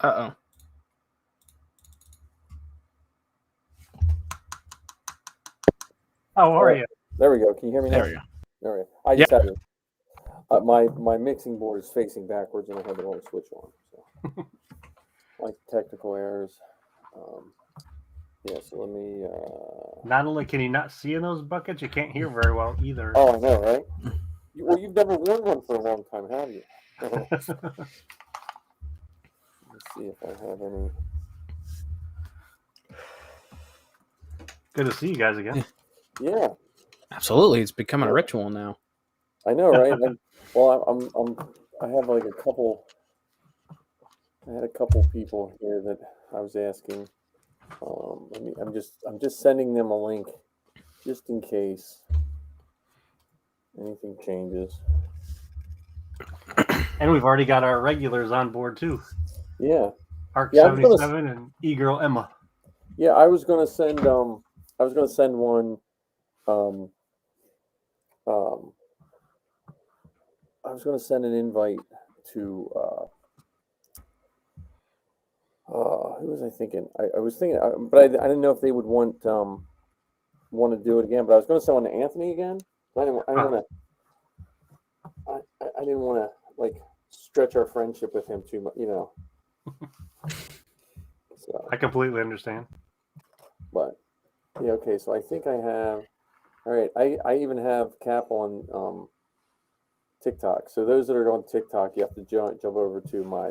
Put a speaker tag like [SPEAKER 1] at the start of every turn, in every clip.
[SPEAKER 1] Uh-oh.
[SPEAKER 2] How are you?
[SPEAKER 3] There we go. Can you hear me now?
[SPEAKER 1] There we go.
[SPEAKER 3] All right. I just had to. My mixing board is facing backwards, and I had the wrong switch on. So, like technical errors. Yeah. So let me.
[SPEAKER 2] Not only can you not see in those buckets, you can't hear very well either.
[SPEAKER 3] Oh, I know, right? Well, you've never worn one for a long time, have you? Let's see if I have any.
[SPEAKER 2] Good to see you guys again.
[SPEAKER 3] Yeah.
[SPEAKER 1] Absolutely, it's becoming a ritual now.
[SPEAKER 3] I know, right? I have like a couple. I had a couple people here that I was asking. I'm just sending them a link, just in case anything changes.
[SPEAKER 2] And we've already got our regulars on board too.
[SPEAKER 3] Yeah.
[SPEAKER 2] Arc 77 and E-Girl Emma.
[SPEAKER 3] Yeah, I was gonna send one. I was gonna send an invite to. Who was I thinking? I was thinking, but I didn't know if they would want to do it again. But I was going to send one to Anthony again. I didn't want to like stretch our friendship with him too much, you know. So
[SPEAKER 2] I completely understand.
[SPEAKER 3] But yeah, okay. So I think I have. All right, I even have Cap on TikTok. So those that are on TikTok, you have to jump over to my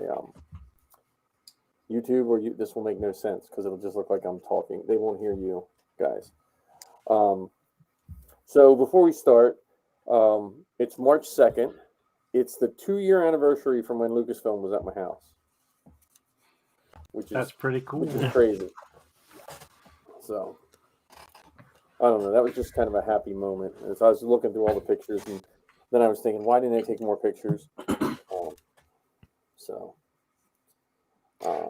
[SPEAKER 3] YouTube, or this will make no sense because it'll just look like I'm talking. They won't hear you guys. So before we start, it's March 2nd. It's the 2-year anniversary from when Lucasfilm was at my house,
[SPEAKER 2] that's pretty cool.
[SPEAKER 3] Which is crazy. So I don't know. That was just kind of a happy moment. As I was looking through all the pictures, and then I was thinking, why didn't I take more pictures?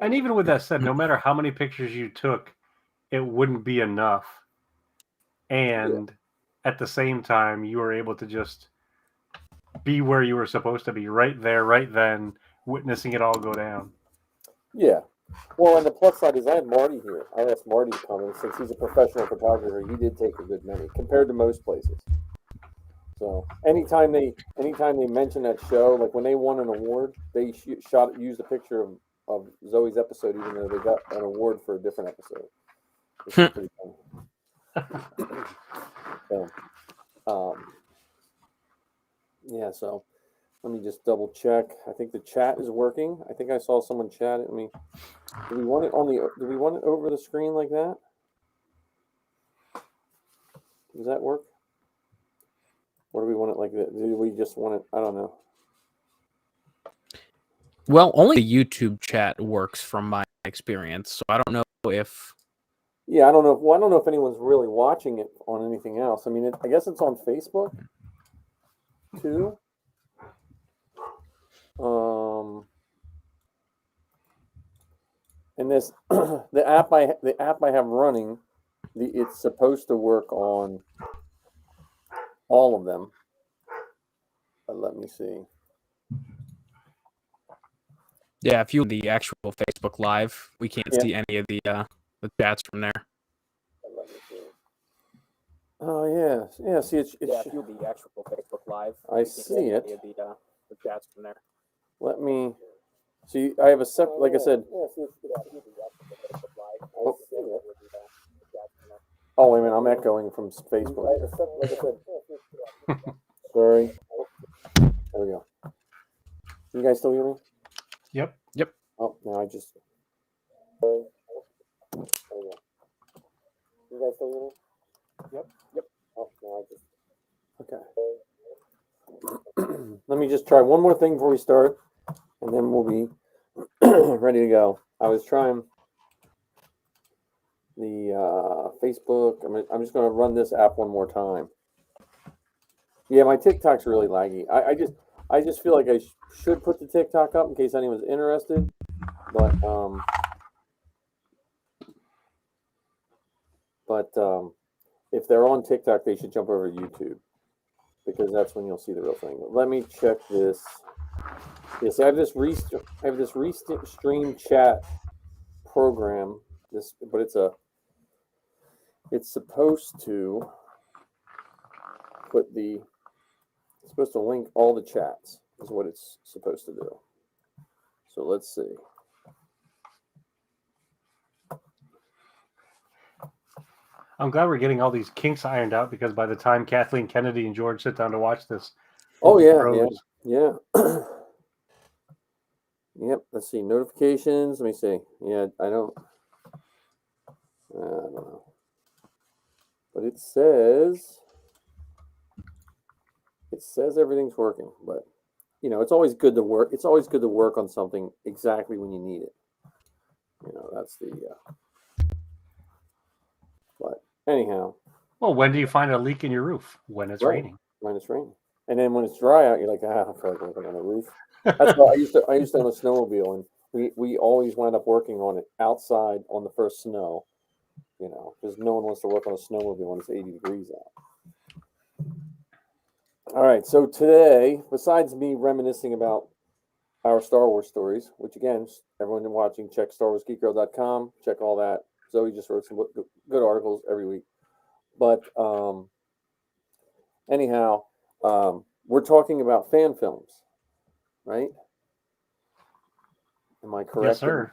[SPEAKER 2] And even with that said, no matter how many pictures you took, it wouldn't be enough. And at the same time, you were able to just be where you were supposed to be, right there, right then, witnessing it all go down.
[SPEAKER 3] Yeah. Well, and the plus side is I had Marty here. I asked Marty to come, and since he's a professional photographer, he did take a good many compared to most places. So anytime they mention that show, like when they won an award, they used a picture of Zoe's episode, even though they got an award for a different episode. Which is pretty funny. So, yeah. So let me just double check. I think the chat is working. I think I saw someone chat at me. Do we want it over the screen like that? Does that work? Or do we want it like that? Do we just want it? I don't know.
[SPEAKER 1] Well, only the YouTube chat works from my experience, so I don't know if.
[SPEAKER 3] Yeah, I don't know. Well, I don't know if anyone's really watching it on anything else. I mean, I guess it's on Facebook too. And this the app I have running, it's supposed to work on all of them. But let me see.
[SPEAKER 1] Yeah, if you the actual Facebook Live, we can't see any of the chats from there.
[SPEAKER 3] Let me see. Oh yeah, yeah. See, it's
[SPEAKER 1] if you the actual Facebook Live,
[SPEAKER 3] I see it.
[SPEAKER 1] Any of the chats from there.
[SPEAKER 3] Let me see. I have a separate, like I said. Oh wait a minute, I'm echoing from Facebook. Like I said. Sorry. There we go. You guys still hear me?
[SPEAKER 2] Yep.
[SPEAKER 3] Oh, no, I just. There we go. You guys still hear me? Yep. Oh, no, I just. Okay. Let me just try one more thing before we start, and then we'll be ready to go. I was trying the Facebook. I'm just going to run this app one more time. Yeah, my TikTok's really laggy. I just feel like I should put the TikTok up in case anyone's interested, but if they're on TikTok, they should jump over to YouTube. because that's when you'll see the real thing. Let me check this. Yes, I have this restream chat program. But it's supposed to link all the chats. Is what it's supposed to do. So let's see.
[SPEAKER 2] I'm glad we're getting all these kinks ironed out, because by the time Kathleen Kennedy and George sit down to watch this,
[SPEAKER 3] oh yeah. Yep. Let's see notifications. Let me see. Yeah, I don't know, but it says everything's working. But it's always good to work. It's always good to work on something exactly when you need it. That's the. But anyhow.
[SPEAKER 2] Well, when do you find a leak in your roof? When it's raining.
[SPEAKER 3] When it's raining, and then when it's dry out, you're like, I feel like working on the roof. That's why I used to own a snowmobile, and we always wound up working on it outside on the first snow. Because no one wants to work on a snowmobile when it's 80 degrees out. All right, so today, besides me reminiscing about our Star Wars stories, which again, everyone watching, check StarWarsGeekGirl.com, check all that. Zoe just wrote some good articles every week. But anyhow, we're talking about fan films, right? Am I correct?
[SPEAKER 2] Yes, sir.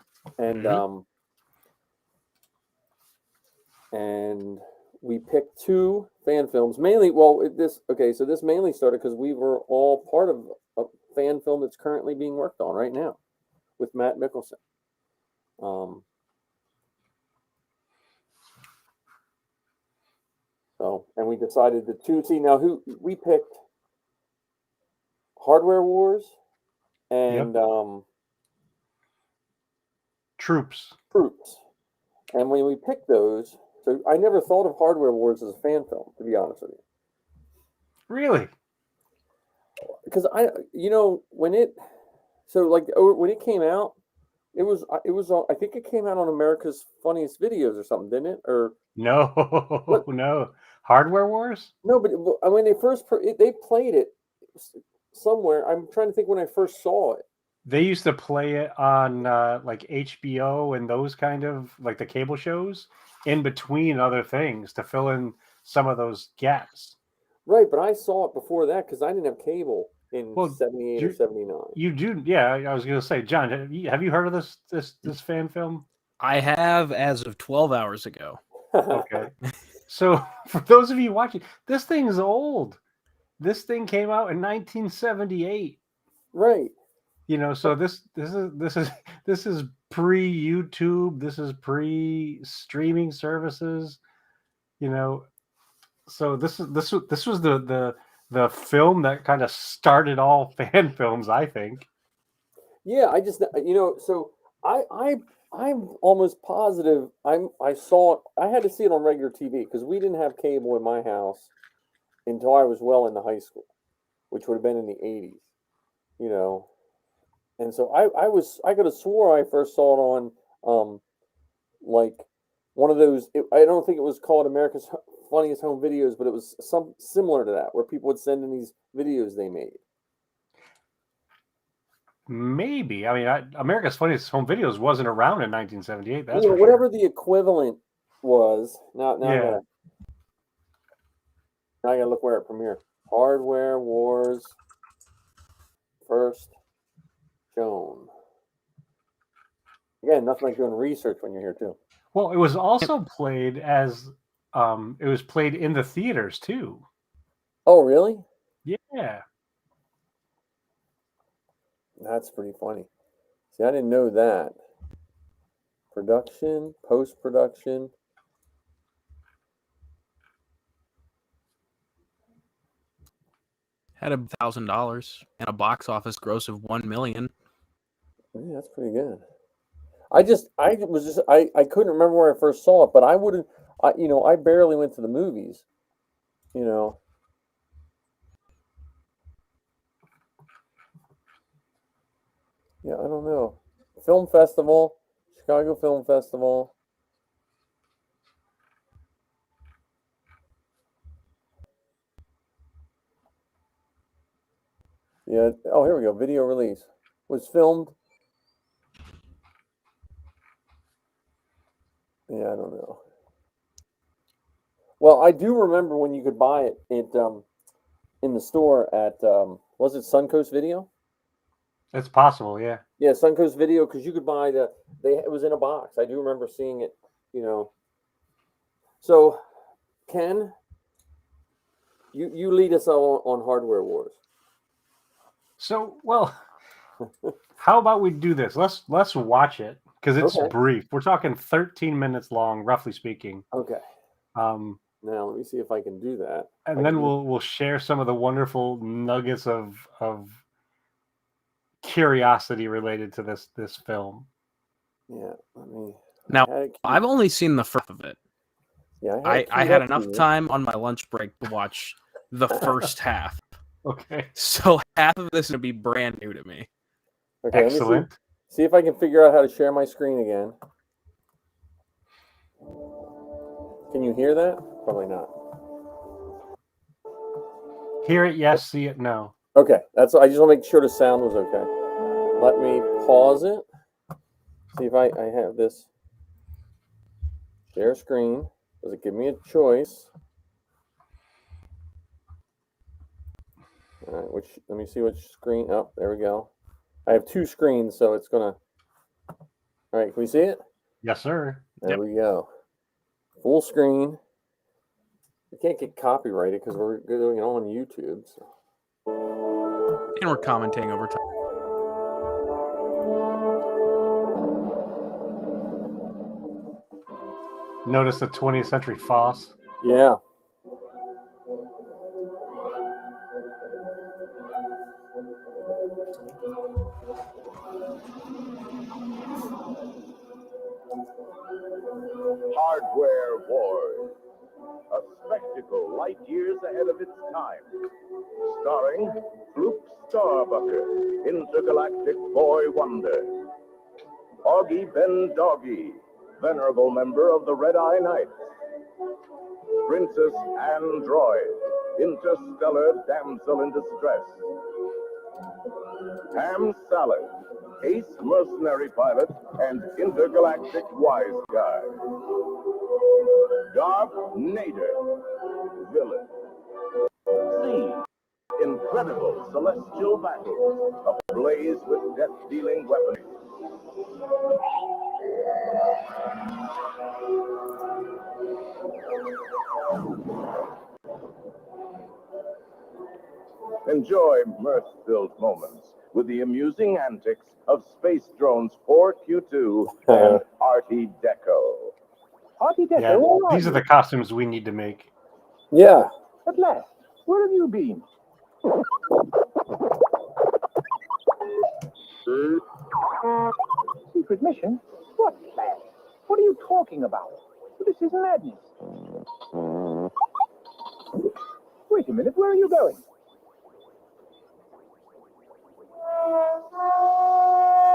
[SPEAKER 3] And we picked two fan films mainly. Well, this mainly started because we were all part of a fan film that's currently being worked on right now with Matt Mickelson. And we decided who we picked Hardware Wars and
[SPEAKER 2] Troops.
[SPEAKER 3] And when we picked those, so I never thought of Hardware Wars as a fan film, to be honest with you.
[SPEAKER 2] Really?
[SPEAKER 3] Because when it came out, it was I think it came out on America's Funniest Videos or something, didn't it? Or
[SPEAKER 2] no, no. Hardware Wars?
[SPEAKER 3] No, but when they first they played it somewhere. I'm trying to think when I first saw it.
[SPEAKER 2] They used to play it on like HBO and those kind of like the cable shows in between other things to fill in some of those gaps.
[SPEAKER 3] Right, but I saw it before that because I didn't have cable in 78 or 79.
[SPEAKER 2] You do, yeah. I was going to say, John, have you heard of this fan film?
[SPEAKER 1] I have, as of 12 hours ago.
[SPEAKER 2] Okay. So for those of you watching, this thing's old. This thing came out in 1978.
[SPEAKER 3] Right.
[SPEAKER 2] So this is pre-YouTube. This is pre-streaming services. So this was the film that kind of started all fan films, I think.
[SPEAKER 3] Yeah, I just so I'm almost positive I saw it. I had to see it on regular TV because we didn't have cable in my house until I was well into high school, which would have been in the 80s. And so I could have swore I first saw it on like one of those. I don't think it was called America's Funniest Home Videos, but it was some similar to that where people would send in these videos they made.
[SPEAKER 2] Maybe. I mean, America's Funniest Home Videos wasn't around in 1978. That's
[SPEAKER 3] whatever the equivalent was. Now I gotta look where it premiered. Hardware Wars first shown. Again, nothing like doing research when you're here too.
[SPEAKER 2] Well, it was also played as it was played in the theaters too.
[SPEAKER 3] Oh, really?
[SPEAKER 2] Yeah.
[SPEAKER 3] That's pretty funny. See, I didn't know that. Production, post-production.
[SPEAKER 1] Had $1,000 and a box office gross of $1 million.
[SPEAKER 3] Yeah, that's pretty good. I couldn't remember where I first saw it, but I barely went to the movies. Yeah, I don't know. Film Festival, Chicago Film Festival. Yeah. Oh, here we go. Video release was filmed. Yeah, I don't know. Well, I do remember when you could buy it in the store at was it Suncoast Video?
[SPEAKER 2] It's possible, yeah.
[SPEAKER 3] Yeah, Suncoast Video, because you could buy it was in a box. I do remember seeing it, you know. So, Ken, you lead us on Hardware Wars.
[SPEAKER 2] So, well, how about we do this? Let's watch it because it's
[SPEAKER 3] Okay.
[SPEAKER 2] brief. We're talking 13 minutes long, roughly speaking.
[SPEAKER 3] Okay. Now let me see if I can do that.
[SPEAKER 2] And then we'll share some of the wonderful nuggets of curiosity related to this film.
[SPEAKER 3] Yeah, let me.
[SPEAKER 1] Now, I've only seen the first of it.
[SPEAKER 3] Yeah,
[SPEAKER 1] I had enough time on my lunch break to watch the first half.
[SPEAKER 2] Okay.
[SPEAKER 1] So half of this is going to be brand new to me.
[SPEAKER 3] Okay,
[SPEAKER 2] excellent.
[SPEAKER 3] Let me see if I can figure out how to share my screen again. Can you hear that? Probably not.
[SPEAKER 2] Hear it, yes. See it, no.
[SPEAKER 3] Okay, I just want to make sure the sound was okay. Let me pause it. See if I have this. Share screen. Does it give me a choice? All right, let me see which screen. Oh, there we go. I have two screens, so it's gonna. All right, can we see it?
[SPEAKER 2] Yes, sir.
[SPEAKER 3] There we go. Full screen. We can't get copyrighted because we're doing it on YouTube. So.
[SPEAKER 1] And we're commenting over time.
[SPEAKER 2] Notice the 20th Century Foss.
[SPEAKER 3] Yeah.
[SPEAKER 4] Hardware Wars, a spectacle light years ahead of its time. Starring Luke Starbucker, intergalactic boy wonder. Augie Ben Doggy, venerable member of the Red Eye Knights. Princess Android, interstellar damsel in distress. Ham Salad, ace mercenary pilot and intergalactic wise guy. Darth Nader, villain. See incredible celestial battles ablaze with death-dealing weaponry. Enjoy mirth-filled moments with the amusing antics of Space Drones 4Q2 and Artie Deco. Artie Deco,
[SPEAKER 2] Yeah, these are the costumes we need to make.
[SPEAKER 3] Yeah.
[SPEAKER 4] At last, where have you been? Secret mission? What plan? What are you talking about? This is madness. Wait a minute, where are you going?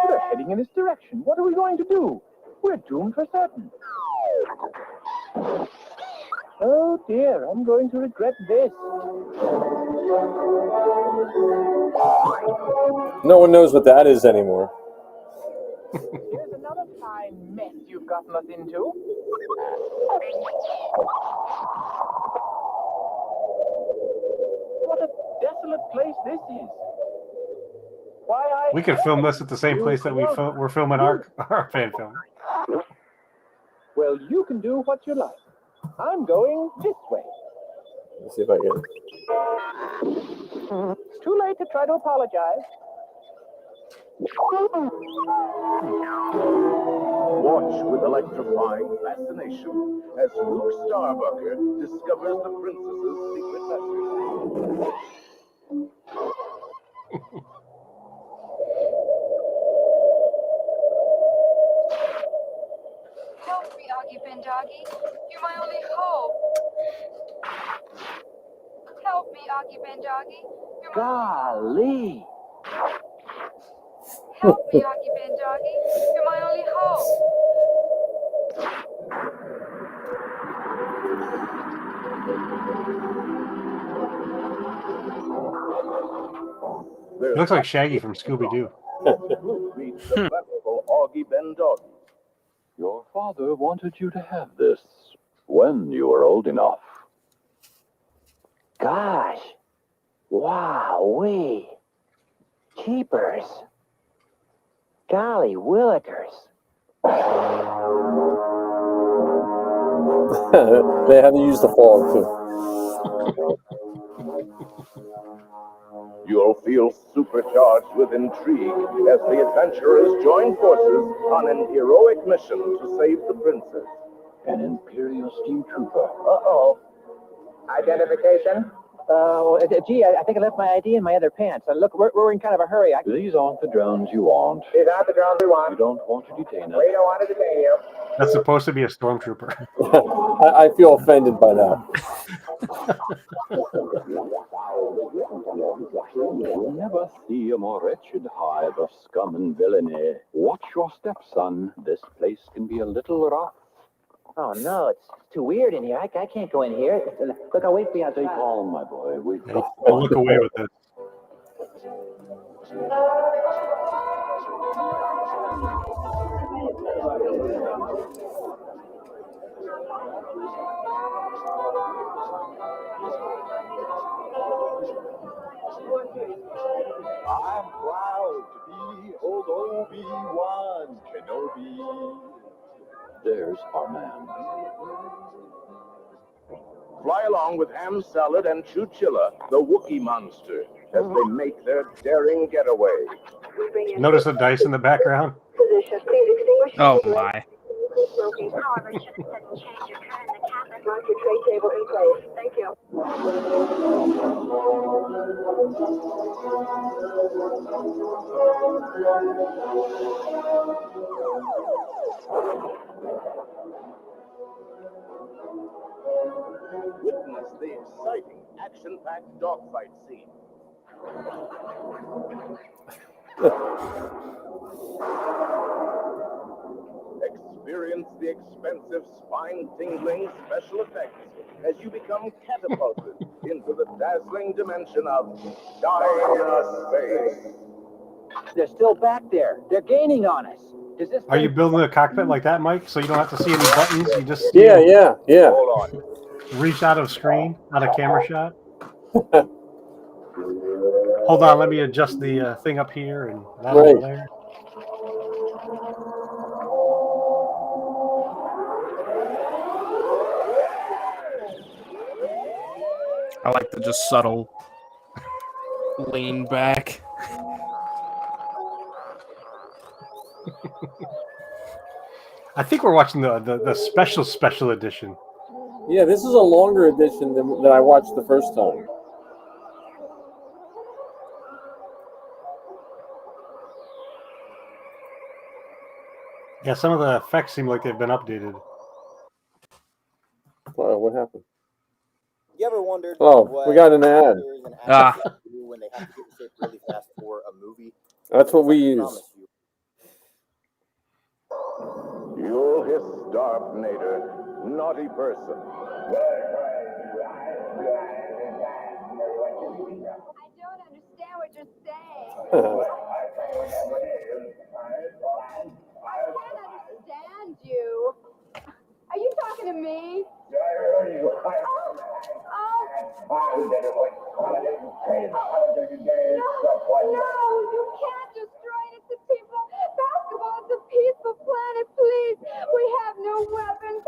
[SPEAKER 4] We're heading in this direction. What are we going to do? We're doomed for certain. Oh dear, I'm going to regret this.
[SPEAKER 3] No one knows what that is anymore.
[SPEAKER 4] Here's another fine mess you've gotten us into. What a desolate place this is. Why,
[SPEAKER 2] We could film this at the same place that we're filming our fan film.
[SPEAKER 4] Well, you can do what you like. I'm going this way.
[SPEAKER 3] Let's see if I get it.
[SPEAKER 4] Too late to try to apologize. Watch with electrifying fascination as Luke Starbucker discovers the princess's secret message.
[SPEAKER 5] Help me, Augie Ben Doggy. You're my only hope. Help me, Augie Ben Doggy.
[SPEAKER 4] Golly!
[SPEAKER 5] Help me, Augie Ben Doggy. You're my only hope.
[SPEAKER 2] It looks like Shaggy from Scooby-Doo.
[SPEAKER 4] Meet the venerable Augie Ben Doggy.
[SPEAKER 6] Your father wanted you to have this when you were old enough.
[SPEAKER 7] Gosh. Wow-wee. Keepers. Golly willikers.
[SPEAKER 3] They had to use the fog too.
[SPEAKER 4] You'll feel supercharged with intrigue as the adventurers join forces on an heroic mission to save the princess.
[SPEAKER 6] An Imperial steam trooper.
[SPEAKER 7] Uh-oh. Identification? Gee, I think I left my ID in my other pants. Look, we're in kind of a hurry.
[SPEAKER 6] These aren't the drones you want.
[SPEAKER 7] These aren't the drones we want.
[SPEAKER 6] You don't want to detain us.
[SPEAKER 7] We don't want to detain you.
[SPEAKER 2] That's supposed to be a stormtrooper.
[SPEAKER 3] I feel offended by that.
[SPEAKER 6] You'll never see a more wretched hive of scum and villainy. Watch your step, son. This place can be a little rough.
[SPEAKER 7] Oh, no, it's too weird in here. I can't go in here. Look, I'll wait for you outside.
[SPEAKER 6] Stay calm, my boy. We've
[SPEAKER 2] Hey,
[SPEAKER 6] got
[SPEAKER 2] don't look away with this.
[SPEAKER 6] I'm proud to be old Obi-Wan Kenobi. There's our man.
[SPEAKER 4] Fly along with Ham Salad and Chewchilla, the Wookiee monster, as they make their daring getaway.
[SPEAKER 2] Notice the dice in the background?
[SPEAKER 5] Position. Please extinguish your
[SPEAKER 1] Oh
[SPEAKER 5] cigarette.
[SPEAKER 1] my.
[SPEAKER 5] Smoking. However, should the sudden change occur in the cabin, mark your tray table in place. Thank you.
[SPEAKER 4] Witness the exciting, action-packed dogfight scene. Experience the expensive, spine-tingling special effects as you become catapulted into the dazzling dimension of Space.
[SPEAKER 7] They're still back there. They're gaining on us. Does this
[SPEAKER 2] Are you building a cockpit like that, Mike? So you don't have to see any buttons? You just
[SPEAKER 3] Yeah, yeah, yeah.
[SPEAKER 4] Hold on.
[SPEAKER 2] reach out of screen, out of camera shot? Hold on, let me adjust the thing up here and that
[SPEAKER 3] Right.
[SPEAKER 2] over there.
[SPEAKER 1] I like the just subtle lean back.
[SPEAKER 2] I think we're watching the special edition.
[SPEAKER 3] Yeah, this is a longer edition than I watched the first time.
[SPEAKER 2] Yeah, some of the effects seem like they've been updated.
[SPEAKER 3] What happened?
[SPEAKER 8] You ever wondered
[SPEAKER 3] Oh,
[SPEAKER 8] what
[SPEAKER 3] we got an ad.
[SPEAKER 8] actors and actresses do when they have to get in shape really fast for a movie?
[SPEAKER 3] That's what we
[SPEAKER 8] I
[SPEAKER 3] use.
[SPEAKER 8] promise you.
[SPEAKER 4] You'll hiss Darthnader, naughty person.
[SPEAKER 5] I don't understand what you're saying. I can't understand you. Are you talking to me? No, you can't destroy innocent people. Basketball is a peaceful planet, please. We have no weapons.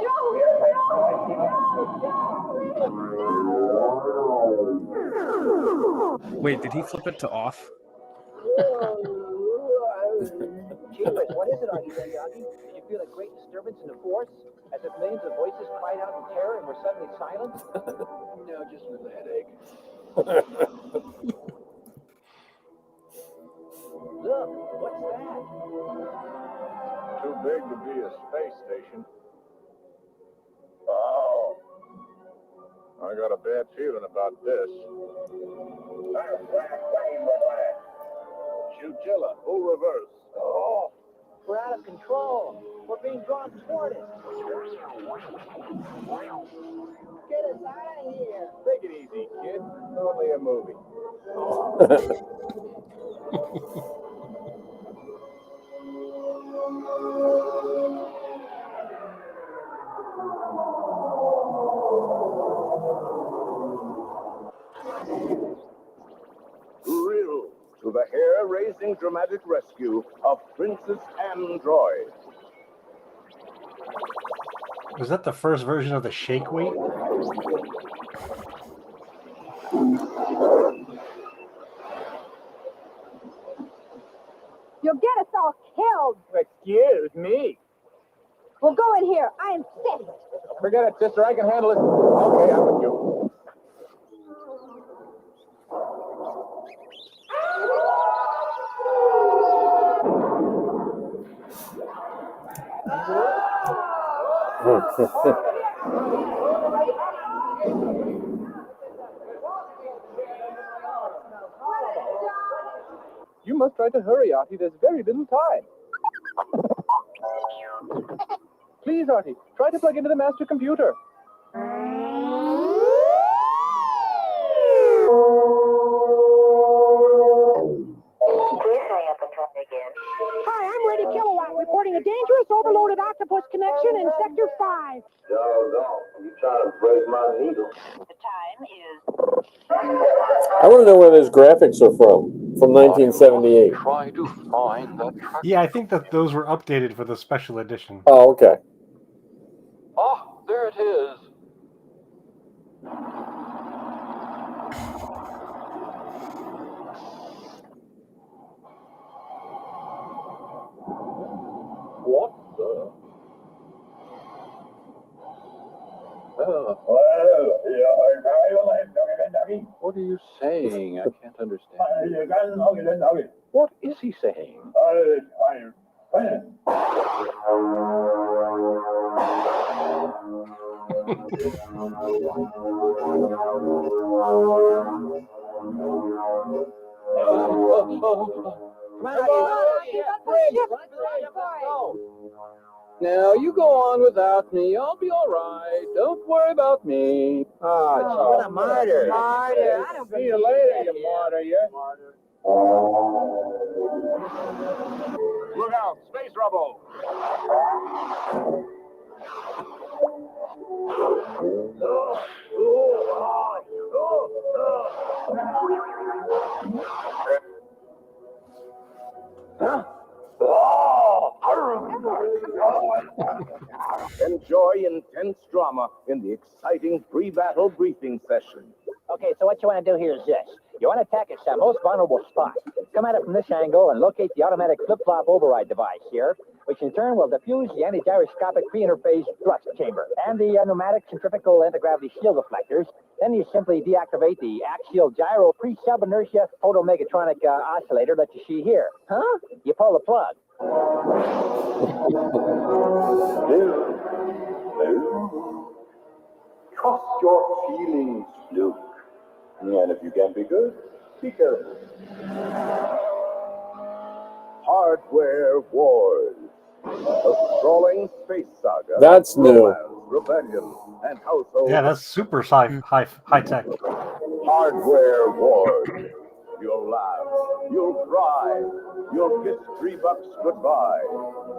[SPEAKER 5] No,
[SPEAKER 1] Wait, did he flip it to off?
[SPEAKER 7] Gee whiz, what is it, Augie Ben Doggy? Did you feel a great disturbance in the force? As if millions of voices cried out in terror and were suddenly silent?
[SPEAKER 6] No, just a little headache.
[SPEAKER 7] Look, what's that?
[SPEAKER 4] Too big to be a space station. Oh. I got a bad feeling about this. Chewchilla, full reverse. Oh.
[SPEAKER 7] We're out of control. We're being drawn toward it. Get us out of here.
[SPEAKER 4] Take it easy, kid. It's only a movie. Thrill to the hair-raising dramatic rescue of Princess Android.
[SPEAKER 2] Was that the first version of the shake weight?
[SPEAKER 5] You'll get us all killed.
[SPEAKER 7] Excuse me.
[SPEAKER 5] Well, go in here. I insist.
[SPEAKER 7] Forget it, sister. I can handle it. Okay, I'm with you. You must try to hurry, Artie. There's very little time. Please, Artie, try to plug into the master computer.
[SPEAKER 9] Hi, I'm Ready Kilowatt, reporting a dangerous overloaded octopus connection in Sector 5.
[SPEAKER 4] No, you trying to break my needle.
[SPEAKER 10] The time is...
[SPEAKER 3] I want to know where those graphics are from 1978.
[SPEAKER 6] Try to find that track.
[SPEAKER 2] Yeah, I think that those were updated for the special edition.
[SPEAKER 3] Oh, okay.
[SPEAKER 6] Ah, there it is. What the? What are you saying? I can't understand. What is he saying? Now, you go on without me. I'll be all right. Don't worry about me.
[SPEAKER 8] Oh, what a martyr.
[SPEAKER 7] Martyr. See you later, you martyr.
[SPEAKER 4] Look out, space rubble. Enjoy intense drama in the exciting pre-battle briefing session.
[SPEAKER 7] Okay, so what you want to do here is this. You want to attack its most vulnerable spot. Come at it from this angle and locate the automatic flip-flop override device here, which in turn will defuse the anti-gyroscopic pre-interface thrust chamber and the pneumatic centrifugal anti-gravity shield deflectors. Then you simply deactivate the axial gyro pre-sub-inertia photomegatronic oscillator that you see here. Huh? You pull the plug.
[SPEAKER 6] Trust your feelings, Luke. And if you can be good, be careful.
[SPEAKER 4] Hardware Wars. A sprawling space saga.
[SPEAKER 3] That's new.
[SPEAKER 4] Romance, rebellion, and household.
[SPEAKER 2] Yeah, that's super high tech.
[SPEAKER 4] Hardware Wars. You'll laugh. You'll cry. You'll kiss $3 goodbye.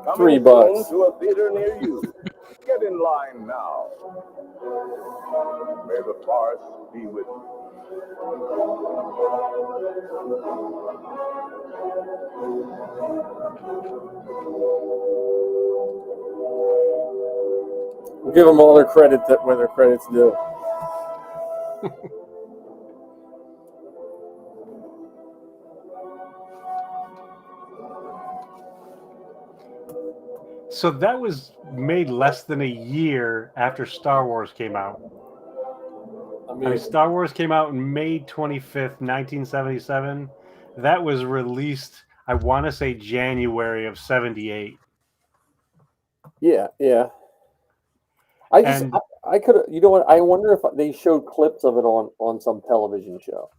[SPEAKER 4] Coming
[SPEAKER 3] $3.
[SPEAKER 4] soon to a theater near you. Get in line now. May the Force be with you.
[SPEAKER 3] We'll give them all their credit where their credit's due.
[SPEAKER 2] So that was made less than a year after Star Wars came out. I mean, Star Wars came out on May 25th, 1977. That was released, I want to say, January of 78.
[SPEAKER 3] Yeah. I could, you know what? I wonder if they showed clips of it on some television show.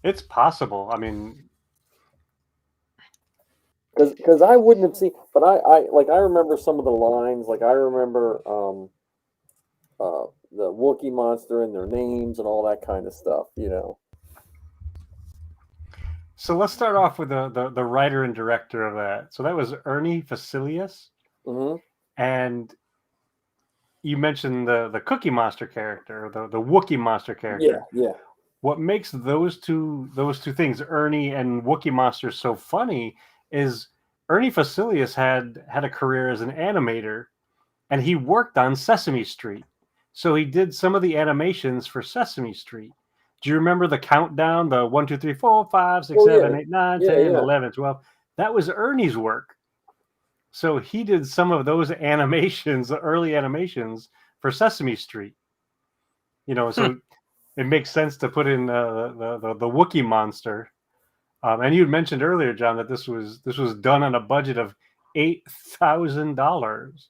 [SPEAKER 2] It's possible. I mean,
[SPEAKER 3] Because I wouldn't have seen, but I remember some of the lines. Like I remember the Wookiee monster and their names and all that kind of stuff.
[SPEAKER 2] So let's start off with the writer and director of that. So that was Ernie Facilius.
[SPEAKER 3] Mm-hmm.
[SPEAKER 2] And you mentioned the Cookie Monster character, the Wookiee Monster character.
[SPEAKER 3] Yeah.
[SPEAKER 2] What makes those two things, Ernie and Wookiee Monster, so funny is Ernie Facilius had a career as an animator, and he worked on Sesame Street. So he did some of the animations for Sesame Street. Do you remember the countdown? The 1, 2, 3, 4, 5, 6, 7, 8, 9, 10, 11, 12. That was Ernie's work. So he did some of those animations, the early animations for Sesame Street. So it makes sense to put in the Wookiee monster. And you had mentioned earlier, John, that this was done on a budget of $8,000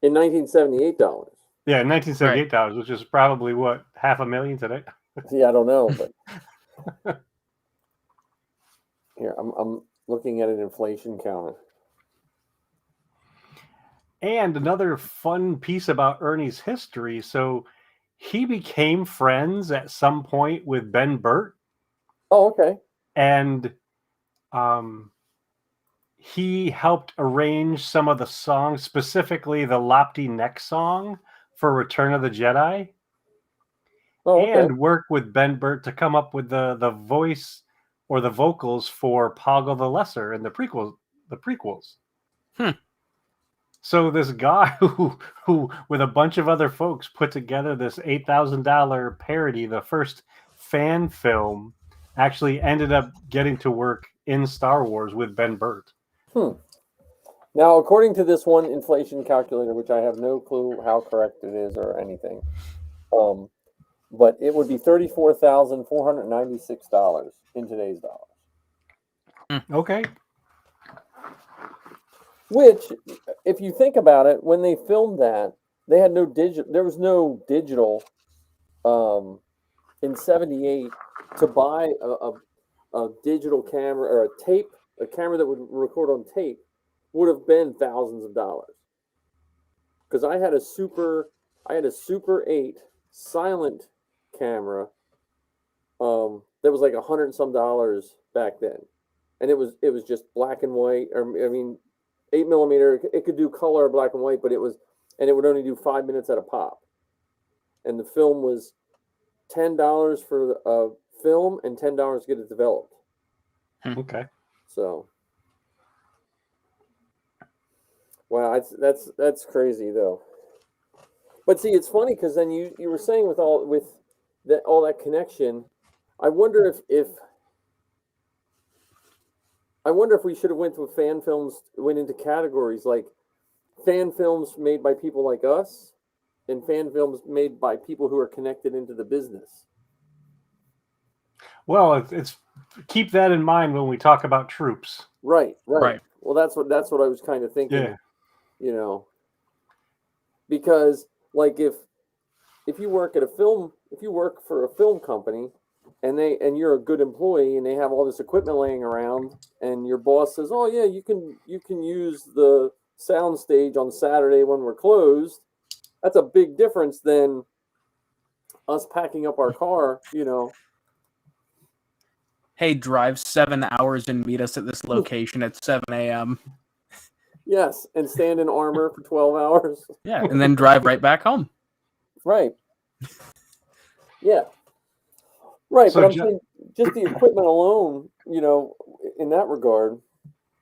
[SPEAKER 3] in $1978.
[SPEAKER 2] Yeah, in $1978, which is probably what, $500,000 today.
[SPEAKER 3] Yeah, I don't know, but here I'm looking at an inflation counter.
[SPEAKER 2] And another fun piece about Ernie's history. So he became friends at some point with Ben Burt.
[SPEAKER 3] Oh, okay.
[SPEAKER 2] And he helped arrange some of the songs, specifically the Lopty Neck song for Return of the Jedi.
[SPEAKER 3] Oh, okay.
[SPEAKER 2] And worked with Ben Burt to come up with the voice or the vocals for Poggle the Lesser in the prequels. So this guy who with a bunch of other folks put together this $8,000 parody, the first fan film, actually ended up getting to work in Star Wars with Ben Burt.
[SPEAKER 3] Now, according to this one inflation calculator, which I have no clue how correct it is or anything, but it would be $34,496 in today's dollars.
[SPEAKER 2] Okay.
[SPEAKER 3] Which, if you think about it, when they filmed that, they had no digital. There was no digital in '78 to buy a digital camera or a camera that would record on tape would have been thousands of dollars. Because I had a Super 8 silent camera that was like $100 and some back then, and it was just black and white. 8mm. It could do color, black and white, but it would only do 5 minutes at a pop. And the film was $10 for a film and $10 to get it developed.
[SPEAKER 2] Okay.
[SPEAKER 3] So, wow, that's crazy though. But see, it's funny because then you were saying with all that connection, I wonder if we should have went into categories like fan films made by people like us and fan films made by people who are connected into the business.
[SPEAKER 2] Well, it's keep that in mind when we talk about troops. Right.
[SPEAKER 3] Well, that's what I was kind of thinking. Yeah. Because like if you work for a film company and you're a good employee and they have all this equipment laying around and your boss says, "Oh yeah, you can use the sound stage on Saturday when we're closed." That's a big difference than us packing up our car,
[SPEAKER 1] Hey, drive 7 hours and meet us at this location at 7 a.m.
[SPEAKER 3] Yes, and stand in armor for 12 hours.
[SPEAKER 1] Yeah, and then drive right back home.
[SPEAKER 3] Right. Yeah. Right,
[SPEAKER 2] So
[SPEAKER 3] but I'm saying just the equipment alone, in that regard.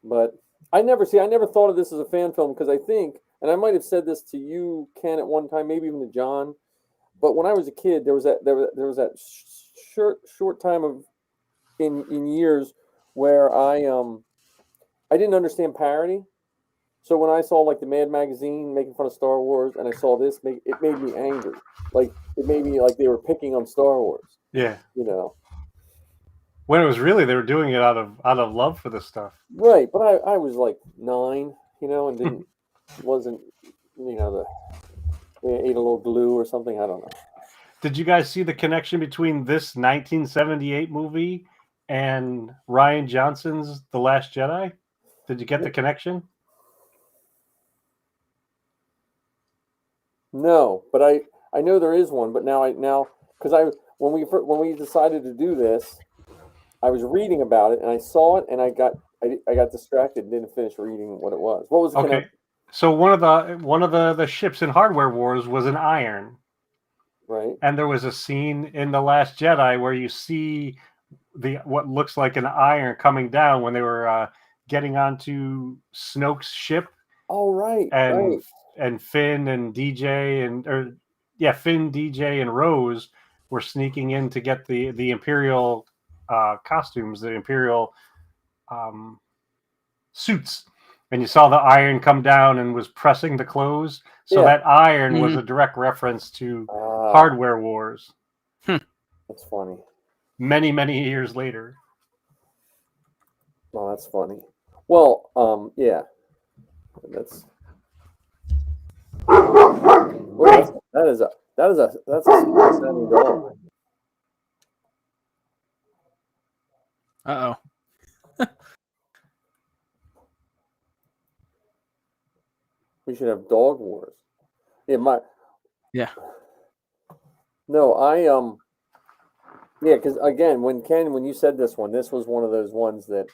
[SPEAKER 3] But I never thought of this as a fan film because I think, and I might have said this to you, Ken, at one time, maybe even to John. But when I was a kid, there was that short time of in years where I didn't understand parody. So when I saw like the Mad magazine making fun of Star Wars, and I saw this, it made me angry. Like it made me like they were picking on Star Wars.
[SPEAKER 2] Yeah. When it was really they were doing it out of love for this stuff.
[SPEAKER 3] Right, but I was like 9, and wasn't ate a little glue or something. I don't know.
[SPEAKER 2] Did you guys see the connection between this 1978 movie and Rian Johnson's The Last Jedi? Did you get the connection?
[SPEAKER 3] No, but I know there is one. But now because when we decided to do this, I was reading about it and I saw it and I got distracted and didn't finish reading what it was. What was the
[SPEAKER 2] Okay.
[SPEAKER 3] connection?
[SPEAKER 2] So one of the ships in Hardware Wars was an iron.
[SPEAKER 3] Right.
[SPEAKER 2] And there was a scene in The Last Jedi where you see what looks like an iron coming down when they were getting onto Snoke's ship.
[SPEAKER 3] Oh, right.
[SPEAKER 2] And Finn and DJ Finn, DJ, and Rose were sneaking in to get the Imperial costumes, the Imperial suits. And you saw the iron come down and was pressing the clothes. So that iron was a direct reference to Hardware Wars.
[SPEAKER 3] That's funny.
[SPEAKER 2] Many, many years later.
[SPEAKER 3] Oh, that's funny. Well, yeah. That's a sounding dog.
[SPEAKER 1] Uh-oh.
[SPEAKER 3] We should have dog wars.
[SPEAKER 1] Yeah.
[SPEAKER 3] No, because again, when you said this was one of those ones that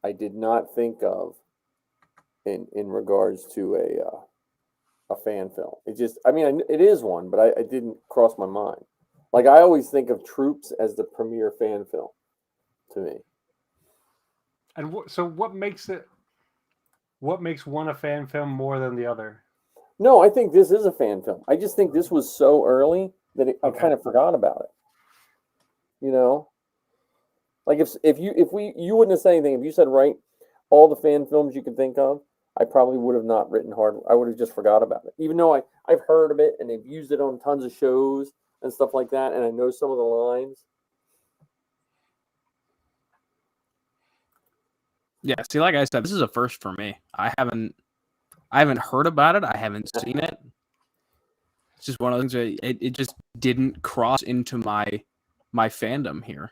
[SPEAKER 3] I did not think of in regards to a fan film. It is one, but I didn't cross my mind. Like, I always think of Troops as the premier fan film to me.
[SPEAKER 2] And so what makes one a fan film more than the other?
[SPEAKER 3] No, I think this is a fan film. I just think this was so early that I kind of forgot about it. You know, like if you wouldn't have said anything, if you said write all the fan films you could think of, I probably would have not written hard. I would have just forgot about it, even though I've heard of it and they've used it on tons of shows and stuff like that, and I know some of the lines.
[SPEAKER 1] Yeah, see, like I said, this is a first for me. I haven't heard about it. I haven't seen it. It's just one of those things that it just didn't cross into my fandom here.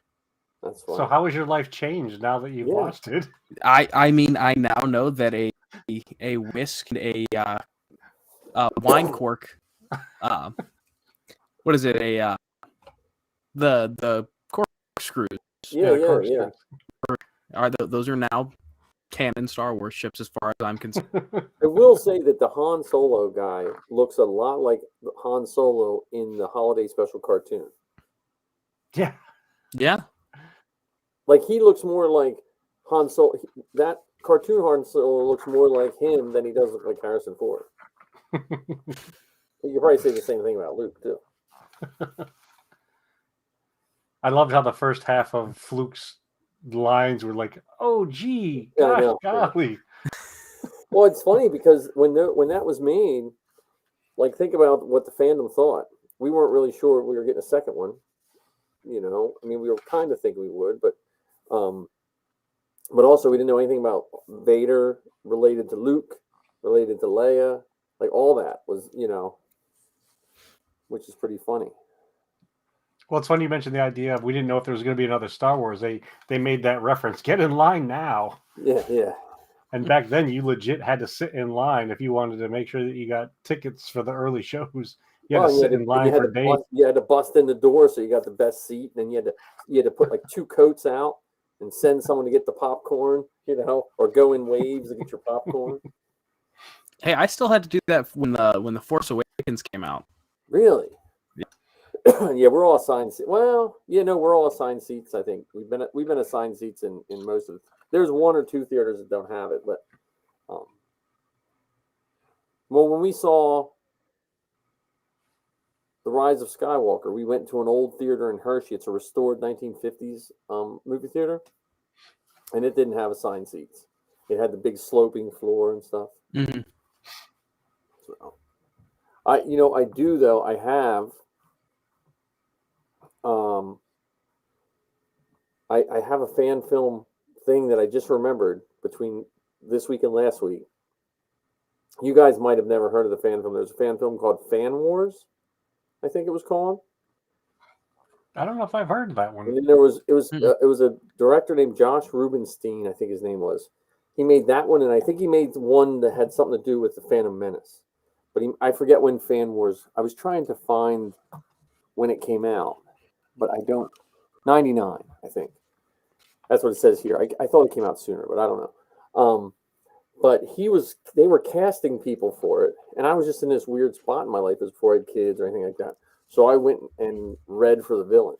[SPEAKER 3] That's fine.
[SPEAKER 2] So how has your life changed now that you've watched it?
[SPEAKER 1] I mean, I now know that a whisk and a wine cork, what is it? The corkscrews.
[SPEAKER 3] Yeah.
[SPEAKER 1] Those are now canon Star Wars ships as far as I'm concerned.
[SPEAKER 3] I will say that the Han Solo guy looks a lot like Han Solo in the holiday special cartoon.
[SPEAKER 2] Yeah.
[SPEAKER 1] Yeah.
[SPEAKER 3] Like, he looks more like Han Solo. That cartoon Han Solo looks more like him than he does look like Harrison Ford. You could probably say the same thing about Luke, too.
[SPEAKER 2] I loved how the first half of Fluke's lines were like, "Oh, gee, gosh, golly."
[SPEAKER 3] Well, it's funny because when that was made, like, think about what the fandom thought. We weren't really sure we were getting a second one. You know, I mean, we were kind of thinking we would, but also we didn't know anything about Vader related to Luke, related to Leia, like all that was, which is pretty funny.
[SPEAKER 2] Well, it's funny you mentioned the idea of we didn't know if there was going to be another Star Wars. They made that reference. Get in line now.
[SPEAKER 3] Yeah.
[SPEAKER 2] And back then, you legit had to sit in line if you wanted to make sure that you got tickets for the early shows. You had to sit in line for days.
[SPEAKER 3] You had to bust in the door so you got the best seat, and then you had to put like 2 coats out and send someone to get the popcorn, or go in waves to get your popcorn.
[SPEAKER 1] Hey, I still had to do that when the Force Awakens came out.
[SPEAKER 3] Really? Yeah, we're all assigned seats. Well, we're all assigned seats. I think we've been assigned seats in most of. There's 1 or 2 theaters that don't have it, but well, when we saw The Rise of Skywalker, we went to an old theater in Hershey. It's a restored 1950s movie theater, and it didn't have assigned seats. It had the big sloping floor and stuff.
[SPEAKER 1] Mm-hmm.
[SPEAKER 3] So, I do though. I have. I have a fan film thing that I just remembered between this week and last week. You guys might have never heard of the fan film. There's a fan film called Fan Wars, I think it was called.
[SPEAKER 2] I don't know if I've heard that one.
[SPEAKER 3] And then it was a director named Josh Rubinstein, I think his name was. He made that one, and I think he made one that had something to do with the Phantom Menace. But I forget when Fan Wars. I was trying to find when it came out, but I don't. 99, I think. That's what it says here. I thought it came out sooner, but I don't know. But they were casting people for it, and I was just in this weird spot in my life as before I had kids or anything like that. So I went and read for the villain.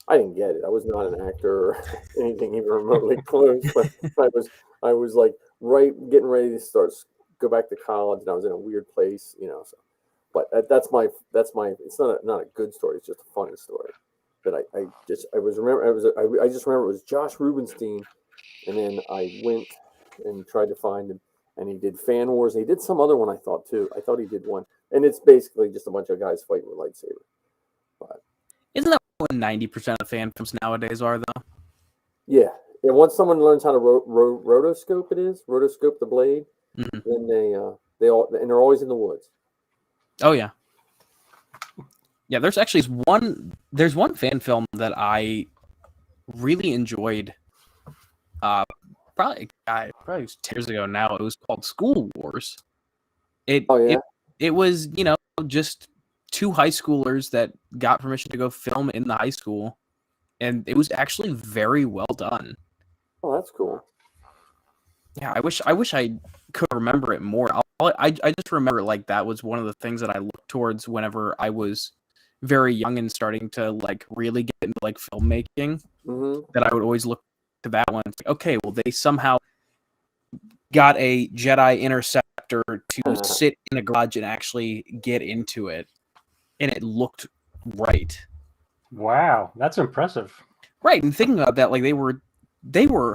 [SPEAKER 3] I didn't get it. I was not an actor or anything even remotely close, but I was like getting ready to go back to college, and I was in a weird place, you know. So, but that's my. It's not a good story. It's just a funny story. But I just remember it was Josh Rubinstein, and then I went and tried to find him, and he did Fan Wars. He did some other one I thought too. I thought he did one, and it's basically just a bunch of guys fighting with lightsabers. But
[SPEAKER 1] Isn't that what 90% of fan films nowadays are, though?
[SPEAKER 3] yeah, once someone learns how to rotoscope the blade, then they're always in the woods.
[SPEAKER 1] Oh yeah. Yeah, there's actually one fan film that I really enjoyed. Probably 10 years ago now. It was called School Wars. It was, you know, just two high schoolers that got permission to go film in the high school, and it was actually very well done.
[SPEAKER 3] Oh, that's cool.
[SPEAKER 1] Yeah, I wish I could remember it more. I just remember like that was one of the things that I looked towards whenever I was very young and starting to like really get into like filmmaking. That I would always look to that one. It's like, okay, well they somehow got a Jedi interceptor to sit in a garage and actually get into it, and it looked right.
[SPEAKER 2] Wow, that's impressive.
[SPEAKER 1] Right, and thinking about that, like they were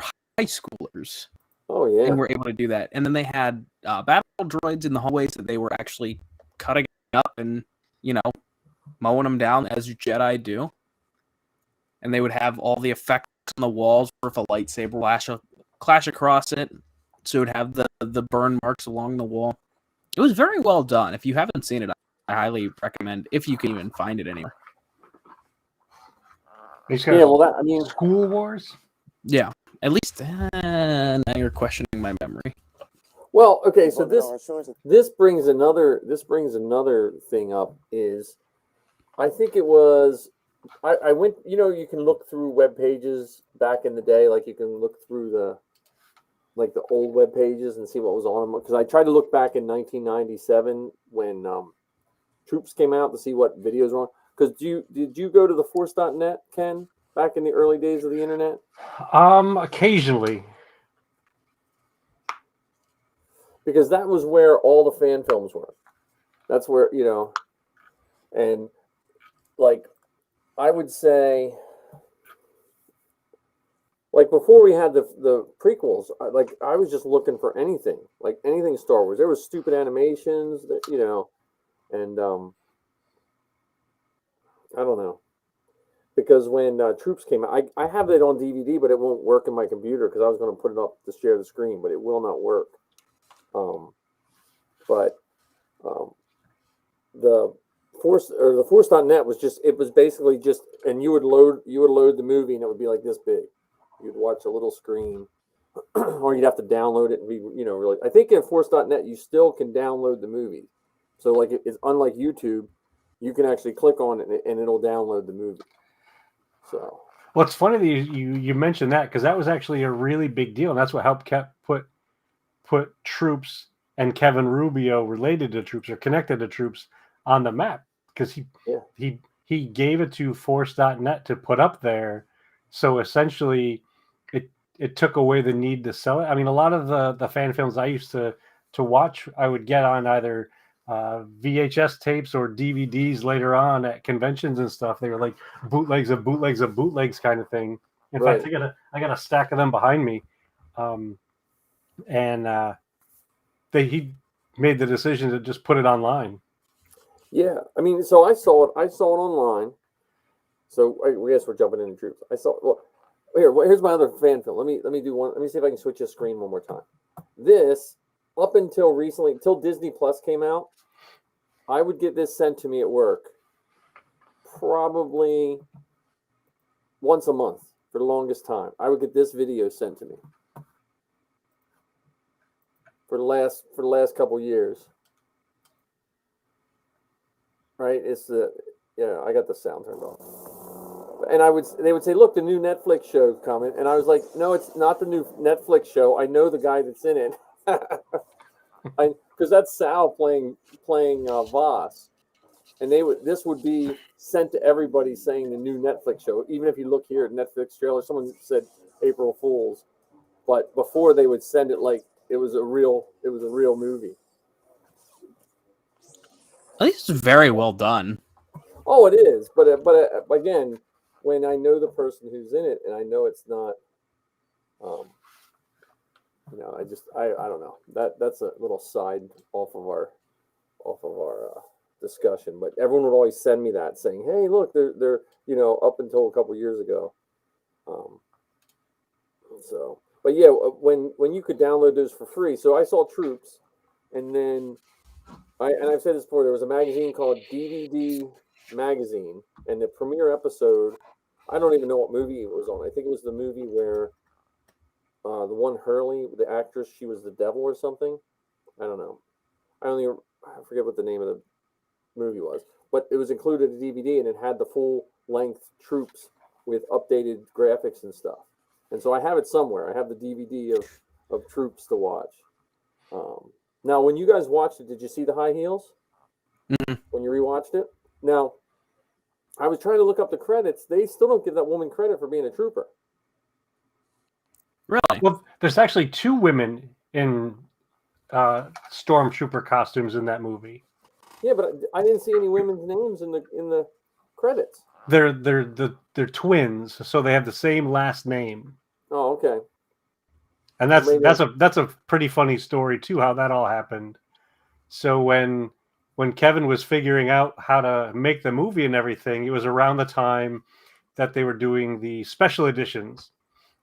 [SPEAKER 1] high schoolers.
[SPEAKER 3] Oh yeah,
[SPEAKER 1] and were able to do that. And then they had battle droids in the hallways that they were actually cutting up and, you know, mowing them down as Jedi do. And they would have all the effects on the walls for if a lightsaber clash across it. So it would have the burn marks along the wall. It was very well done. If you haven't seen it, I highly recommend, if you can even find it anywhere.
[SPEAKER 3] Yeah, well,
[SPEAKER 2] School Wars?
[SPEAKER 1] Yeah. At least now you're questioning my memory.
[SPEAKER 3] Well, okay, so this brings another thing up is I think it was I went, you know, you can look through web pages back in the day, like you can look through the old web pages and see what was on them, because I tried to look back in 1997 when Troops came out to see what videos were on. Because did you go to the Force.net, Ken, back in the early days of the internet?
[SPEAKER 2] Occasionally.
[SPEAKER 3] Because that was where all the fan films were. That's where, you know, and like I would say, like before we had the prequels, I was just looking for anything Star Wars. There was stupid animations that, you know, and I don't know. Because when Troops came out, I have it on DVD, but it won't work in my computer because I was going to put it up to share the screen, but it will not work. The Force.net was basically just, and you would load the movie and it would be like this big. You'd watch a little screen, or you'd have to download it and be, you know, really. I think in Force.net you still can download the movie, so like it's unlike YouTube, you can actually click on it and it'll download the movie. So,
[SPEAKER 2] well, it's funny that you mentioned that, because that was actually a really big deal, and that's what helped put Troops and Kevin Rubio related to Troops or connected to Troops on the map, because he gave it to Force.net to put up there. So essentially, it took away the need to sell it. I mean, a lot of the fan films I used to watch, I would get on either VHS tapes or DVDs later on at conventions and stuff. They were like bootlegs of bootlegs of bootlegs kind of thing. In fact, I got a stack of them behind me. He made the decision to just put it online.
[SPEAKER 3] Yeah, I mean, so I saw it online. So I guess we're jumping into Troops. I saw, well, here's my other fan film. Let me do one. Let me see if I can switch the screen one more time. This, up until recently, until Disney Plus came out, I would get this sent to me at work probably once a month for the longest time. I would get this video sent to me for the last couple years. Right? I got the sound turned off. And they would say, look, the new Netflix show's coming. And I was like, no, it's not the new Netflix show. I know the guy that's in it. Because that's Sal playing Voss. And this would be sent to everybody saying the new Netflix show. Even if you look here at Netflix trailer, someone said April Fools. But before they would send it like it was a real movie.
[SPEAKER 1] At least it's very well done.
[SPEAKER 3] Oh, it is. But again, when I know the person who's in it and I know it's not, I don't know. That's a little side off of our discussion. But everyone would always send me that saying, "Hey, look, they're up until a couple years ago." But yeah, when you could download those for free. So I saw Troops, and then I've said this before. There was a magazine called DVD Magazine, and the premiere episode, I don't even know what movie it was on. I think it was the movie where the one Hurley, the actress, she was the devil or something. I don't know. I forget what the name of the movie was, but it was included in the DVD, and it had the full length Troops with updated graphics and stuff. And so I have it somewhere. I have the DVD of Troops to watch. Now, when you guys watched it, did you see the high heels?
[SPEAKER 1] Mm-hmm.
[SPEAKER 3] When you rewatched it? Now, I was trying to look up the credits. They still don't give that woman credit for being a trooper.
[SPEAKER 1] Really?
[SPEAKER 2] Well, there's actually 2 women in stormtrooper costumes in that movie.
[SPEAKER 3] Yeah, but I didn't see any women's names in the credits.
[SPEAKER 2] They're twins, so they have the same last name.
[SPEAKER 3] Oh, okay.
[SPEAKER 2] And that's a pretty funny story too, how that all happened. So when Kevin was figuring out how to make the movie and everything, it was around the time that they were doing the special editions.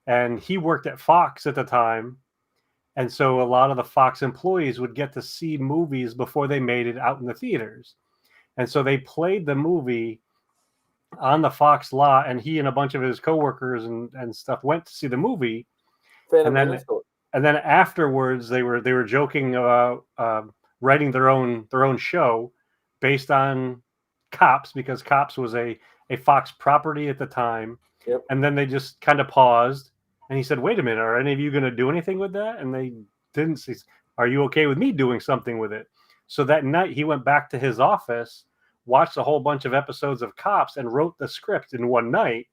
[SPEAKER 2] And he worked at Fox at the time. And so a lot of the Fox employees would get to see movies before they made it out in the theaters. And so they played the movie on the Fox lot, and he and a bunch of his coworkers and stuff went to see the movie. And then afterwards they were joking about writing their own show based on Cops, because Cops was a Fox property at the time.
[SPEAKER 3] Yep.
[SPEAKER 2] And then they just kind of paused, and he said, "Wait a minute, are any of you going to do anything with that?" And they didn't. Say, "Are you okay with me doing something with it?" So that night he went back to his office, watched a whole bunch of episodes of Cops, and wrote the script in one night.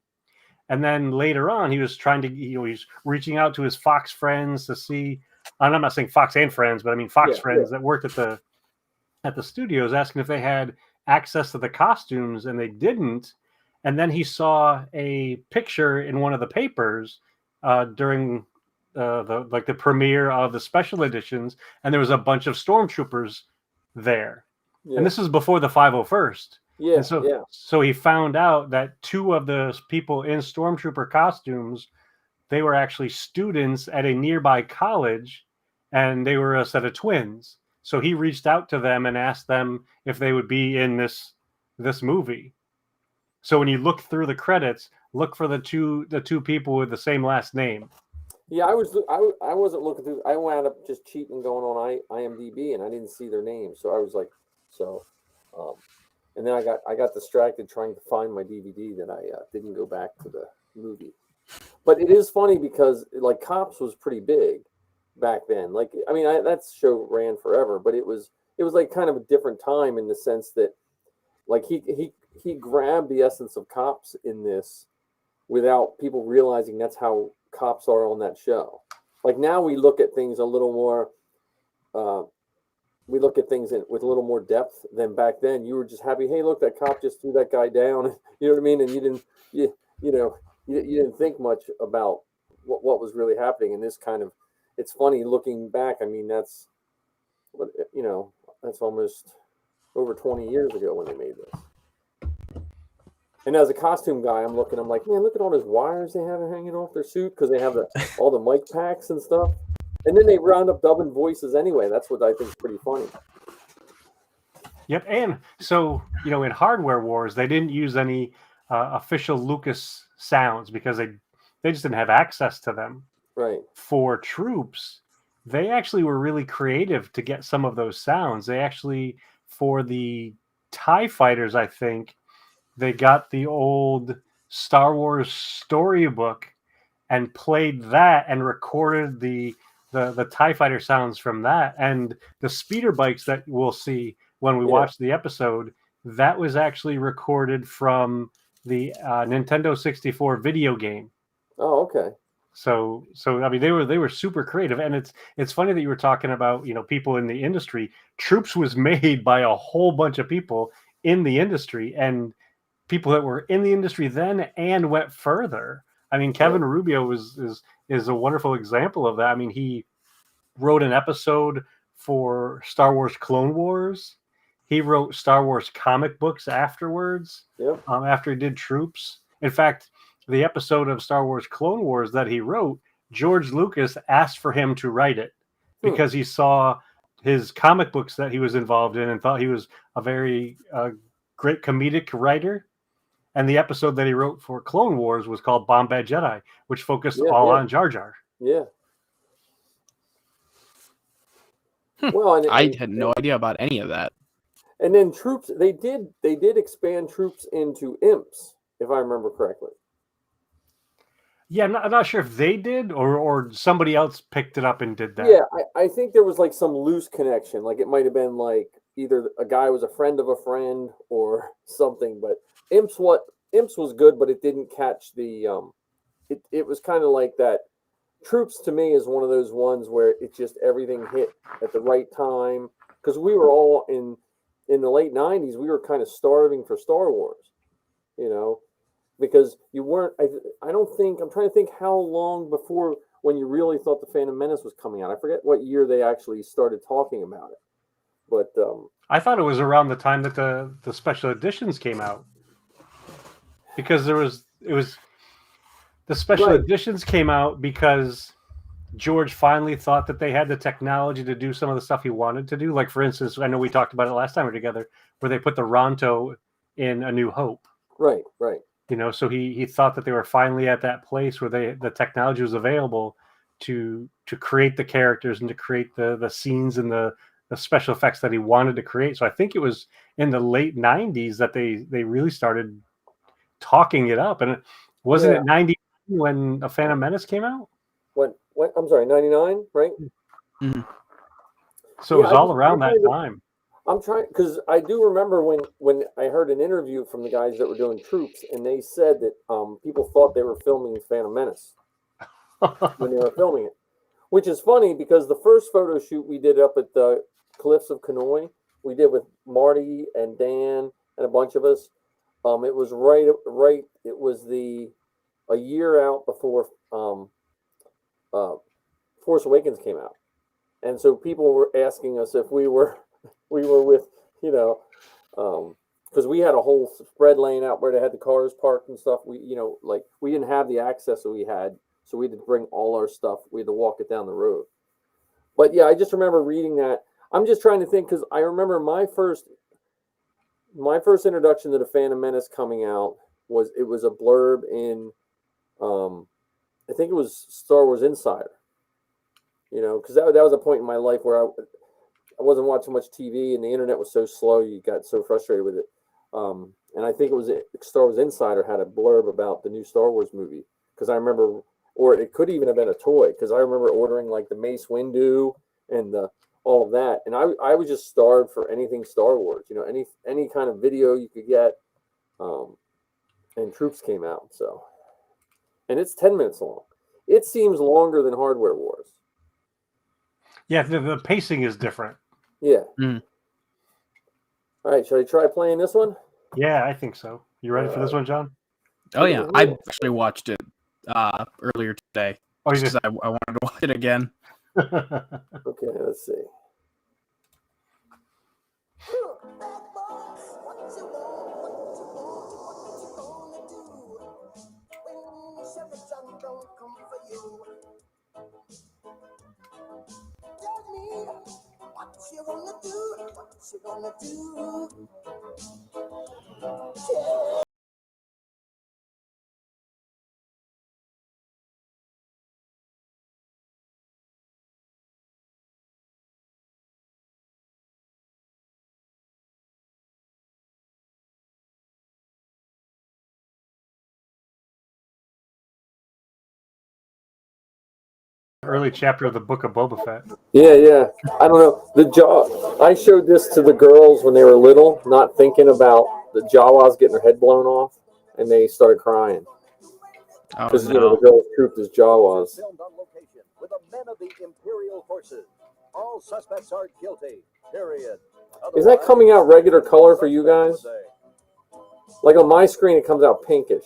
[SPEAKER 2] And then later on, he was trying to, he's reaching out to his Fox friends to see, and I'm not saying Fox and friends, but I mean Fox friends that worked at the studios, asking if they had access to the costumes, and they didn't. And then he saw a picture in one of the papers during the premiere of the special editions, and there was a bunch of stormtroopers there. Yeah. And this is before the 501st.
[SPEAKER 3] Yeah.
[SPEAKER 2] And so he found out that 2 of the people in stormtrooper costumes, they were actually students at a nearby college, and they were a set of twins. So he reached out to them and asked them if they would be in this movie. So when you look through the credits, look for the two people with the same last name.
[SPEAKER 3] Yeah, I wasn't looking through. I wound up just cheating, going on IMDb, and I didn't see their names. So I was like, and then I got distracted trying to find my DVD that I didn't go back to the movie. But it is funny because like Cops was pretty big back then. Like, I mean, that show ran forever, but it was like kind of a different time in the sense that like he grabbed the essence of Cops in this without people realizing that's how Cops are on that show. Like now we look at things a little more, with a little more depth than back then. You were just happy, hey, look, that cop just threw that guy down. You know what I mean? And you didn't think much about what was really happening. And this kind of, it's funny looking back. I mean, that's almost over 20 years ago when they made this. And as a costume guy, I'm like, man, look at all those wires they have hanging off their suit because they have all the mic packs and stuff. And then they round up dubbing voices anyway. That's what I think is pretty funny.
[SPEAKER 2] Yep. And so, in Hardware Wars, they didn't use any official Lucas sounds because they just didn't have access to them.
[SPEAKER 3] Right.
[SPEAKER 2] For Troops, they actually were really creative to get some of those sounds. They actually, for the TIE fighters, I think, they got the old Star Wars storybook and played that and recorded the TIE fighter sounds from that. And the speeder bikes that we'll see when we watch the episode, that was actually recorded from the Nintendo 64 video game.
[SPEAKER 3] Oh, okay.
[SPEAKER 2] So I mean, they were super creative, and it's funny that you were talking about people in the industry. Troops was made by a whole bunch of people in the industry, and people that were in the industry then and went further. I mean, Kevin Rubio is a wonderful example of that. I mean, he wrote an episode for Star Wars Clone Wars. He wrote Star Wars comic books afterwards.
[SPEAKER 3] Yep.
[SPEAKER 2] After he did Troops. In fact, the episode of Star Wars Clone Wars that he wrote, George Lucas asked for him to write it because he saw his comic books that he was involved in and thought he was a very great comedic writer. And the episode that he wrote for Clone Wars was called Bombay Jedi, which focused all on Jar Jar.
[SPEAKER 3] Yeah. Well,
[SPEAKER 1] I had no idea about any of that.
[SPEAKER 3] And then Troops, they did expand Troops into imps, if I remember correctly.
[SPEAKER 2] Yeah, I'm not sure if they did or somebody else picked it up and did that.
[SPEAKER 3] Yeah, I think there was like some loose connection. Like it might have been like either a guy was a friend of a friend or something. But imps was good, but it didn't catch the it was kind of like that. Troops to me is one of those ones where it just everything hit at the right time, because we were all in the late 90s. We were kind of starving for Star Wars, because you weren't. I don't think, I'm trying to think how long before when you really thought the Phantom Menace was coming out. I forget what year they actually started talking about it, but
[SPEAKER 2] I thought it was around the time that the special editions came out, because the special editions came out because George finally thought that they had the technology to do some of the stuff he wanted to do. Like, for instance, I know we talked about it last time we were together, where they put the Ronto in A New Hope.
[SPEAKER 3] Right.
[SPEAKER 2] So he thought that they were finally at that place where the technology was available to create the characters and to create the scenes and the special effects that he wanted to create. So I think it was in the late 90s that they really started talking it up. And wasn't it 90 when A Phantom Menace came out?
[SPEAKER 3] What? I'm sorry, 99, right?
[SPEAKER 1] Mm-hmm.
[SPEAKER 2] So it was all around that time.
[SPEAKER 3] I'm trying, because I do remember when I heard an interview from the guys that were doing Troops, and they said that people thought they were filming Phantom Menace when they were filming it, which is funny because the first photo shoot we did up at the Cliffs of Kenoi, we did with Marty and Dan and a bunch of us. It was right. It was a year out before Force Awakens came out, and so people were asking us if we were with, because we had a whole spread lane out where they had the cars parked and stuff. We didn't have the access that we had, so we had to bring all our stuff. We had to walk it down the road. But yeah, I just remember reading that. I'm just trying to think, because I remember my first introduction to the Phantom Menace coming out was a blurb in, I think it was Star Wars Insider. Because that was a point in my life where I wasn't watching much TV and the internet was so slow. You got so frustrated with it. And I think it was Star Wars Insider had a blurb about the new Star Wars movie. Because I remember, or it could even have been a toy, because I remember ordering like the Mace Windu and all of that. And I was just starved for anything Star Wars, any kind of video you could get. And Troops came out. And it's 10 minutes long. It seems longer than Hardware Wars.
[SPEAKER 2] Yeah, the pacing is different.
[SPEAKER 3] Yeah. All right, should I try playing this one?
[SPEAKER 2] Yeah, I think so. You ready for this one, John?
[SPEAKER 1] Oh yeah, I actually watched it earlier today.
[SPEAKER 2] Oh, you
[SPEAKER 1] just I wanted to watch it again.
[SPEAKER 3] Okay, let's see.
[SPEAKER 2] Early chapter of the Book of Boba Fett.
[SPEAKER 3] Yeah. I don't know. The Jaw. I showed this to the girls when they were little, not thinking about the Jawas getting their head blown off, and they started crying
[SPEAKER 1] Oh
[SPEAKER 3] because
[SPEAKER 1] no.
[SPEAKER 3] the girls trooped as Jawas.
[SPEAKER 10] Filmed on location with the men of the Imperial Forces. All suspects are guilty. Period.
[SPEAKER 3] Is that coming out regular color for you guys? Like on my screen, it comes out pinkish.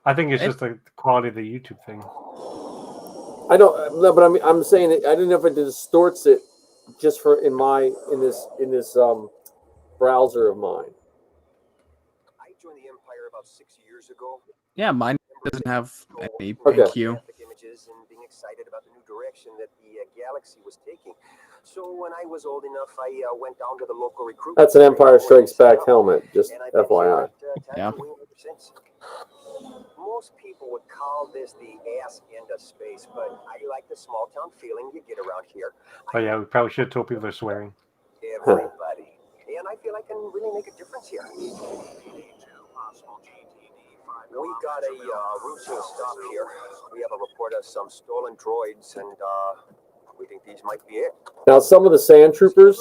[SPEAKER 2] I think it's just the quality of the YouTube thing.
[SPEAKER 3] I don't know, but I'm saying it. I don't know if it distorts it just for in this browser of mine.
[SPEAKER 10] I joined the Empire about 6 years ago.
[SPEAKER 1] Yeah, mine doesn't have any
[SPEAKER 3] Okay.
[SPEAKER 1] PQ.
[SPEAKER 10] Images and being excited about the new direction that the galaxy was taking. So when I was old enough, I went down to the local recruit.
[SPEAKER 3] That's an Empire Strikes Back helmet, just FYI.
[SPEAKER 1] Yeah.
[SPEAKER 10] Most people would call this the ass end of space, but I like the small town feeling you get around here.
[SPEAKER 2] Oh yeah, we probably should have told people they're swearing.
[SPEAKER 10] Everybody. And I feel I can really make a difference here. We got a routine stop here. We have a report of some stolen droids, and we think these might be it.
[SPEAKER 3] Now, some of the sand troopers,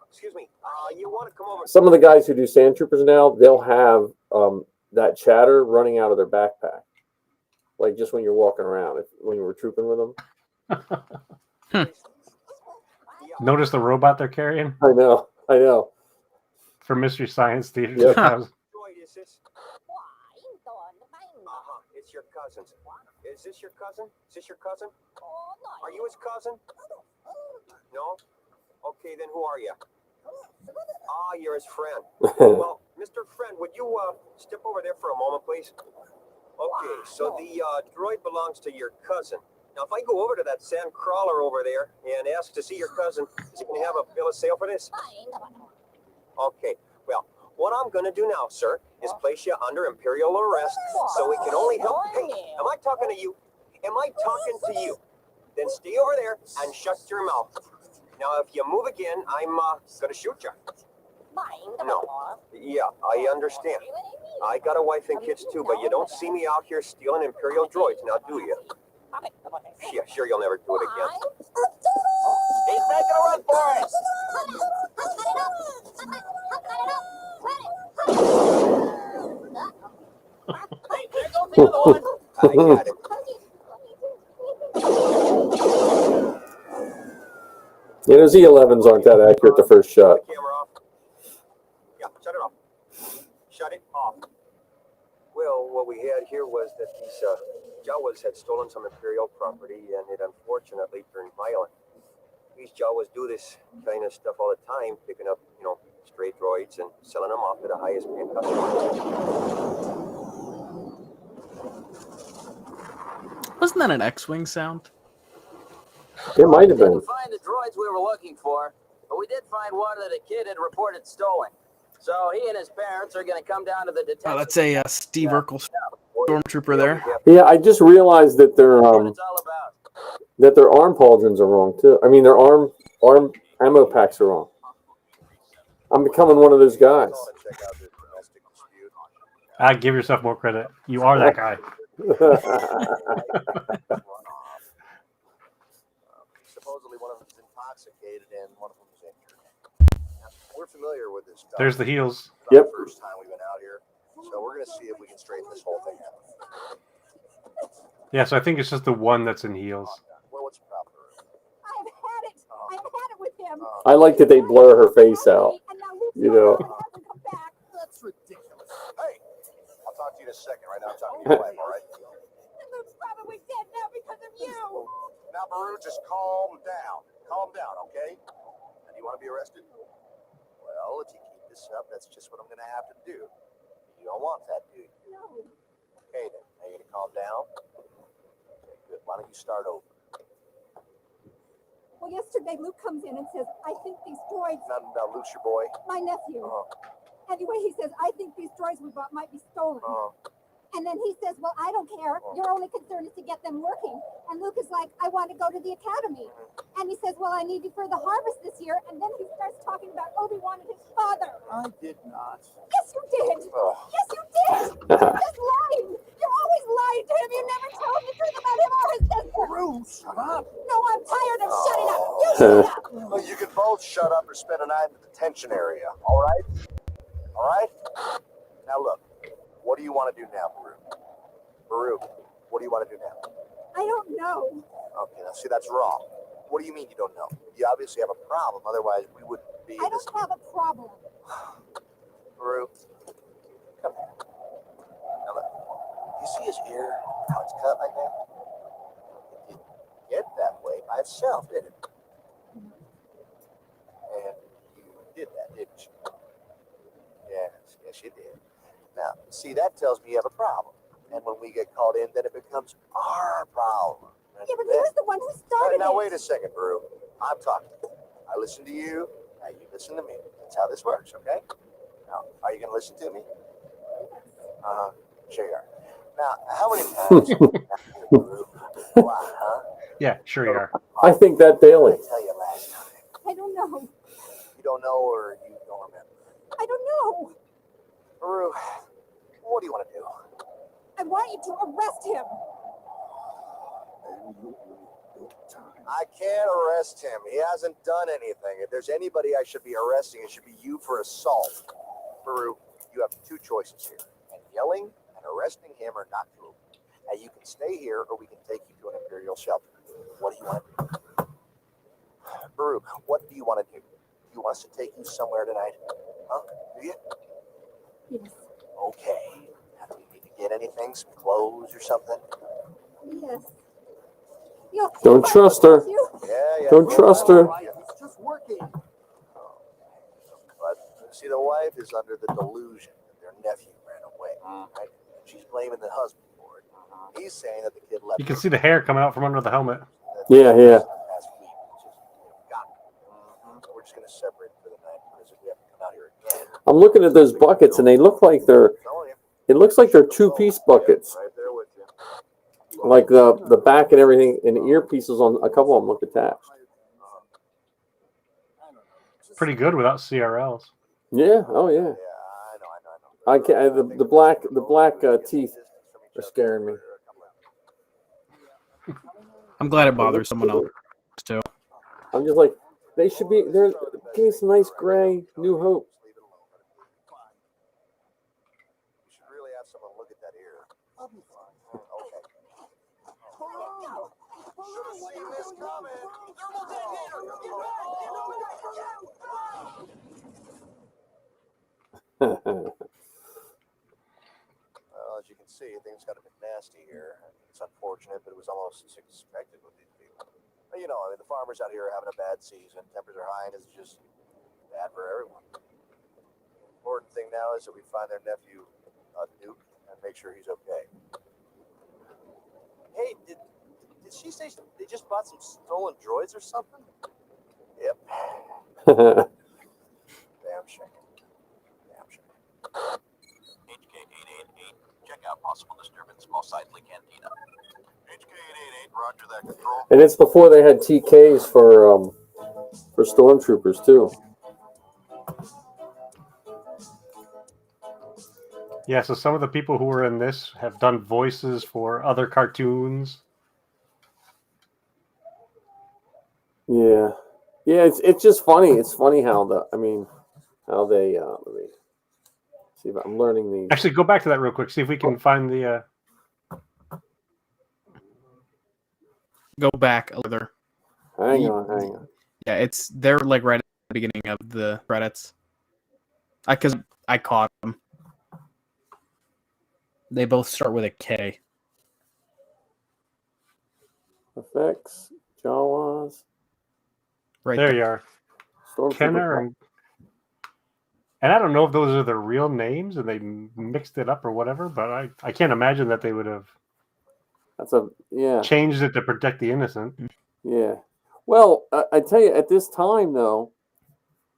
[SPEAKER 10] Excuse me. You want to come over?
[SPEAKER 3] some of the guys who do sand troopers now, they'll have that chatter running out of their backpack, like just when you're walking around, when you were trooping with them.
[SPEAKER 2] Notice the robot they're carrying?
[SPEAKER 3] I know.
[SPEAKER 2] For Mystery Science Theater
[SPEAKER 3] Yep.
[SPEAKER 2] 2000.
[SPEAKER 10] It's your cousin. Is this your cousin? Is this your cousin? Are you his cousin? No? Okay, then who are you? You're his friend. Well, Mr. Friend, would you step over there for a moment, please? Okay, so the droid belongs to your cousin. Now, if I go over to that sand crawler over there and ask to see your cousin, is he going to have a bill of sale for this? Okay, well, what I'm going to do now, sir, is place you under Imperial arrest so we can only help. Hey, am I talking to you? Am I talking to you? Then stay over there and shut your mouth. Now, if you move again, I'm going to shoot you. No. Yeah, I understand. I got a wife and kids too, but you don't see me out here stealing Imperial droids, now do you? Yeah, sure you'll never do it again. He's making a run for it! Hey, there goes the other one! I got it.
[SPEAKER 3] Yeah, those E11s aren't that accurate the first shot.
[SPEAKER 10] Camera off. Yeah, shut it off. Shut it off. Well, what we had here was that these Jawas had stolen some Imperial property, and it unfortunately turned violent. These Jawas do this kind of stuff all the time, picking up, stray droids and selling them off to the highest paying customers.
[SPEAKER 1] Wasn't that an X-Wing sound?
[SPEAKER 3] It might have been.
[SPEAKER 11] We didn't find the droids we were looking for, but we did find one that a kid had reported stolen. So he and his parents are going to come down to the detention.
[SPEAKER 1] Oh, that's a Steve Urkel stormtrooper there.
[SPEAKER 3] Yeah, I just realized that their
[SPEAKER 11] What it's all about.
[SPEAKER 3] that their arm pauldrons are wrong too. I mean, their arm ammo packs are wrong. I'm becoming one of those guys.
[SPEAKER 2] Give yourself more credit. You are that guy.
[SPEAKER 10] Supposedly one of them is intoxicated and one of them is injured. Now, we're familiar with this stuff.
[SPEAKER 2] There's the heels.
[SPEAKER 10] It's not
[SPEAKER 3] Yep.
[SPEAKER 10] the first time we've been out here, so we're going to see if we can straighten this whole thing out.
[SPEAKER 2] Yeah, so I think it's just the one that's in heels.
[SPEAKER 10] Well, what's the problem?
[SPEAKER 5] I've had it. I've had it with him.
[SPEAKER 3] I like that they blur her face out. You know.
[SPEAKER 10] That's ridiculous. Hey, I'll talk to you in a second. Right now, I'm talking to your wife, all right?
[SPEAKER 5] Luke's probably dead now because of you.
[SPEAKER 10] Now, Baru, just calm down. Calm down, okay? And you want to be arrested? Well, if you keep this up, that's just what I'm going to have to do. You don't want that, do you?
[SPEAKER 5] No.
[SPEAKER 10] Okay, then. Now you're going to calm down? Okay, good. Why don't you start over?
[SPEAKER 5] Well, yesterday Luke comes in and says, I think these droids...
[SPEAKER 10] Now, Luke's your boy.
[SPEAKER 5] My nephew. Anyway, he says, I think these droids we bought might be stolen. And then he says, well, I don't care. Your only concern is to get them working. And Luke is like, I want to go to the academy. And he says, well, I need you for the harvest this year. And then he starts talking about Obi-Wan and his father.
[SPEAKER 8] I did not.
[SPEAKER 5] Yes, you did. Yes, you did. You're just lying. You're always lying to him. You never tell him the truth about him or his sister.
[SPEAKER 8] Ruth, shut up.
[SPEAKER 5] No, I'm tired of shutting up. You shut up.
[SPEAKER 10] Well, you can both shut up or spend a night in the detention area, all right? All right? Now, look, what do you want to do now, Baru? Baru, what do you want to do now?
[SPEAKER 5] I don't know.
[SPEAKER 10] Okay, now, see, that's wrong. What do you mean you don't know? You obviously have a problem, otherwise we wouldn't be
[SPEAKER 5] I don't have a problem.
[SPEAKER 10] Baru, come here. Now, look, you see his ear? How it's cut like that? It didn't get that way by itself, did it? And you did that, didn't you? Yes, you did. Now, see, that tells me you have a problem. And when we get called in, then it becomes our problem.
[SPEAKER 5] Yeah, but he was the one who started
[SPEAKER 10] Now,
[SPEAKER 5] it.
[SPEAKER 10] wait a second, Baru. I'm talking. I listen to you. Now, you listen to me. That's how this works, okay? Now, are you going to listen to me? Sure you are. Now, how many times Baru? Why, huh?
[SPEAKER 2] Yeah, sure you are.
[SPEAKER 3] I think that daily.
[SPEAKER 10] I tell you last time.
[SPEAKER 5] I don't know.
[SPEAKER 10] You don't know or you don't remember?
[SPEAKER 5] I don't know.
[SPEAKER 10] Baru, what do you want to do?
[SPEAKER 5] I want you to arrest him.
[SPEAKER 10] I can't arrest him. He hasn't done anything. If there's anybody I should be arresting, it should be you for assault. Baru, you have two choices here. And yelling and arresting him are not true. Now, you can stay here or we can take you to an Imperial shelter. What do you want to do? Baru, what do you want to do? Do you want us to take you somewhere tonight? Huh? Do you?
[SPEAKER 5] Yes.
[SPEAKER 10] Okay. Now, do we need to get anything? Some clothes or something?
[SPEAKER 5] Yes.
[SPEAKER 3] Don't trust her.
[SPEAKER 10] Yeah.
[SPEAKER 3] Don't trust her.
[SPEAKER 8] It's just working.
[SPEAKER 10] But see, the wife is under the delusion that their nephew ran away. Right? She's blaming the husband for it. He's saying that the kid left.
[SPEAKER 2] You can see the hair coming out from under the helmet.
[SPEAKER 3] Yeah.
[SPEAKER 10] We're just going to separate for the night because if we have to come out here again.
[SPEAKER 3] I'm looking at those buckets, and they look like they're. It looks like they're two-piece buckets.
[SPEAKER 10] Right there with you.
[SPEAKER 3] Like the back and everything, and the earpieces on a couple of them look attached.
[SPEAKER 2] Pretty good without CRLs.
[SPEAKER 3] Yeah. Oh yeah. I can't. The black teeth are scaring me.
[SPEAKER 1] I'm glad it bothers someone else too.
[SPEAKER 3] I'm just like, they should be. They're give me some nice gray New Hope.
[SPEAKER 10] You should really have someone look at that ear. I'll be fine. Okay. Should have seen this coming. Thermal detonator! Well, as you can see, things got a bit nasty here. It's unfortunate, but it was almost expected with these people. But, you know, I mean, the farmers out here are having a bad season. Temperatures are high, and it's just bad for everyone. The important thing now is that we find their nephew, Duke, and make sure he's okay. Hey, did she say they just bought some stolen droids or something? Yep. Damn shame.
[SPEAKER 12] HK-888, check out possible disturbance, most likely Cantina. HK-888, roger that, control.
[SPEAKER 3] And it's before they had TKs for stormtroopers too.
[SPEAKER 2] Yeah, so some of the people who were in this have done voices for other cartoons.
[SPEAKER 3] Yeah. It's just funny. It's funny how how they let me see if I'm learning these.
[SPEAKER 2] Actually, go back to that real quick. See if we can find the.
[SPEAKER 1] Go back a little.
[SPEAKER 3] Hang on.
[SPEAKER 1] Yeah, they're like right at the beginning of the credits. Because I caught them. They both start with a K.
[SPEAKER 3] Effects, Jawas.
[SPEAKER 1] Right
[SPEAKER 2] there you are. Kenner and I don't know if those are their real names and they mixed it up or whatever, but I can't imagine that they would have
[SPEAKER 3] changed
[SPEAKER 2] it to protect the innocent.
[SPEAKER 3] Yeah. Well, I tell you, at this time though,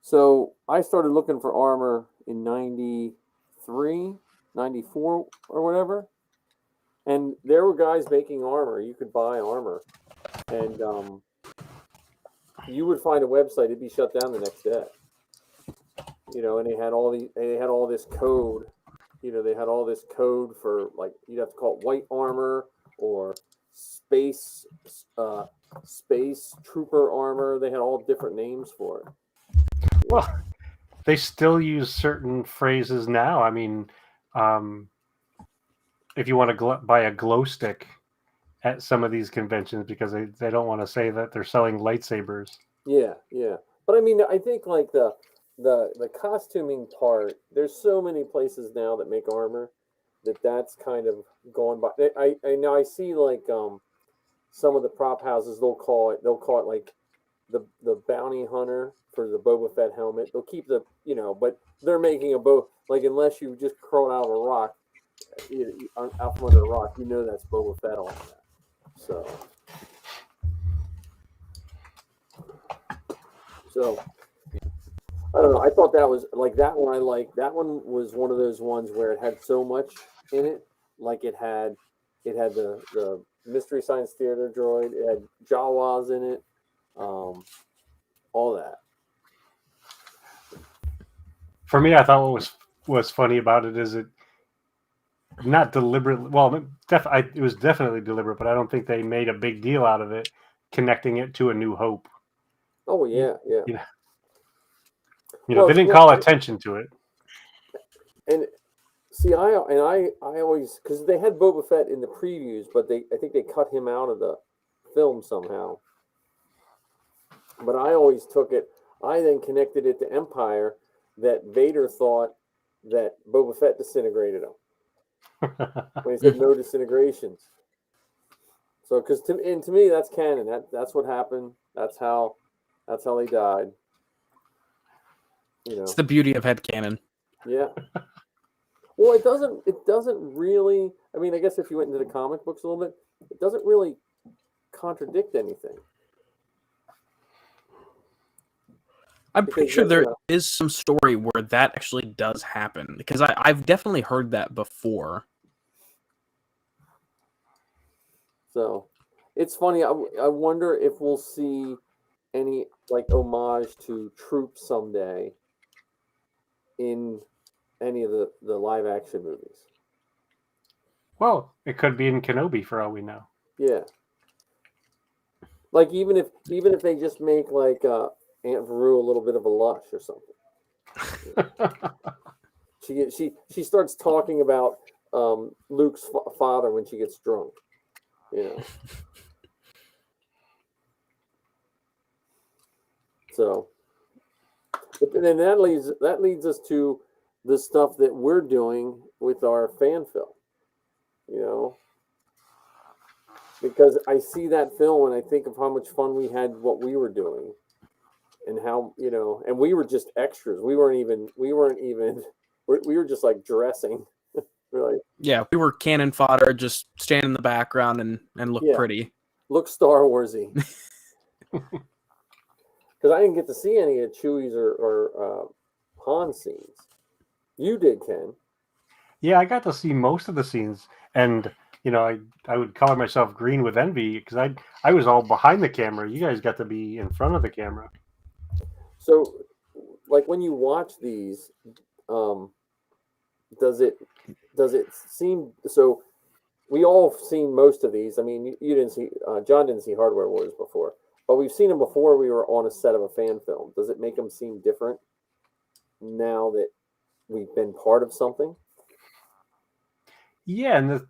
[SPEAKER 3] so I started looking for armor in 93, 94 or whatever. And there were guys making armor. You could buy armor. And you would find a website, it'd be shut down the next day. And they had all this code. They had all this code for, like, you'd have to call it white armor or space trooper armor. They had all different names for it.
[SPEAKER 2] Well, they still use certain phrases now. I mean, if you want to buy a glow stick at some of these conventions because they don't want to say that they're selling lightsabers.
[SPEAKER 3] Yeah. But I mean, I think like the costuming part, there's so many places now that make armor that's kind of going by. I know I see like some of the prop houses, they'll call it like the bounty hunter for the Boba Fett helmet. They'll keep but they're making a like, unless you just crawled out of a rock, out from under a rock, that's Boba Fett on that. So I don't know. I thought that was like that one. I liked that one. Was one of those ones where it had so much in it. Like it had the Mystery Science Theater droid. It had Jawas in it. All that.
[SPEAKER 2] For me, I thought what was funny about it is it not deliberately. Well, it was definitely deliberate, but I don't think they made a big deal out of it, connecting it to A New Hope.
[SPEAKER 3] Oh yeah.
[SPEAKER 2] They didn't call attention to it.
[SPEAKER 3] And see, I always, because they had Boba Fett in the previews, but I think they cut him out of the film somehow. But I always took it. I then connected it to Empire, that Vader thought that Boba Fett disintegrated him when he said no disintegrations. So, because to me that's canon. That's what happened. That's how they died.
[SPEAKER 1] It's the beauty of headcanon.
[SPEAKER 3] Yeah. Well, it doesn't really. I mean, I guess if you went into the comic books a little bit, it doesn't really contradict anything.
[SPEAKER 1] I'm pretty sure there is some story where that actually does happen, because I've definitely heard that before.
[SPEAKER 3] So, it's funny. I wonder if we'll see any like homage to troops someday in any of the live action movies.
[SPEAKER 2] Well, it could be in Kenobi for all we know.
[SPEAKER 3] Yeah. Like even if they just make like Aunt Veru a little bit of a lush or something. she starts talking about Luke's father when she gets drunk. So, but then that leads us to the stuff that we're doing with our fan film, because I see that film and I think of how much fun we had, what we were doing, and how, and we were just extras. We were just like dressing. Really.
[SPEAKER 1] Yeah, we were cannon fodder, just stand in the background and look pretty.
[SPEAKER 3] Look Star Warsy. Because I didn't get to see any of Chewie's or Han scenes. You did, Ken.
[SPEAKER 2] Yeah, I got to see most of the scenes, and I would color myself green with envy because I was all behind the camera. You guys got to be in front of the camera.
[SPEAKER 3] So, like when you watch these, does it seem so? We all seen most of these. I mean, you didn't see John didn't see Hardware Wars before, but we've seen them before. We were on a set of a fan film. Does it make them seem different now that we've been part of something?
[SPEAKER 2] Yeah, and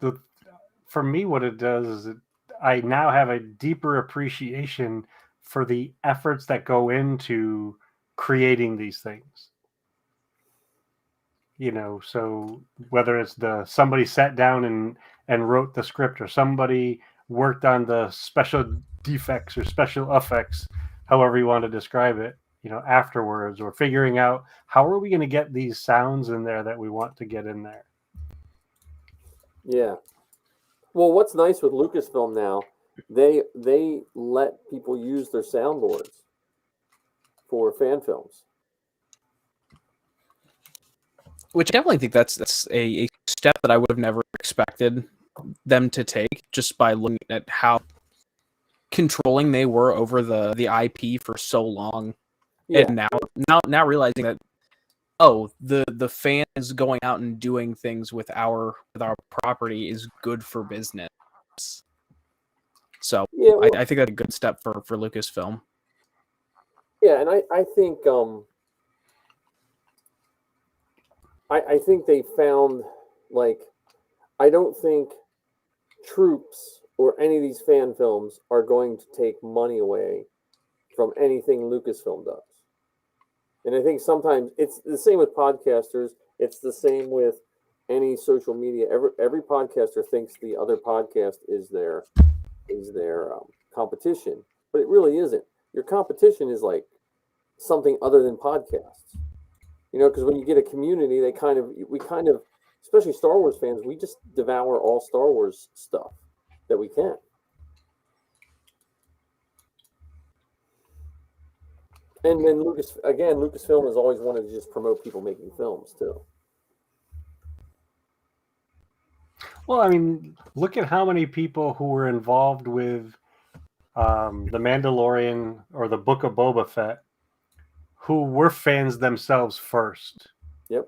[SPEAKER 2] for me, what it does is I now have a deeper appreciation for the efforts that go into creating these things. So whether it's somebody sat down and wrote the script, or somebody worked on the special defects or special effects, however you want to describe it, afterwards, or figuring out how are we going to get these sounds in there that we want to get in there.
[SPEAKER 3] Yeah. Well, what's nice with Lucasfilm now they let people use their soundboards for fan films.
[SPEAKER 1] Which I definitely think that's a step that I would have never expected them to take, just by looking at how controlling they were over the IP for so long.
[SPEAKER 3] Yeah.
[SPEAKER 1] And now realizing that the fans going out and doing things with our property is good for business. So
[SPEAKER 3] Yeah, well,
[SPEAKER 1] I think that's a good step for Lucasfilm.
[SPEAKER 3] Yeah, and I think I think they found, like, I don't think Troops or any of these fan films are going to take money away from anything Lucasfilm does. And I think sometimes it's the same with podcasters. It's the same with any social media. Every podcaster thinks the other podcast is their competition, but it really isn't. Your competition is like something other than podcasts. You know, because when you get a community, we kind of, especially Star Wars fans, we just devour all Star Wars stuff that we can. And then Lucasfilm has always wanted to just promote people making films too.
[SPEAKER 2] Well, I mean, look at how many people who were involved with The Mandalorian or the Book of Boba Fett who were fans themselves first.
[SPEAKER 3] Yep.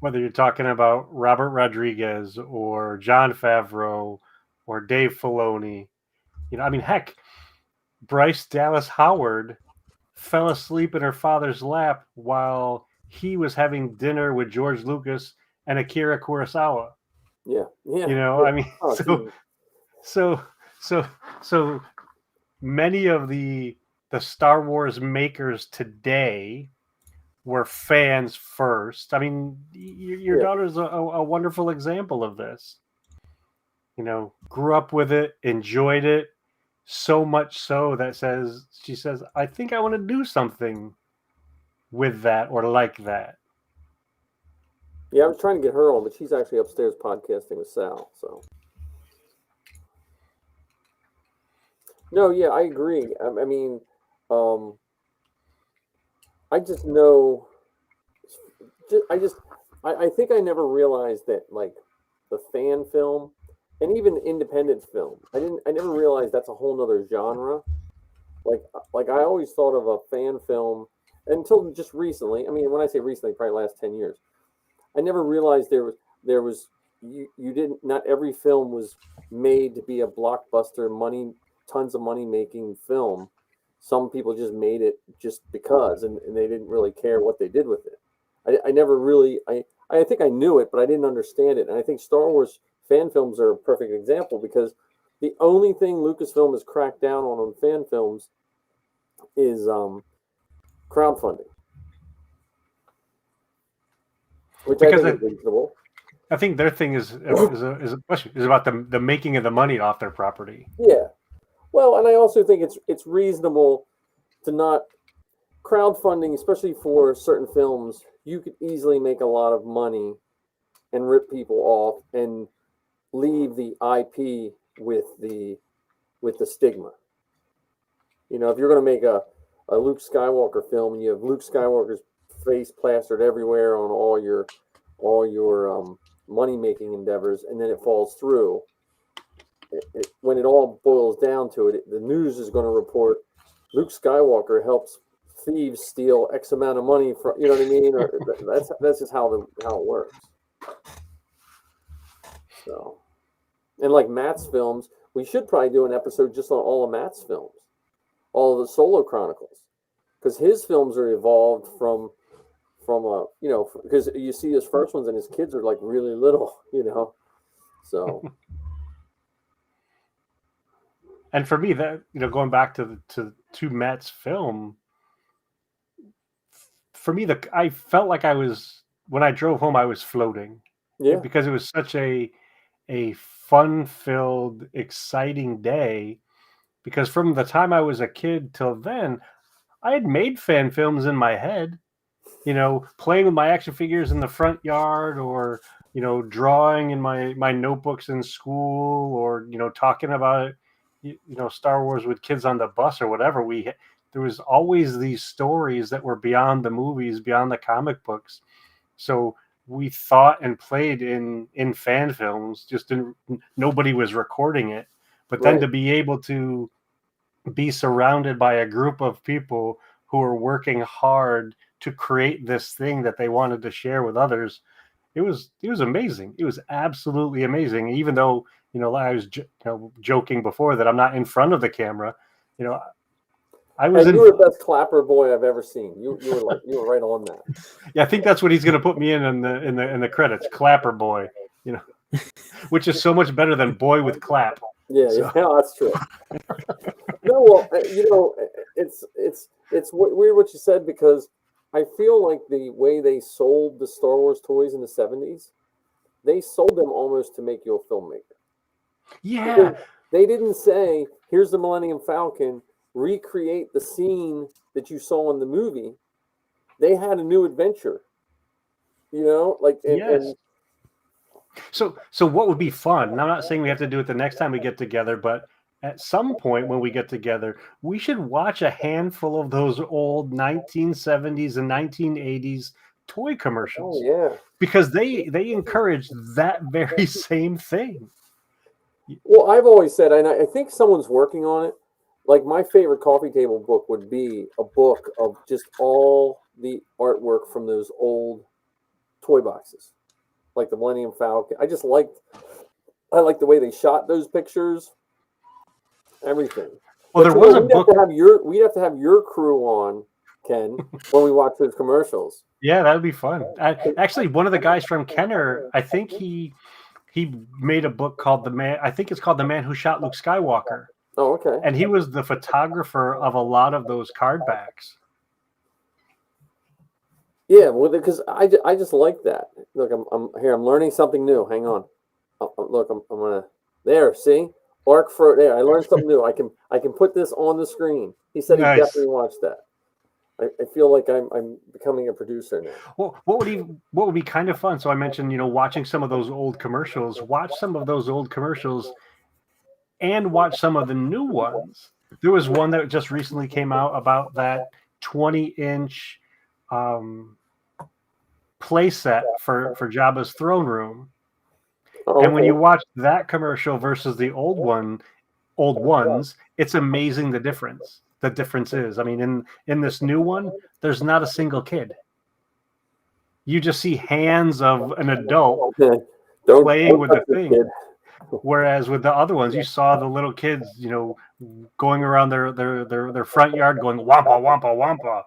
[SPEAKER 2] Whether you're talking about Robert Rodriguez or Jon Favreau or Dave Filoni. You know, I mean, heck, Bryce Dallas Howard fell asleep in her father's lap while he was having dinner with George Lucas and Akira Kurosawa.
[SPEAKER 3] Yeah.
[SPEAKER 2] You know, I mean, so many of the Star Wars makers today were fans first. I mean, your daughter's a wonderful example of this. You know, grew up with it, enjoyed it, so much so that she says, I think I want to do something with that or like that.
[SPEAKER 3] Yeah, I was trying to get her on, but she's actually upstairs podcasting with Sal. So, no, yeah, I agree. I mean, I just know. I think I never realized that, like, the fan film and even independent film. I never realized that's a whole nother genre. Like I always thought of a fan film until just recently. I mean, when I say recently, probably last 10 years. I never realized there was you didn't, not every film was made to be a blockbuster tons of money making film. Some people just made it just because, and they didn't really care what they did with it. I never really, I think I knew it, but I didn't understand it. And I think Star Wars fan films are a perfect example, because the only thing Lucasfilm has cracked down on fan films is crowdfunding. Which
[SPEAKER 2] because
[SPEAKER 3] I think is reasonable.
[SPEAKER 2] I think their thing is about the making of the money off their property.
[SPEAKER 3] Yeah. Well, and I also think it's reasonable to not crowdfunding, especially for certain films. You could easily make a lot of money and rip people off and leave the IP with the stigma. You know, if you're going to make a Luke Skywalker film and you have Luke Skywalker's face plastered everywhere on all your money making endeavors, and then it falls through. When it all boils down to it, the news is going to report Luke Skywalker helps thieves steal X amount of money from, you know what I mean? Or that's just how it works. So, and like Matt's films, we should probably do an episode just on all of Matt's films, all of the Solo Chronicles, because his films are evolved from because you see his first ones and his kids are like really little, you know, so.
[SPEAKER 2] And for me, that, you know, going back to Matt's film, for me, I felt like when I drove home, I was floating.
[SPEAKER 3] Yeah.
[SPEAKER 2] Because it was such a fun-filled, exciting day. Because from the time I was a kid till then, I had made fan films in my head. You know, playing with my action figures in the front yard, or, you know, drawing in my notebooks in school, or, you know, talking about it Star Wars with kids on the bus or whatever, there was always these stories that were beyond the movies, beyond the comic books. So we thought and played in fan films, just nobody was recording it. But then to be able to be surrounded by a group of people who are working hard to create this thing that they wanted to share with others, it was amazing. It was absolutely amazing. Even though, I was joking before that I'm not in front of the camera, I was.
[SPEAKER 3] And you were the best clapper boy I've ever seen. You were right on that.
[SPEAKER 2] Yeah, I think that's what he's going to put me in the credits, clapper boy. Which is so much better than boy with clap.
[SPEAKER 3] Yeah, that's true. No, well, it's weird what you said, because I feel like the way they sold the Star Wars toys in the 70s, they sold them almost to make you a filmmaker.
[SPEAKER 2] Yeah.
[SPEAKER 3] Because they didn't say, here's the Millennium Falcon, recreate the scene that you saw in the movie. They had a new adventure.
[SPEAKER 2] Yes. So what would be fun? And I'm not saying we have to do it the next time we get together, but at some point when we get together, we should watch a handful of those old 1970s and 1980s toy commercials.
[SPEAKER 3] Oh, yeah.
[SPEAKER 2] Because they encourage that very same thing.
[SPEAKER 3] Well, I've always said, and I think someone's working on it, like my favorite coffee table book would be a book of just all the artwork from those old toy boxes, like the Millennium Falcon. I like the way they shot those pictures, everything.
[SPEAKER 2] Well, there was a book.
[SPEAKER 3] We'd have to have your crew on, Ken, when we watch those commercials.
[SPEAKER 2] Yeah, that'd be fun. Actually, one of the guys from Kenner, I think he made a book called The Man Who Shot Luke Skywalker.
[SPEAKER 3] Oh, okay.
[SPEAKER 2] And he was the photographer of a lot of those card backs.
[SPEAKER 3] Yeah, well, because I just like that. Look, I'm here. I'm learning something new. Hang on. Look, I'm gonna there. See, arc for there. I learned something new. I can put this on the screen. He said
[SPEAKER 2] Nice.
[SPEAKER 3] He definitely watched that. I feel like I'm becoming a producer now.
[SPEAKER 2] Well, what would be kind of fun? So I mentioned, watching some of those old commercials. Watch some of those old commercials, and watch some of the new ones. There was one that just recently came out about that 20-inch play set for Jabba's throne room.
[SPEAKER 3] Oh,
[SPEAKER 2] and when you watch that commercial versus the old ones, it's amazing the difference. The difference is, I mean, in this new one, there's not a single kid. You just see hands of an adult playing with the thing. Whereas with the other ones, you saw the little kids, going around their front yard going wampa wampa wampa.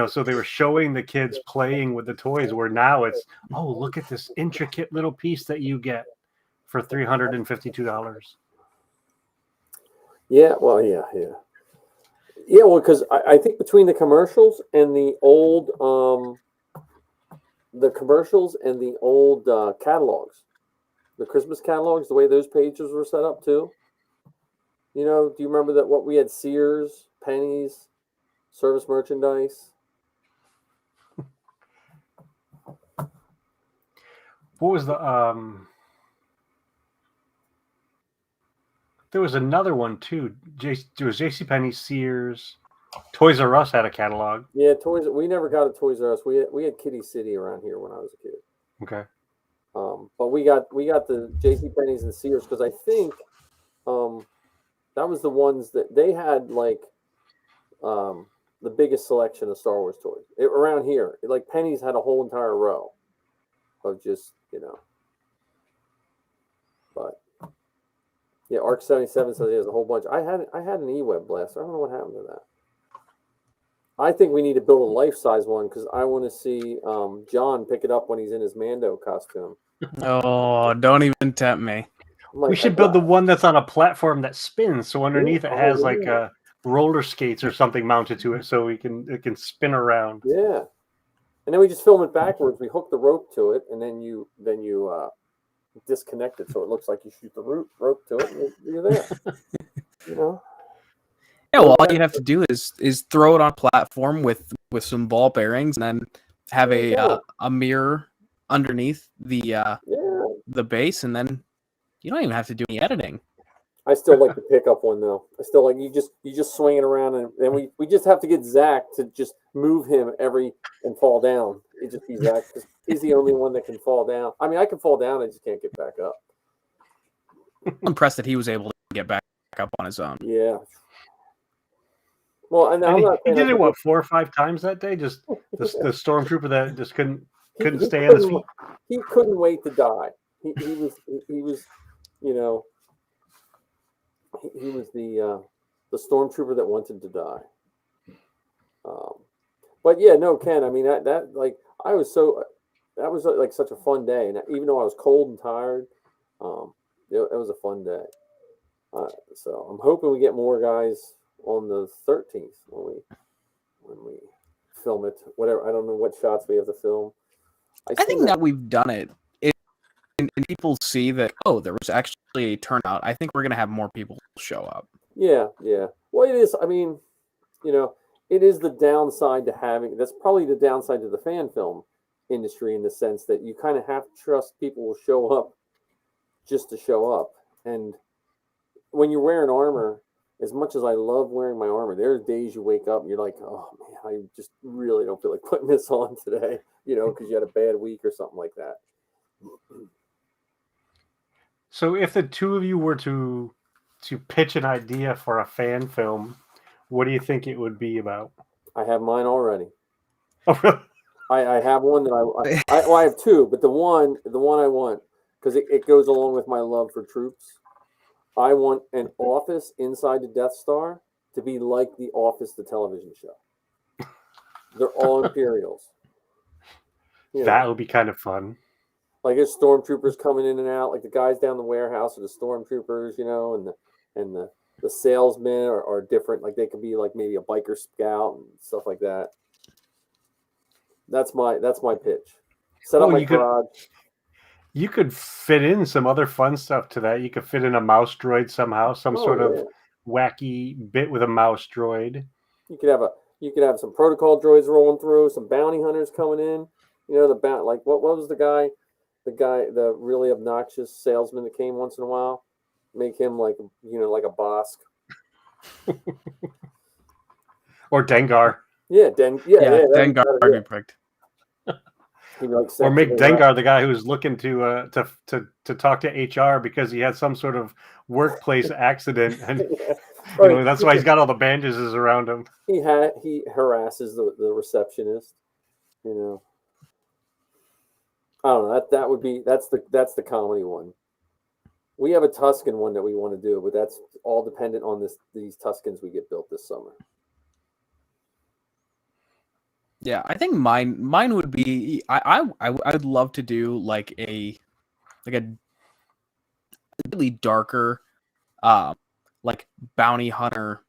[SPEAKER 2] So they were showing the kids playing with the toys, where now it's, oh, look at this intricate little piece that you get for $352.
[SPEAKER 3] Yeah, well, yeah. Yeah, well, because I think between the commercials and the old catalogs, the Christmas catalogs, the way those pages were set up too. Do you remember that what we had? Sears, Pennies, service merchandise.
[SPEAKER 2] What was the there was another one too. There was JCPenney, Sears, Toys R Us had a catalog.
[SPEAKER 3] Yeah, Toys. We never got a Toys R Us. We had Kitty City around here when I was a kid.
[SPEAKER 2] Okay.
[SPEAKER 3] But we got the JCPenney's and Sears, because I think that was the ones that they had, like the biggest selection of Star Wars toys around here. Like Penny's had a whole entire row of just but. Yeah, Arc 77 says he has a whole bunch. I had an E-Web blaster. I don't know what happened to that. I think we need to build a life-size one, because I want to see John pick it up when he's in his Mando costume.
[SPEAKER 1] Oh, don't even tempt me.
[SPEAKER 2] We should build the one that's on a platform that spins, so underneath it has like roller skates or something mounted to it, so it can spin around.
[SPEAKER 3] Yeah, and then we just film it backwards. We hook the rope to it, and then you disconnect it so it looks like you shoot the rope to it, and you're there.
[SPEAKER 1] Yeah, well, all you have to do is throw it on a platform with some ball bearings, and then have a mirror underneath the base, and then you don't even have to do any editing.
[SPEAKER 3] I still like the pickup one though. I still like you just swing it around and we just have to get Zach to just move him and fall down. It just be Zach. He's the only one that can fall down. I mean, I can fall down. I just can't get back up.
[SPEAKER 1] I'm impressed that he was able to get back up on his own.
[SPEAKER 3] Yeah. Well, and
[SPEAKER 2] he did it 4 or 5 times that day. Just the stormtrooper that just couldn't stay on his feet.
[SPEAKER 3] He couldn't wait to die. He was, you know, he was the stormtrooper that wanted to die. But yeah, no, Ken. I mean that like I was so that was like such a fun day, and even though I was cold and tired, it was a fun day. So I'm hoping we get more guys on the 13th when we film it. Whatever, I don't know what shots we have to film.
[SPEAKER 1] I think that we've done it. And people see that, oh, there was actually a turnout. I think we're going to have more people show up.
[SPEAKER 3] Yeah. Well, it is. I mean, you know, it is the downside to having. That's probably the downside to the fan film industry in the sense that you kind of have to trust people will show up just to show up. And when you're wearing armor, as much as I love wearing my armor, there are days you wake up and you're like, oh man, I just really don't feel like putting this on today, you know, because you had a bad week or something like that.
[SPEAKER 2] So if the two of you were to pitch an idea for a fan film, what do you think it would be about?
[SPEAKER 3] I have mine already.
[SPEAKER 2] Oh, really?
[SPEAKER 3] I have one that I have two, but the one I want, because it goes along with my love for troops. I want an office inside the Death Star to be like the Office, the television show. They're all Imperials.
[SPEAKER 2] That would be kind of fun.
[SPEAKER 3] Like there's stormtroopers coming in and out, like the guys down the warehouse are the stormtroopers, you know, and the salesmen are different. Like they could be like maybe a biker scout and stuff like that. That's my pitch. Set up my garage.
[SPEAKER 2] You could fit in some other fun stuff to that. You could fit in a mouse droid somehow, some sort of wacky bit with a mouse droid.
[SPEAKER 3] You could have some protocol droids rolling through, some bounty hunters coming in. You know, like what was the really obnoxious salesman that came once in a while? Make him like a Bosk.
[SPEAKER 2] Or Dengar.
[SPEAKER 3] Yeah,
[SPEAKER 1] Dengar would be perfect.
[SPEAKER 2] Or make Dengar the guy who's looking to talk to HR because he had some sort of workplace accident, and that's why he's got all the bandages around him.
[SPEAKER 3] He harasses the receptionist. You know, I don't know. That's the comedy one. We have a Tusken one that we want to do, but that's all dependent on these Tuskens we get built this summer.
[SPEAKER 1] Yeah, I think mine would be I would love to do like a really darker like bounty hunter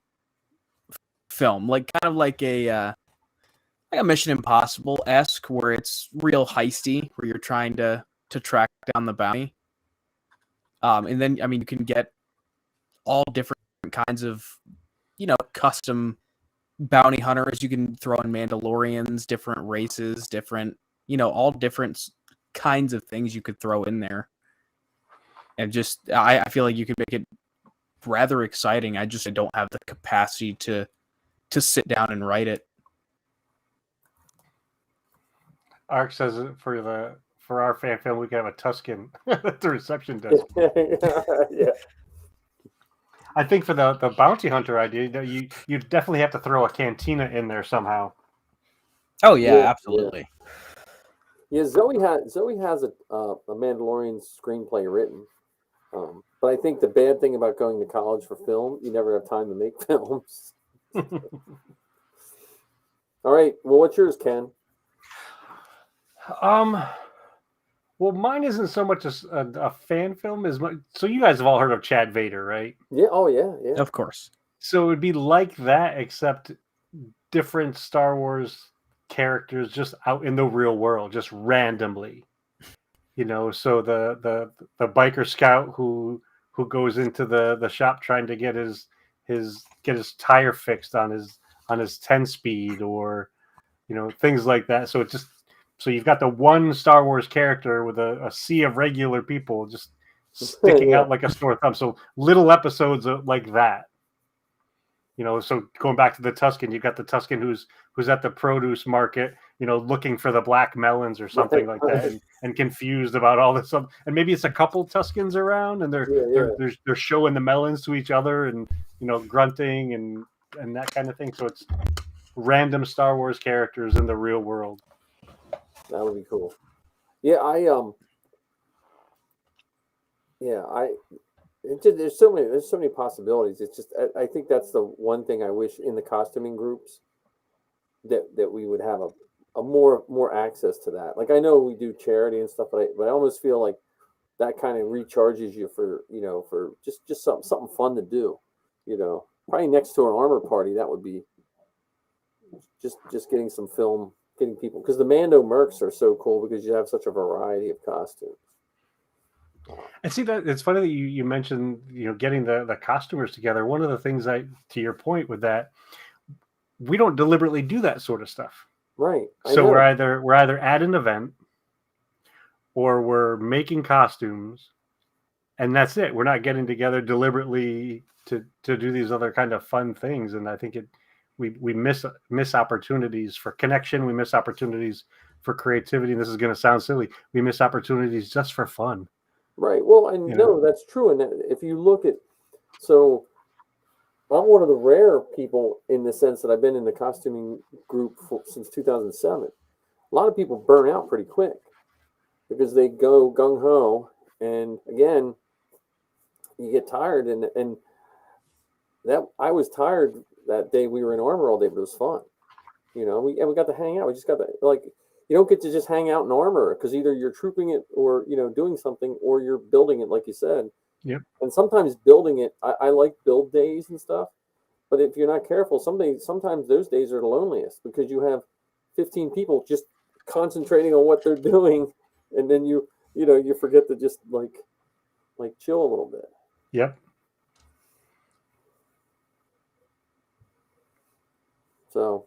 [SPEAKER 1] film, like kind of like a Mission Impossible-esque where it's real heisty, where you're trying to track down the bounty. And then I mean you can get all different kinds of, custom bounty hunters. You can throw in Mandalorians, different races, different, all different kinds of things you could throw in there. And just, I feel like you could make it rather exciting. I don't have the capacity to sit down and write it.
[SPEAKER 2] Ark says for our fan film, we can have a Tusken at the reception desk.
[SPEAKER 3] Yeah.
[SPEAKER 2] I think for the bounty hunter idea, you definitely have to throw a cantina in there somehow.
[SPEAKER 1] Oh yeah, absolutely.
[SPEAKER 3] Yeah, Zoe has a Mandalorian screenplay written, but I think the bad thing about going to college for film, you never have time to make films. All right, well, what's yours, Ken?
[SPEAKER 2] Well, mine isn't so much a fan film as much. So you guys have all heard of Chad Vader, right?
[SPEAKER 3] Yeah. Oh, yeah.
[SPEAKER 1] Of course.
[SPEAKER 2] So it would be like that, except different Star Wars characters just out in the real world, just randomly. So the biker scout who goes into the shop trying to get his tire fixed on his 10-speed, or things like that. So it's just. So you've got the one Star Wars character with a sea of regular people just sticking out like a sore thumb. So little episodes like that. So going back to the Tusken, you've got the Tusken who's at the produce market, looking for the black melons or something like that, and confused about all this stuff. And maybe it's a couple Tuskens around, and they're showing the melons to each other, and grunting and that kind of thing. So it's random Star Wars characters in the real world.
[SPEAKER 3] That would be cool. Yeah, there's so many possibilities. It's just I think that's the one thing I wish in the costuming groups that we would have a more access to that. Like I know we do charity and stuff, but I almost feel like that kind of recharges you for just something fun to do. Probably next to an armor party, that would be just getting some film, getting people, because the Mando mercs are so cool because you have such a variety of costumes.
[SPEAKER 2] And see that it's funny that you mentioned getting the costumers together. One of the things to your point with that, we don't deliberately do that sort of stuff.
[SPEAKER 3] Right.
[SPEAKER 2] So we're either at an event or we're making costumes, and that's it. We're not getting together deliberately to do these other kind of fun things. And I think we miss opportunities for connection. We miss opportunities for creativity. And this is going to sound silly. We miss opportunities just for fun.
[SPEAKER 3] Right. Well, and no, that's true. And if you look at, so I'm one of the rare people in the sense that I've been in the costuming group since 2007. A lot of people burn out pretty quick because they go gung ho, and again, you get tired. And that I was tired that day. We were in armor all day, but it was fun. We got to hang out. We just got to You don't get to just hang out in armor because either you're trooping it or doing something, or you're building it, like you said.
[SPEAKER 2] Yep.
[SPEAKER 3] And sometimes building it, I like build days and stuff. But if you're not careful, sometimes those days are the loneliest because you have 15 people just concentrating on what they're doing, and then you forget to just like chill a little bit.
[SPEAKER 2] Yep.
[SPEAKER 3] So.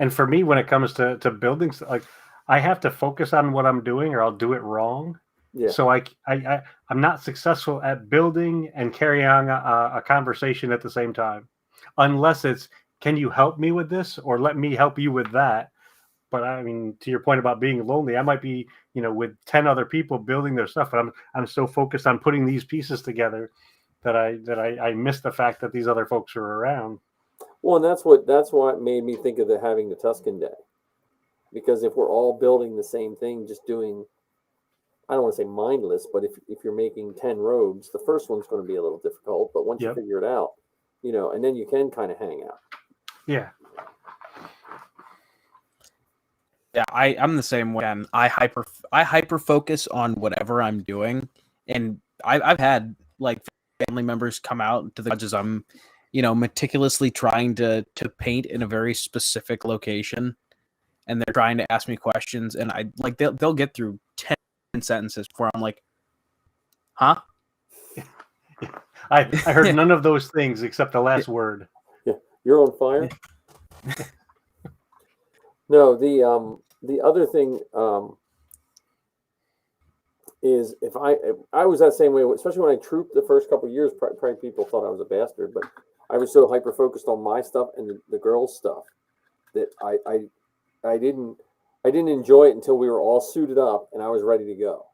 [SPEAKER 2] And for me, when it comes to buildings, like I have to focus on what I'm doing or I'll do it wrong.
[SPEAKER 3] Yeah.
[SPEAKER 2] So I'm not successful at building and carrying on a conversation at the same time, unless it's, can you help me with this or let me help you with that? But I mean, to your point about being lonely, I might be, with 10 other people building their stuff, but I'm so focused on putting these pieces together that I miss the fact that these other folks are around.
[SPEAKER 3] Well, and that's what made me think of having the Tusken Day, because if we're all building the same thing, just doing, I don't want to say mindless, but if you're making 10 robes, the first one's going to be a little difficult, but once you figure it out, and then you can kind of hang out.
[SPEAKER 2] Yeah.
[SPEAKER 1] Yeah, I'm the same way. And I hyper focus on whatever I'm doing, and I've had like family members come out to the judges. I'm meticulously trying to paint in a very specific location, and they're trying to ask me questions, and I like they'll get through 10 sentences before I'm like, huh?
[SPEAKER 2] I heard none of those things except the last word.
[SPEAKER 3] Yeah, you're on fire. No, the other thing is if I was that same way, especially when I trooped the first couple of years, probably people thought I was a bastard, but I was so hyper focused on my stuff and the girls' stuff that I didn't enjoy it until we were all suited up and I was ready to go.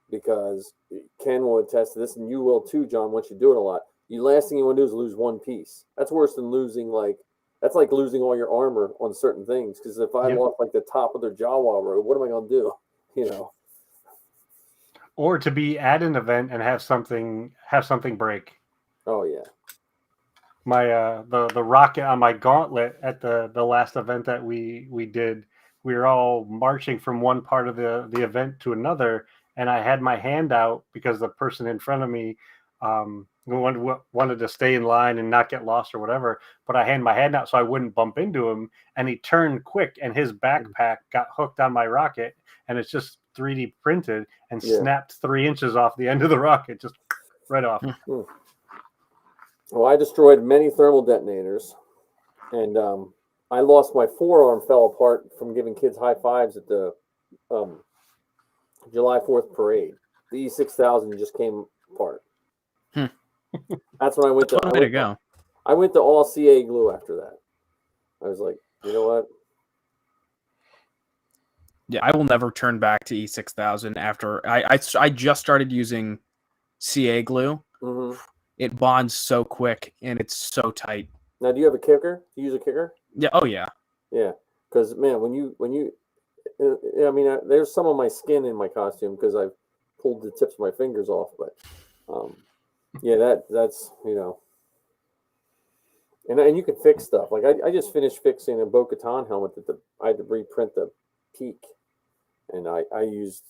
[SPEAKER 3] Because Ken will attest to this, and you will too, John, once you do it a lot. The last thing you want to do is lose one piece. That's worse than losing that's like losing all your armor on certain things. Because if I lost like the top of their Jawa robe, what am I going to do?
[SPEAKER 2] Or to be at an event and have something break.
[SPEAKER 3] Oh yeah.
[SPEAKER 2] My the rocket on my gauntlet at the last event that we did, we were all marching from one part of the event to another, and I had my hand out because the person in front of me wanted to stay in line and not get lost or whatever, but I had my hand out so I wouldn't bump into him, and he turned quick and his backpack got hooked on my rocket, and it's just 3D printed and snapped 3 inches off the end of the rocket, just right off.
[SPEAKER 3] Well, I destroyed many thermal detonators, and I lost my forearm, fell apart from giving kids high fives at the July 4th parade. the E6000 just came apart.
[SPEAKER 1] Hmm.
[SPEAKER 3] That's when I went
[SPEAKER 1] That's
[SPEAKER 3] to.
[SPEAKER 1] one way to go.
[SPEAKER 3] I went to all CA glue after that. I was like, you know what?
[SPEAKER 1] Yeah, I will never turn back to E6000 after I just started using CA glue.
[SPEAKER 3] Mm-hmm.
[SPEAKER 1] It bonds so quick and it's so tight.
[SPEAKER 3] Now, do you have a kicker? Do you use a kicker?
[SPEAKER 1] Yeah. Oh yeah.
[SPEAKER 3] Yeah. Because man, when you, I mean, there's some of my skin in my costume because I've pulled the tips of my fingers off. But yeah, that's and you can fix stuff. Like I just finished fixing a Bo-Katan helmet that I had to reprint the peak, and I used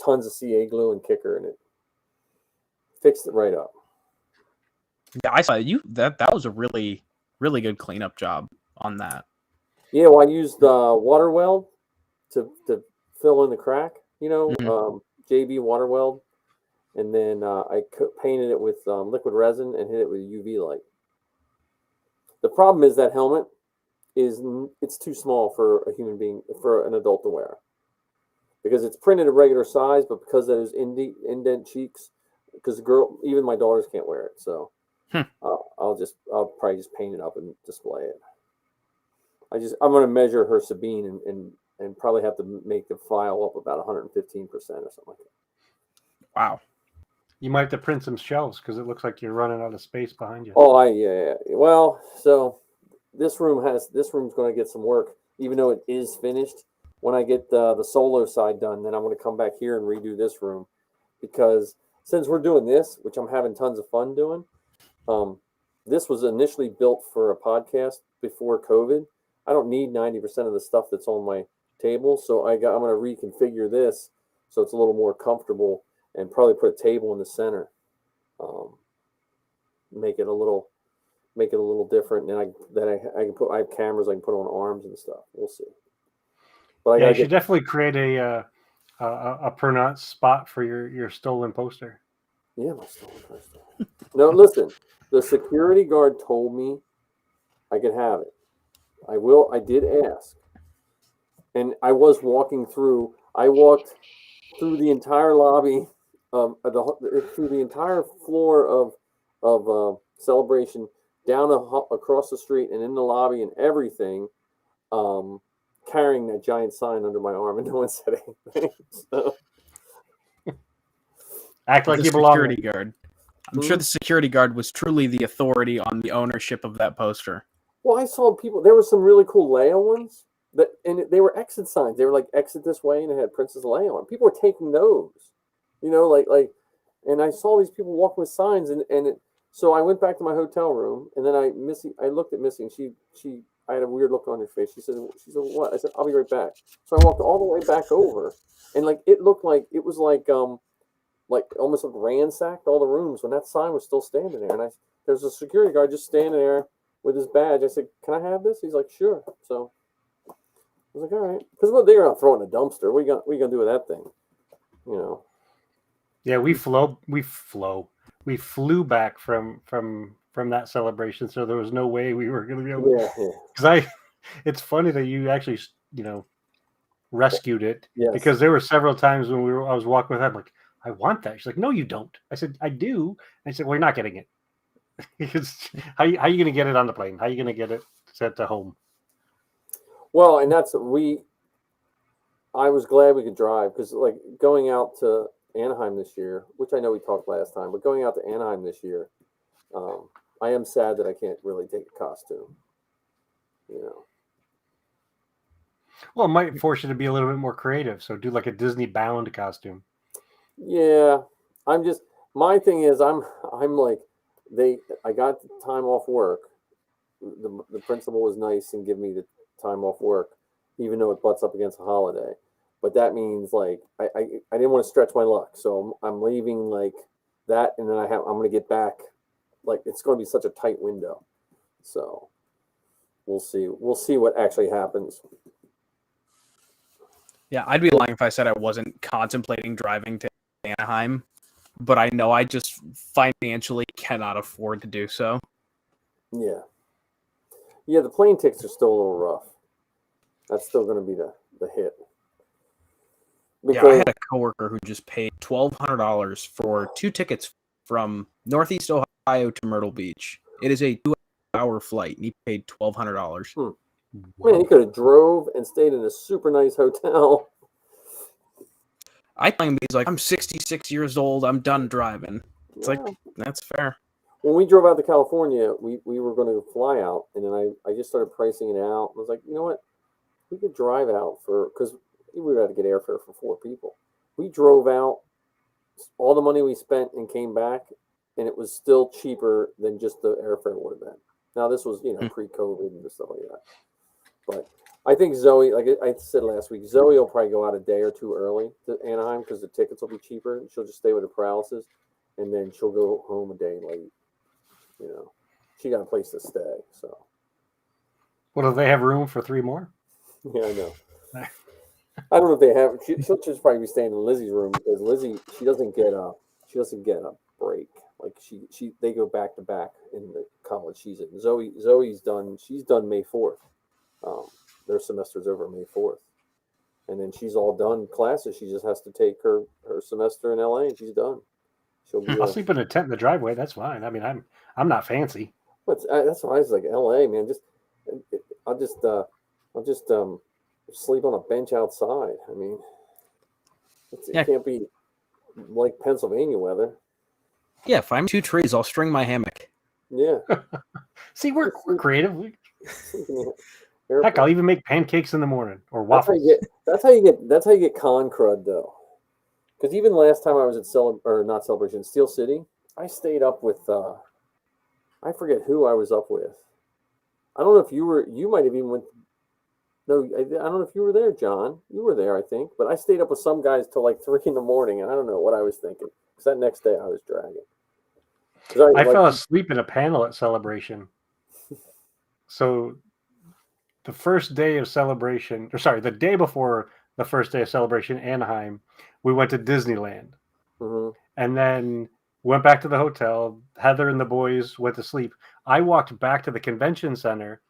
[SPEAKER 3] tons of CA glue and kicker, and it fixed it right up.
[SPEAKER 1] Yeah, I saw you. That was a really good cleanup job on that.
[SPEAKER 3] Yeah, well, I used water weld to fill in the crack. JB water weld, and then I painted it with liquid resin and hit it with UV light. The problem is that helmet it's too small for a human being, for an adult to wear, because it's printed a regular size, but because there's indent cheeks, because even my daughters can't wear it, so I'll probably just paint it up and display it. I'm going to measure her Sabine and probably have to make the file up about 115% or something like that.
[SPEAKER 1] Wow.
[SPEAKER 2] You might have to print some shelves because it looks like you're running out of space behind you.
[SPEAKER 3] Oh, yeah. Well, so this room's going to get some work, even though it is finished. When I get the solo side done, then I'm going to come back here and redo this room, because since we're doing this, which I'm having tons of fun doing, this was initially built for a podcast before COVID. I don't need 90% of the stuff that's on my table, so I'm going to reconfigure this so it's a little more comfortable, and probably put a table in the center, make it a little different. And I have cameras I can put on arms and stuff. We'll see. But
[SPEAKER 2] you should definitely create a permanent spot for your stolen poster.
[SPEAKER 3] Yeah, my stolen poster. No, listen. The security guard told me I could have it. I did ask, and I was walking through. I walked through the entire lobby, through the entire floor of Celebration, down across the street and in the lobby and everything, carrying that giant sign under my arm, and no one said anything. So.
[SPEAKER 2] Act like
[SPEAKER 1] the
[SPEAKER 2] you belong.
[SPEAKER 1] Security guard. I'm sure the security guard was truly the authority on the ownership of that poster.
[SPEAKER 3] Well, I saw people. There were some really cool Leia ones, and they were exit signs. They were like exit this way, and it had Princess Leia on. People were taking those, and I saw these people walking with signs, so I went back to my hotel room, and then I looked at Missy, and I had a weird look on her face. She said, what? I said, I'll be right back. So I walked all the way back over, and it looked like it was like almost like ransacked all the rooms when that sign was still standing there. And there's a security guard just standing there with his badge. I said, can I have this? He's like, sure. So I was like, all right. Because they're not throwing a dumpster. What are you gonna do with that thing?
[SPEAKER 2] Yeah, we flew back from that celebration, so there was no way we were going to be able to. Because it's funny that you actually, rescued it.
[SPEAKER 3] Yes.
[SPEAKER 2] Because there were several times when I was walking with her, I'm like, I want that. She's like, no, you don't. I said, I do. And I said, well, you're not getting it. Because how are you going to get it on the plane? How are you going to get it sent to home?
[SPEAKER 3] Well, and I was glad we could drive, because going out to Anaheim this year, which I know we talked last time, but going out to Anaheim this year, I am sad that I can't really take a costume.
[SPEAKER 2] Well, it might force you to be a little bit more creative. So do like a Disney bound costume.
[SPEAKER 3] Yeah, my thing is I got the time off work. The principal was nice and give me the time off work, even though it butts up against a holiday. But that means I didn't want to stretch my luck, so I'm leaving that, and then I'm going to get back. It's going to be such a tight window, so we'll see. We'll see what actually happens.
[SPEAKER 1] Yeah, I'd be lying if I said I wasn't contemplating driving to Anaheim, but I know I just financially cannot afford to do so.
[SPEAKER 3] Yeah, the plane tickets are still a little rough. That's still going to be the hit.
[SPEAKER 1] Yeah, I had a coworker who just paid $1,200 for 2 tickets from Northeast Ohio to Myrtle Beach. It is a 2-hour flight, and he paid $1,200.
[SPEAKER 3] Man, he could have drove and stayed in a super nice hotel.
[SPEAKER 1] I think he's like, I'm 66 years old. I'm done driving. It's like, that's fair.
[SPEAKER 3] When we drove out to California, we were going to fly out, and then I just started pricing it out. I was like, you know what? We could drive out because we would have to get airfare for 4 people. We drove out all the money we spent and came back, and it was still cheaper than just the airfare would have been. Now, this was, pre-COVID and stuff like that. But I think Zoe, like I said last week, Zoe will probably go out a day or 2 early to Anaheim because the tickets will be cheaper. She'll just stay with the paralysis, and then she'll go home a day late. She got a place to stay. So,
[SPEAKER 2] Well, do they have room for 3 more?
[SPEAKER 3] Yeah, I know. I don't know if they have. She'll just probably be staying in Lizzie's room because Lizzie, she doesn't get a break. Like they go back to back in the college she's in. Zoe's done. She's done May 4th. Their semester's over May 4th, and then she's all done classes. She just has to take her semester in LA, and she's done.
[SPEAKER 2] I'll sleep in a tent in the driveway. That's fine. I mean, I'm not fancy.
[SPEAKER 3] That's why I was like, LA, man. I'll just sleep on a bench outside. I mean, it can't be like Pennsylvania weather.
[SPEAKER 1] Yeah, if I'm 2 trees, I'll string my hammock.
[SPEAKER 3] Yeah.
[SPEAKER 2] See, we're creative. Heck, I'll even make pancakes in the morning or waffles.
[SPEAKER 3] That's how you get con crud though. Because even last time I was at Steel City, I stayed up with I forget who I was up with. I don't know if you might have even went. No, I don't know if you were there, John. You were there, I think. But I stayed up with some guys till like 3 a.m, and I don't know what I was thinking. Because that next day I was dragging.
[SPEAKER 2] I fell asleep in a panel at Celebration. So the first day of Celebration, the day before the first day of Celebration, Anaheim, we went to Disneyland.
[SPEAKER 3] Mm-hmm.
[SPEAKER 2] And then went back to the hotel. Heather and the boys went to sleep. I walked back to the convention center,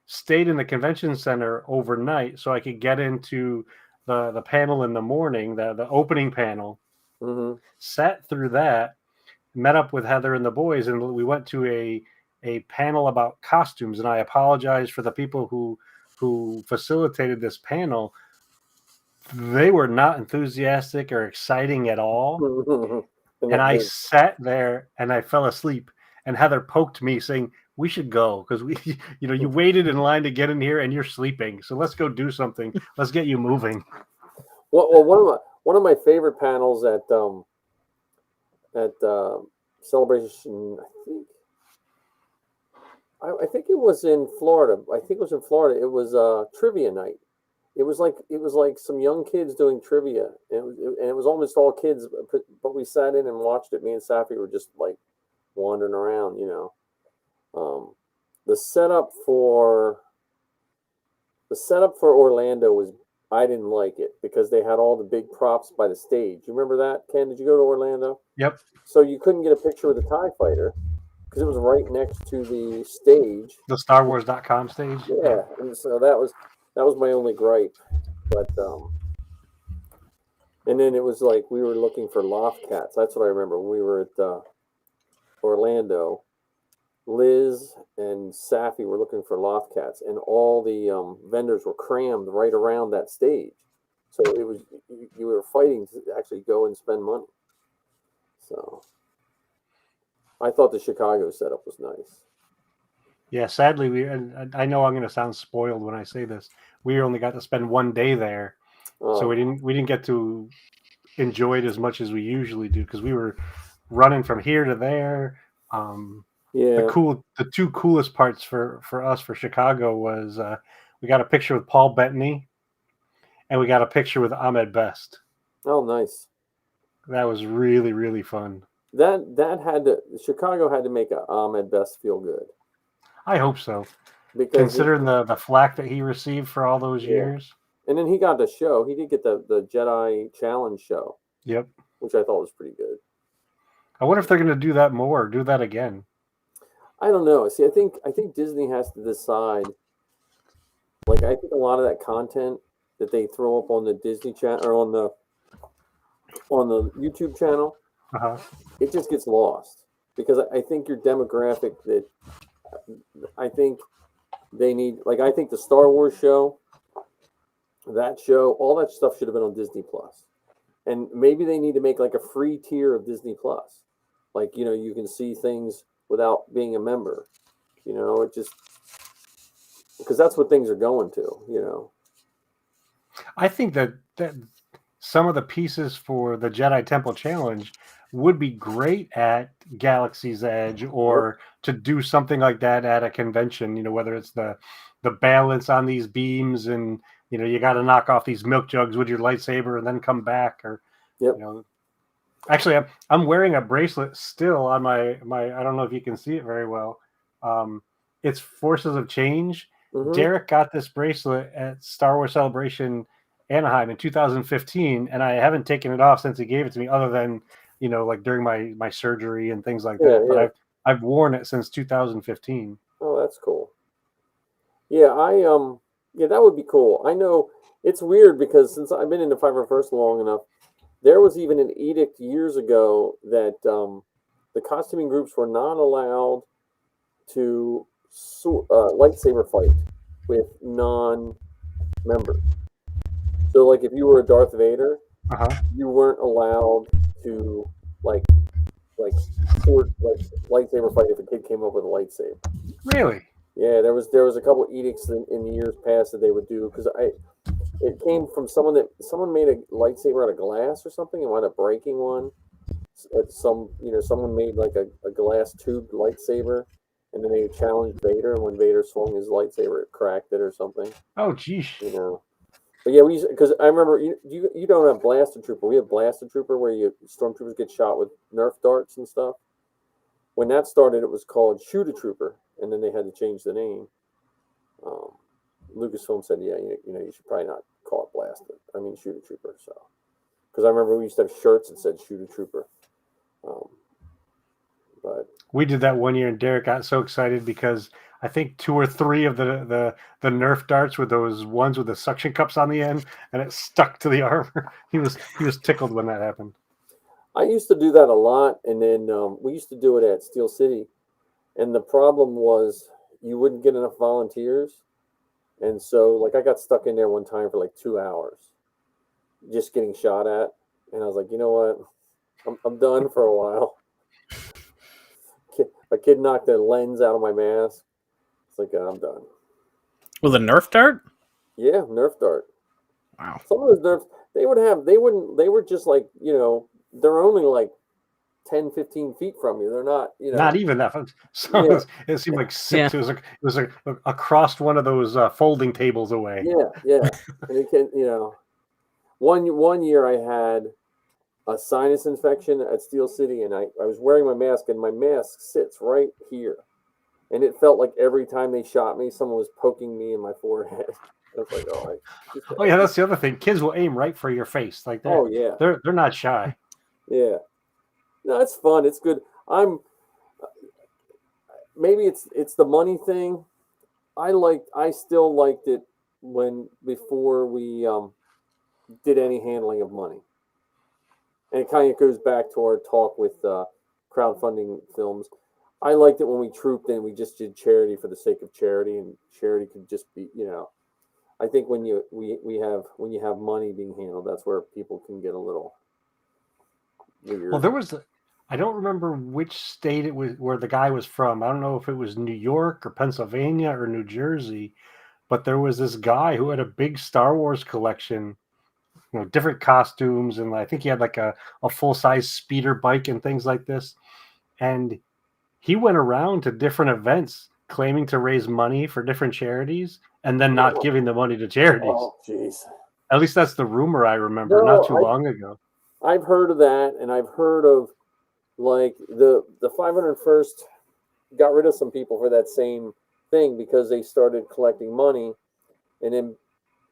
[SPEAKER 2] stayed in the convention center overnight so I could get into the panel in the morning, the opening panel.
[SPEAKER 3] Mm-hmm.
[SPEAKER 2] Sat through that, met up with Heather and the boys, and we went to a panel about costumes. And I apologize for the people who facilitated this panel. They were not enthusiastic or exciting at all. And I sat there and I fell asleep. And Heather poked me saying, we should go because you waited in line to get in here and you're sleeping. So let's go do something. Let's get you moving.
[SPEAKER 3] Well, one of my favorite panels at Celebration, I think it was in Florida. It was trivia night. It was like some young kids doing trivia, and it was almost all kids. But we sat in and watched it. Me and Safi were just like wandering around, The setup for Orlando was, I didn't like it because they had all the big props by the stage. You remember that, Ken? Did you go to Orlando?
[SPEAKER 2] Yep.
[SPEAKER 3] So you couldn't get a picture with the TIE fighter because it was right next to the stage.
[SPEAKER 2] The StarWars.com stage.
[SPEAKER 3] Yeah, and so that was my only gripe. But and then it was like we were looking for loft cats. That's what I remember. We were at Orlando. Liz and Safi were looking for loft cats, and all the vendors were crammed right around that stage. So it was you were fighting to actually go and spend money. So I thought the Chicago setup was nice.
[SPEAKER 2] Yeah, sadly, I know I'm going to sound spoiled when I say this. We only got to spend 1 day there, so we didn't get to enjoy it as much as we usually do because we were running from here to there.
[SPEAKER 3] Yeah.
[SPEAKER 2] The 2 coolest parts for us for Chicago was we got a picture with Paul Bettany, and we got a picture with Ahmed Best.
[SPEAKER 3] Oh, nice.
[SPEAKER 2] That was really, really fun.
[SPEAKER 3] Chicago had to make Ahmed Best feel good.
[SPEAKER 2] I hope so.
[SPEAKER 3] Because
[SPEAKER 2] considering the flack that he received for all those years.
[SPEAKER 3] And then he got the show. He did get the Jedi Challenge show.
[SPEAKER 2] Yep.
[SPEAKER 3] Which I thought was pretty good.
[SPEAKER 2] I wonder if they're going to do that more, do that again.
[SPEAKER 3] I don't know. See, I think Disney has to decide. Like, I think a lot of that content that they throw up on the Disney Channel or on the on the YouTube channel, it just gets lost because I think your demographic that I think they need, like I think the Star Wars show, that show, all that stuff should have been on Disney Plus, and maybe they need to make like a free tier of Disney Plus, like you can see things without being a member, it just because that's what things are going to.
[SPEAKER 2] I think that some of the pieces for the Jedi Temple Challenge would be great at Galaxy's Edge or to do something like that at a convention, whether it's the balance on these beams and, you got to knock off these milk jugs with your lightsaber and then come back or, actually I'm wearing a bracelet still on my, I don't know if you can see it very well. It's Forces of Change. Derek got this bracelet at Star Wars Celebration Anaheim in 2015, and I haven't taken it off since he gave it to me, other than like during my surgery and things like that. But I've worn it since 2015.
[SPEAKER 3] Oh, that's cool. Yeah, that would be cool. I know it's weird because since I've been into 501st long enough, there was even an edict years ago that the costuming groups were not allowed to lightsaber fight with non-members. So, like, if you were a Darth Vader, you weren't allowed to like lightsaber fight if a kid came up with a lightsaber.
[SPEAKER 2] Really?
[SPEAKER 3] Yeah, there was a couple edicts in years past that they would do because it came from someone made a lightsaber out of glass or something and wound up breaking one. Someone made like a glass tube lightsaber. And then they challenged Vader, and when Vader swung his lightsaber, it cracked it or something.
[SPEAKER 2] Oh, geez.
[SPEAKER 3] But yeah, because I remember you don't have Blaster Trooper. We have Blaster Trooper where stormtroopers get shot with Nerf darts and stuff. When that started, it was called Shooter Trooper, and then they had to change the name. Lucasfilm said, yeah, you should probably not call it Shooter Trooper. So, because I remember we used to have shirts that said Shooter Trooper. But
[SPEAKER 2] we did that one year, and Derek got so excited because I think 2 or 3 of the Nerf darts were those ones with the suction cups on the end, and it stuck to the armor. He was tickled when that happened.
[SPEAKER 3] I used to do that a lot, and then we used to do it at Steel City, and the problem was you wouldn't get enough volunteers, and so like I got stuck in there one time for like 2 hours, just getting shot at, and I was like, you know what, I'm done for a while. A kid knocked the lens out of my mask. It's like, I'm done.
[SPEAKER 1] With a Nerf dart?
[SPEAKER 3] Yeah, Nerf dart.
[SPEAKER 1] Wow.
[SPEAKER 3] Some of those Nerfs, they were just like, they're only like 10, 15 feet from you. They're not,
[SPEAKER 2] Not even that. It seemed like 6. Yeah. It was across one of those folding tables away.
[SPEAKER 3] Yeah. And it can, one year I had a sinus infection at Steel City, and I was wearing my mask, and my mask sits right here. And it felt like every time they shot me, someone was poking me in my forehead. I was like,
[SPEAKER 2] oh yeah, that's the other thing. Kids will aim right for your face, like that.
[SPEAKER 3] Oh yeah,
[SPEAKER 2] they're not shy.
[SPEAKER 3] Yeah, no, it's fun. It's good. Maybe it's the money thing. I still liked it before we did any handling of money. And it kind of goes back to our talk with crowdfunding films. I liked it when we trooped in. We just did charity for the sake of charity, and charity could just be, I think when you have money being handled, that's where people can get a little weird.
[SPEAKER 2] Well, I don't remember which state it was where the guy was from. I don't know if it was New York or Pennsylvania or New Jersey, but there was this guy who had a big Star Wars collection. Different costumes, and I think he had like a full-size speeder bike and things like this. And he went around to different events claiming to raise money for different charities and then not giving the money to charities.
[SPEAKER 3] Oh, jeez.
[SPEAKER 2] At least that's the rumor I remember not too long ago.
[SPEAKER 3] I've heard of that, and I've heard of like the 501st got rid of some people for that same thing because they started collecting money, and then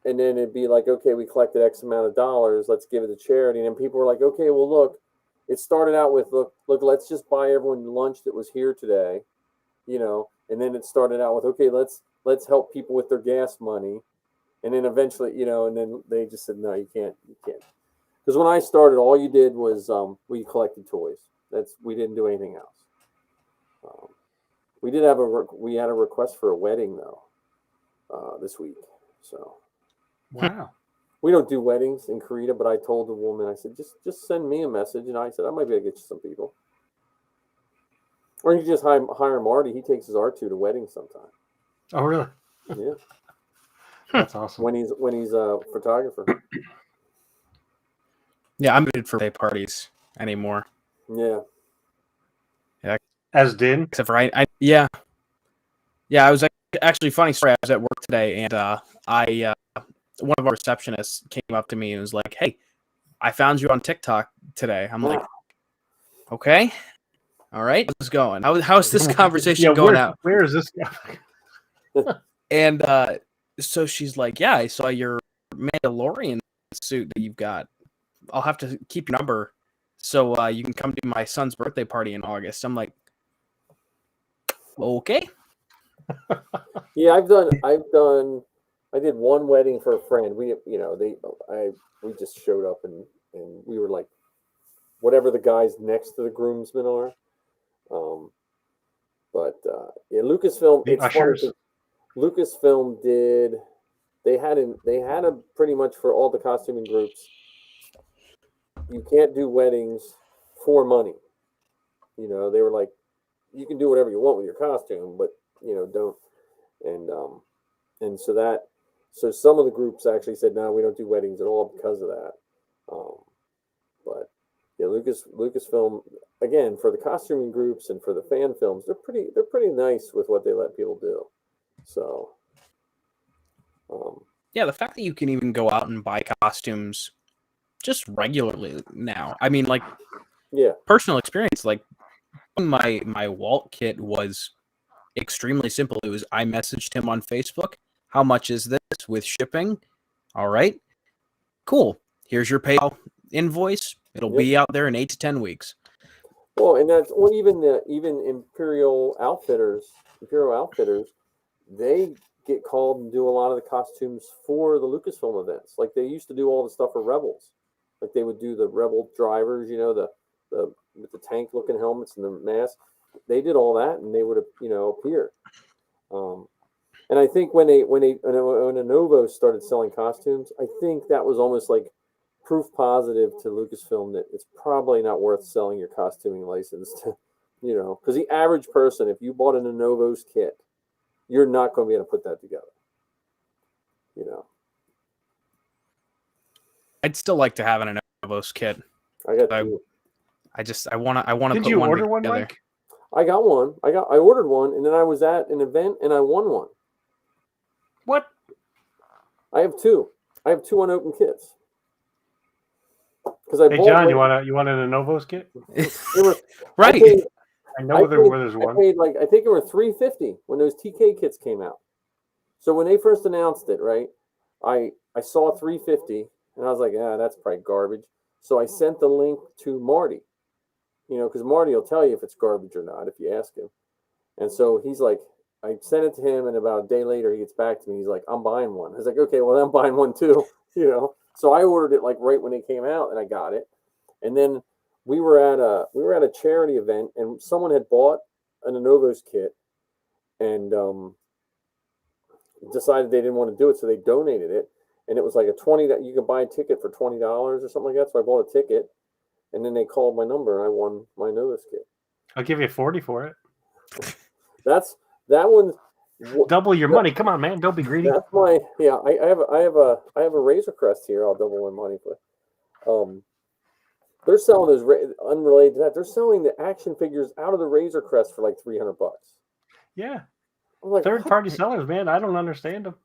[SPEAKER 3] it'd be like, okay, we collected X amount of dollars, let's give it to charity. And then people were like, okay, well, look, it started out with, look, let's just buy everyone lunch that was here today, and then it started out with, okay, let's help people with their gas money. And then eventually, and then they just said, no, you can't. Because when I started, all you did was we collected toys. We didn't do anything else. We did have we had a request for a wedding though this week. So
[SPEAKER 2] wow.
[SPEAKER 3] We don't do weddings in Korea, but I told the woman, I said, just send me a message, and I said I might be able to get you some people. Or you just hire Marty. He takes his R2 to weddings sometimes.
[SPEAKER 2] Oh, really?
[SPEAKER 3] Yeah.
[SPEAKER 2] That's awesome.
[SPEAKER 3] When he's a photographer.
[SPEAKER 1] Yeah, I'm muted for birthday parties anymore.
[SPEAKER 3] Yeah.
[SPEAKER 1] Yeah.
[SPEAKER 2] As Din?
[SPEAKER 1] Except for yeah. Yeah, I was actually, funny story. I was at work today, and one of our receptionists came up to me and was like, "Hey, I found you on TikTok today." I'm like, "Okay, all right, how's this going? How's this conversation going out?"
[SPEAKER 2] Where is this
[SPEAKER 3] going?
[SPEAKER 1] And so she's like, "Yeah, I saw your Mandalorian suit that you've got. I'll have to keep your number so you can come to my son's birthday party in August." I'm like, "Okay."
[SPEAKER 3] Yeah, I did one wedding for a friend. We just showed up and we were like whatever the guys next to the groomsmen are. Yeah, Lucasfilm.
[SPEAKER 2] The ushers.
[SPEAKER 3] Lucasfilm did. They had a pretty much for all the costuming groups. You can't do weddings for money. They were like, you can do whatever you want with your costume, but don't. And so some of the groups actually said, no, we don't do weddings at all because of that. But yeah, Lucasfilm, again, for the costuming groups and for the fan films, they're pretty nice with what they let people do. So
[SPEAKER 1] yeah, the fact that you can even go out and buy costumes just regularly now. I mean, like,
[SPEAKER 3] yeah,
[SPEAKER 1] personal experience, like my Walt kit was extremely simple. It was, I messaged him on Facebook, how much is this with shipping? All right, cool. Here's your PayPal invoice. It'll be out there in 8 to 10 weeks.
[SPEAKER 3] Well, and that's even Imperial Outfitters, they get called and do a lot of the costumes for the Lucasfilm events. Like they used to do all the stuff for Rebels. Like they would do the Rebel drivers, the with the tank looking helmets and the mask. They did all that, and they would appear. And I think when Lenovo started selling costumes, I think that was almost like proof positive to Lucasfilm that it's probably not worth selling your costuming license to, because the average person, if you bought an Lenovo's kit, you're not going to be able to put that together.
[SPEAKER 1] I'd still like to have an Lenovo's kit.
[SPEAKER 3] I got two.
[SPEAKER 1] I want to
[SPEAKER 2] Did
[SPEAKER 1] put
[SPEAKER 2] you
[SPEAKER 1] one
[SPEAKER 2] order one,
[SPEAKER 1] together.
[SPEAKER 2] Mike?
[SPEAKER 3] I got one. I ordered one, and then I was at an event and I won one.
[SPEAKER 2] What?
[SPEAKER 3] I have two. I have two unopened kits.
[SPEAKER 2] Hey John, you want a Lenovo's kit?
[SPEAKER 1] Right.
[SPEAKER 2] I know where there's one.
[SPEAKER 3] I think it were $350 when those TK kits came out. So when they first announced it, right, I saw $350 and I was like, that's probably garbage. So I sent the link to Marty, because Marty will tell you if it's garbage or not if you ask him. And so he's like, I sent it to him, and about a day later he gets back to me. He's like, I'm buying one. I was like, okay, well I'm buying one too, So I ordered it like right when it came out, and I got it. And then we were at a charity event, and someone had bought an Lenovo's kit, and decided they didn't want to do it, so they donated it. And it was like that you could buy a ticket for $20 or something like that. So I bought a ticket, and then they called my number, and I won my Lenovo's kit.
[SPEAKER 2] I'll give you $40 for it.
[SPEAKER 3] That one's
[SPEAKER 2] double your money. Come on, man, don't be greedy.
[SPEAKER 3] That's I have a Razor Crest here. I'll double my money for. They're selling those unrelated to that. They're selling the action figures out of the Razor Crest for like $300.
[SPEAKER 2] Yeah,
[SPEAKER 3] like,
[SPEAKER 2] third-party sellers, man. I don't understand them.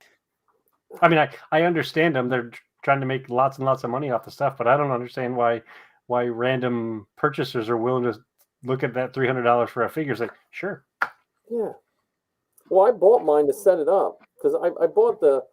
[SPEAKER 2] I mean, I understand them. They're trying to make lots and lots of money off the stuff, but I don't understand why random purchasers are willing to look at that $300 for a figure. It's like, sure.
[SPEAKER 3] Yeah. Well, I bought mine to set it up because I bought the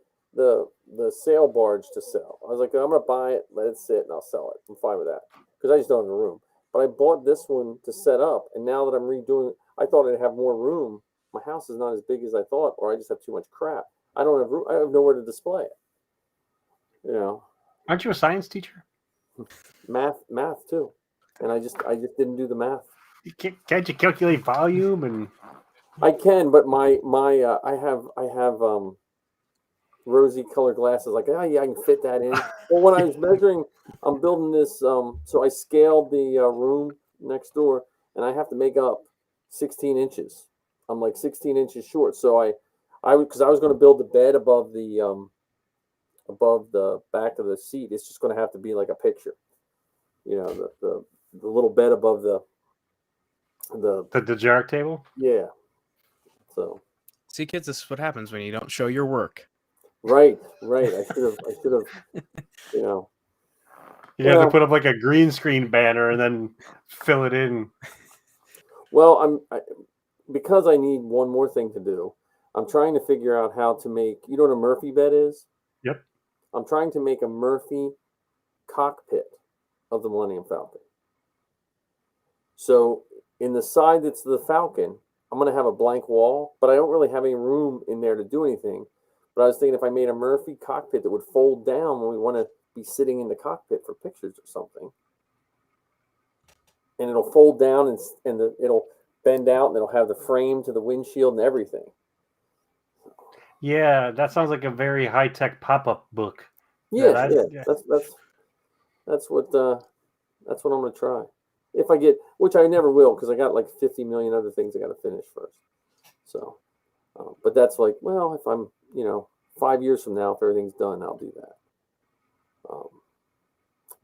[SPEAKER 3] sail barge to sell. I was like, I'm gonna buy it, let it sit, and I'll sell it. I'm fine with that because I just don't have the room. But I bought this one to set up, and now that I'm redoing, I thought I'd have more room. My house is not as big as I thought, or I just have too much crap. I don't have room. I have nowhere to display it.
[SPEAKER 2] Aren't you a science teacher?
[SPEAKER 3] math too, and I just didn't do the math.
[SPEAKER 2] Can't you calculate volume and?
[SPEAKER 3] I can, but my I have rosy colored glasses. Like, oh yeah, I can fit that in. Well, when I was measuring, I'm building this. So I scaled the room next door, and I have to make up 16 inches. I'm like 16 inches short. So because I was going to build the bed above the back of the seat. It's just going to have to be like a picture. You know, the little bed above the
[SPEAKER 2] jar table.
[SPEAKER 3] Yeah. So.
[SPEAKER 1] See, kids, this is what happens when you don't show your work.
[SPEAKER 3] Right. I should have. You know.
[SPEAKER 2] You have to put up like a green screen banner and then fill it in.
[SPEAKER 3] Well, because I need one more thing to do. I'm trying to figure out how to make. You know what a Murphy bed is?
[SPEAKER 2] Yep.
[SPEAKER 3] I'm trying to make a Murphy cockpit of the Millennium Falcon. So in the side that's the Falcon, I'm going to have a blank wall, but I don't really have any room in there to do anything. But I was thinking if I made a Murphy cockpit that would fold down when we want to be sitting in the cockpit for pictures or something, and it'll fold down and it'll bend out and it'll have the frame to the windshield and everything.
[SPEAKER 2] Yeah, that sounds like a very high-tech pop-up book.
[SPEAKER 3] Yeah. That's what I'm going to try. If I get, which I never will, because I got like 50 million other things I got to finish first. So, but that's like, well, if I'm, 5 years from now, if everything's done, I'll do that.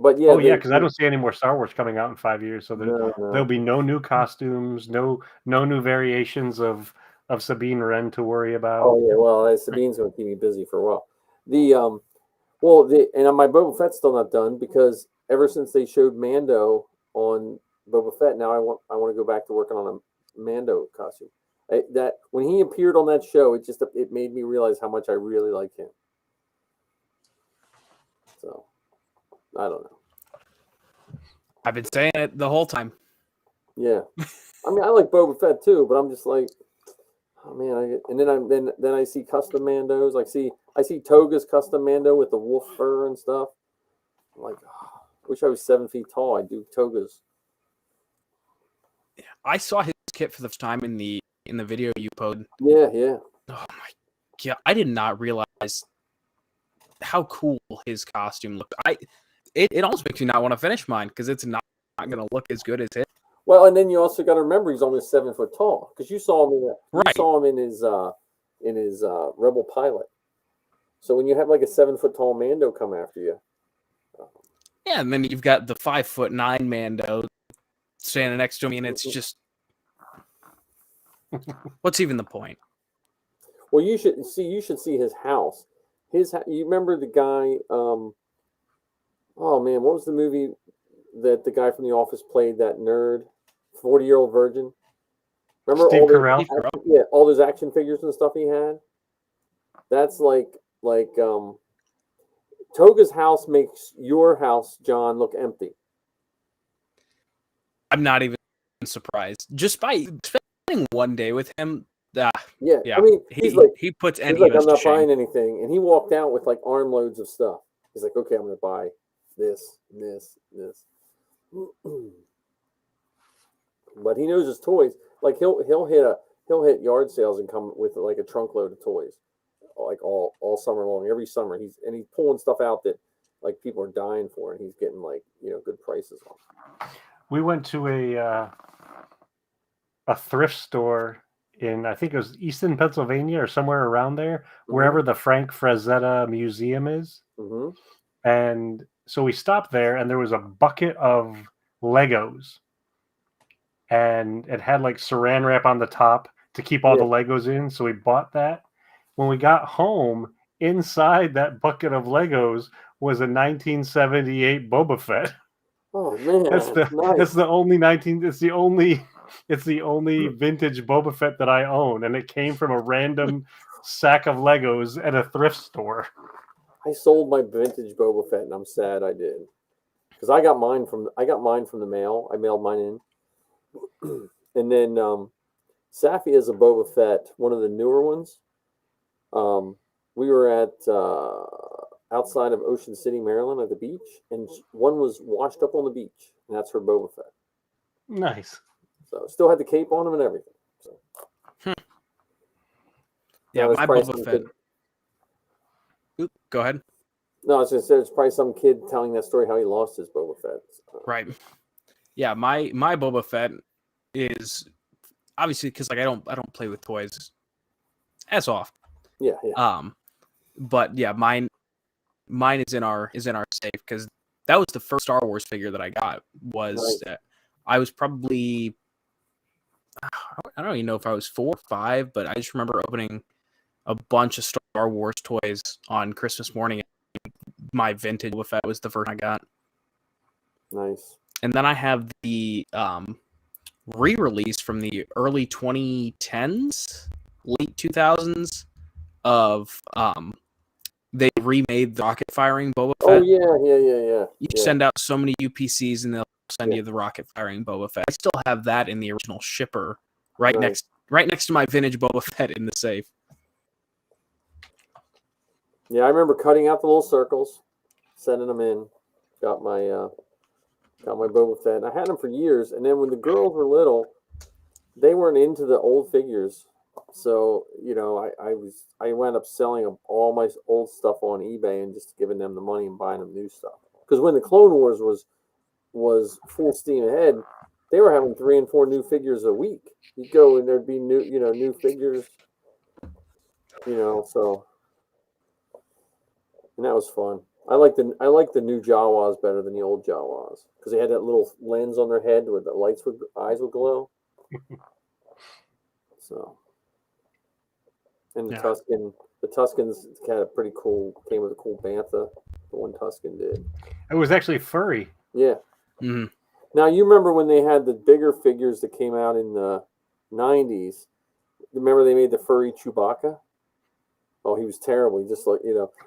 [SPEAKER 3] But yeah.
[SPEAKER 2] Oh yeah, because I don't see any more Star Wars coming out in 5 years, so there'll be no new costumes, no new variations of Sabine Wren to worry about.
[SPEAKER 3] Oh yeah, well, Sabine's going to keep me busy for a while. And my Boba Fett's still not done because ever since they showed Mando on Boba Fett, now I want to go back to working on a Mando costume. That when he appeared on that show, it made me realize how much I really like him. So I don't know.
[SPEAKER 1] I've been saying it the whole time.
[SPEAKER 3] Yeah, I mean I like Boba Fett too, but I'm just like, oh man, then I see custom Mandos. I see Toga's custom Mando with the wolf fur and stuff. I'm like, oh, I wish I was 7 feet tall. I'd do Toga's.
[SPEAKER 1] I saw his kit for the first time in the video you posted.
[SPEAKER 3] Yeah.
[SPEAKER 1] Oh my god, I did not realize how cool his costume looked. It almost makes me not want to finish mine because it's not going to look as good as it.
[SPEAKER 3] Well, and then you also got to remember he's almost 7 foot tall because you saw him in his Rebel Pilot. So when you have like a 7 foot tall Mando come after you.
[SPEAKER 1] Yeah, and then you've got the 5'9" Mando standing next to me, and it's just what's even the point?
[SPEAKER 3] Well, you should see his house. You remember the guy? Oh man, what was the movie that the guy from The Office played? That nerd, 40-year-old virgin. Remember
[SPEAKER 2] Steve Carell?
[SPEAKER 3] All those action figures and stuff he had. That's like Toga's house makes your house, John, look empty.
[SPEAKER 1] I'm not even surprised. Just by spending one day with him, yeah.
[SPEAKER 3] I mean,
[SPEAKER 1] he puts any
[SPEAKER 3] like,
[SPEAKER 1] of us
[SPEAKER 3] I'm not
[SPEAKER 1] to shame.
[SPEAKER 3] buying anything, and he walked out with like armloads of stuff. He's like, okay, I'm going to buy this. But he knows his toys. Like he'll hit yard sales and come with like a trunk load of toys, like all summer long. Every summer he's pulling stuff out that like people are dying for, and he's getting like good prices on.
[SPEAKER 2] We went to a thrift store in, I think it was Easton, Pennsylvania, or somewhere around there, wherever the Frank Frazetta Museum is.
[SPEAKER 3] Mm-hmm.
[SPEAKER 2] And so we stopped there, and there was a bucket of Legos, and it had like Saran wrap on the top to keep all the Legos in. So we bought that. When we got home, inside that bucket of Legos was a 1978 Boba Fett.
[SPEAKER 3] Oh man,
[SPEAKER 2] it's the only vintage Boba Fett that I own, and it came from a random sack of Legos at a thrift store.
[SPEAKER 3] I sold my vintage Boba Fett, and I'm sad I did, because I got mine from the mail. I mailed mine in, and then Safi has a Boba Fett, one of the newer ones. We were at outside of Ocean City, Maryland, at the beach, and one was washed up on the beach, and that's her Boba Fett.
[SPEAKER 2] Nice.
[SPEAKER 3] So still had the cape on him and everything. So.
[SPEAKER 1] Yeah,
[SPEAKER 3] now,
[SPEAKER 1] my Boba Fett. Oop, go ahead.
[SPEAKER 3] No, I was going to say there's probably some kid telling that story how he lost his Boba Fett.
[SPEAKER 1] Right. Yeah, my Boba Fett is obviously because like I don't play with toys as often.
[SPEAKER 3] Yeah, yeah.
[SPEAKER 1] But yeah, mine is in our safe because that was the first Star Wars figure that I got. I was probably I don't even know if I was 4 or 5, but I just remember opening a bunch of Star Wars toys on Christmas morning. My vintage Boba Fett was the first I got.
[SPEAKER 3] Nice.
[SPEAKER 1] And then I have the re-release from the early 2010s, late 2000s of they remade the rocket firing Boba Fett.
[SPEAKER 3] Oh yeah.
[SPEAKER 1] You send out so many UPCs and they'll send you the rocket firing Boba Fett. I still have that in the original shipper right next to my vintage Boba Fett in the safe.
[SPEAKER 3] Yeah, I remember cutting out the little circles, sending them in. Got my Boba Fett. I had them for years, and then when the girls were little, they weren't into the old figures. So I wound up selling all my old stuff on eBay and just giving them the money and buying them new stuff. Because when the Clone Wars was full steam ahead, they were having 3 and 4 new figures a week. You'd go and there'd be new figures. So. And that was fun. I like the new Jawas better than the old Jawas because they had that little lens on their head where the eyes would glow. So, and the Tuskens had a pretty cool, came with a cool bantha. The one Tusken did.
[SPEAKER 2] It was actually furry.
[SPEAKER 3] Yeah.
[SPEAKER 1] Mm-hmm.
[SPEAKER 3] Now you remember when they had the bigger figures that came out in the 90s? Remember they made the furry Chewbacca? Oh, he was terrible. He just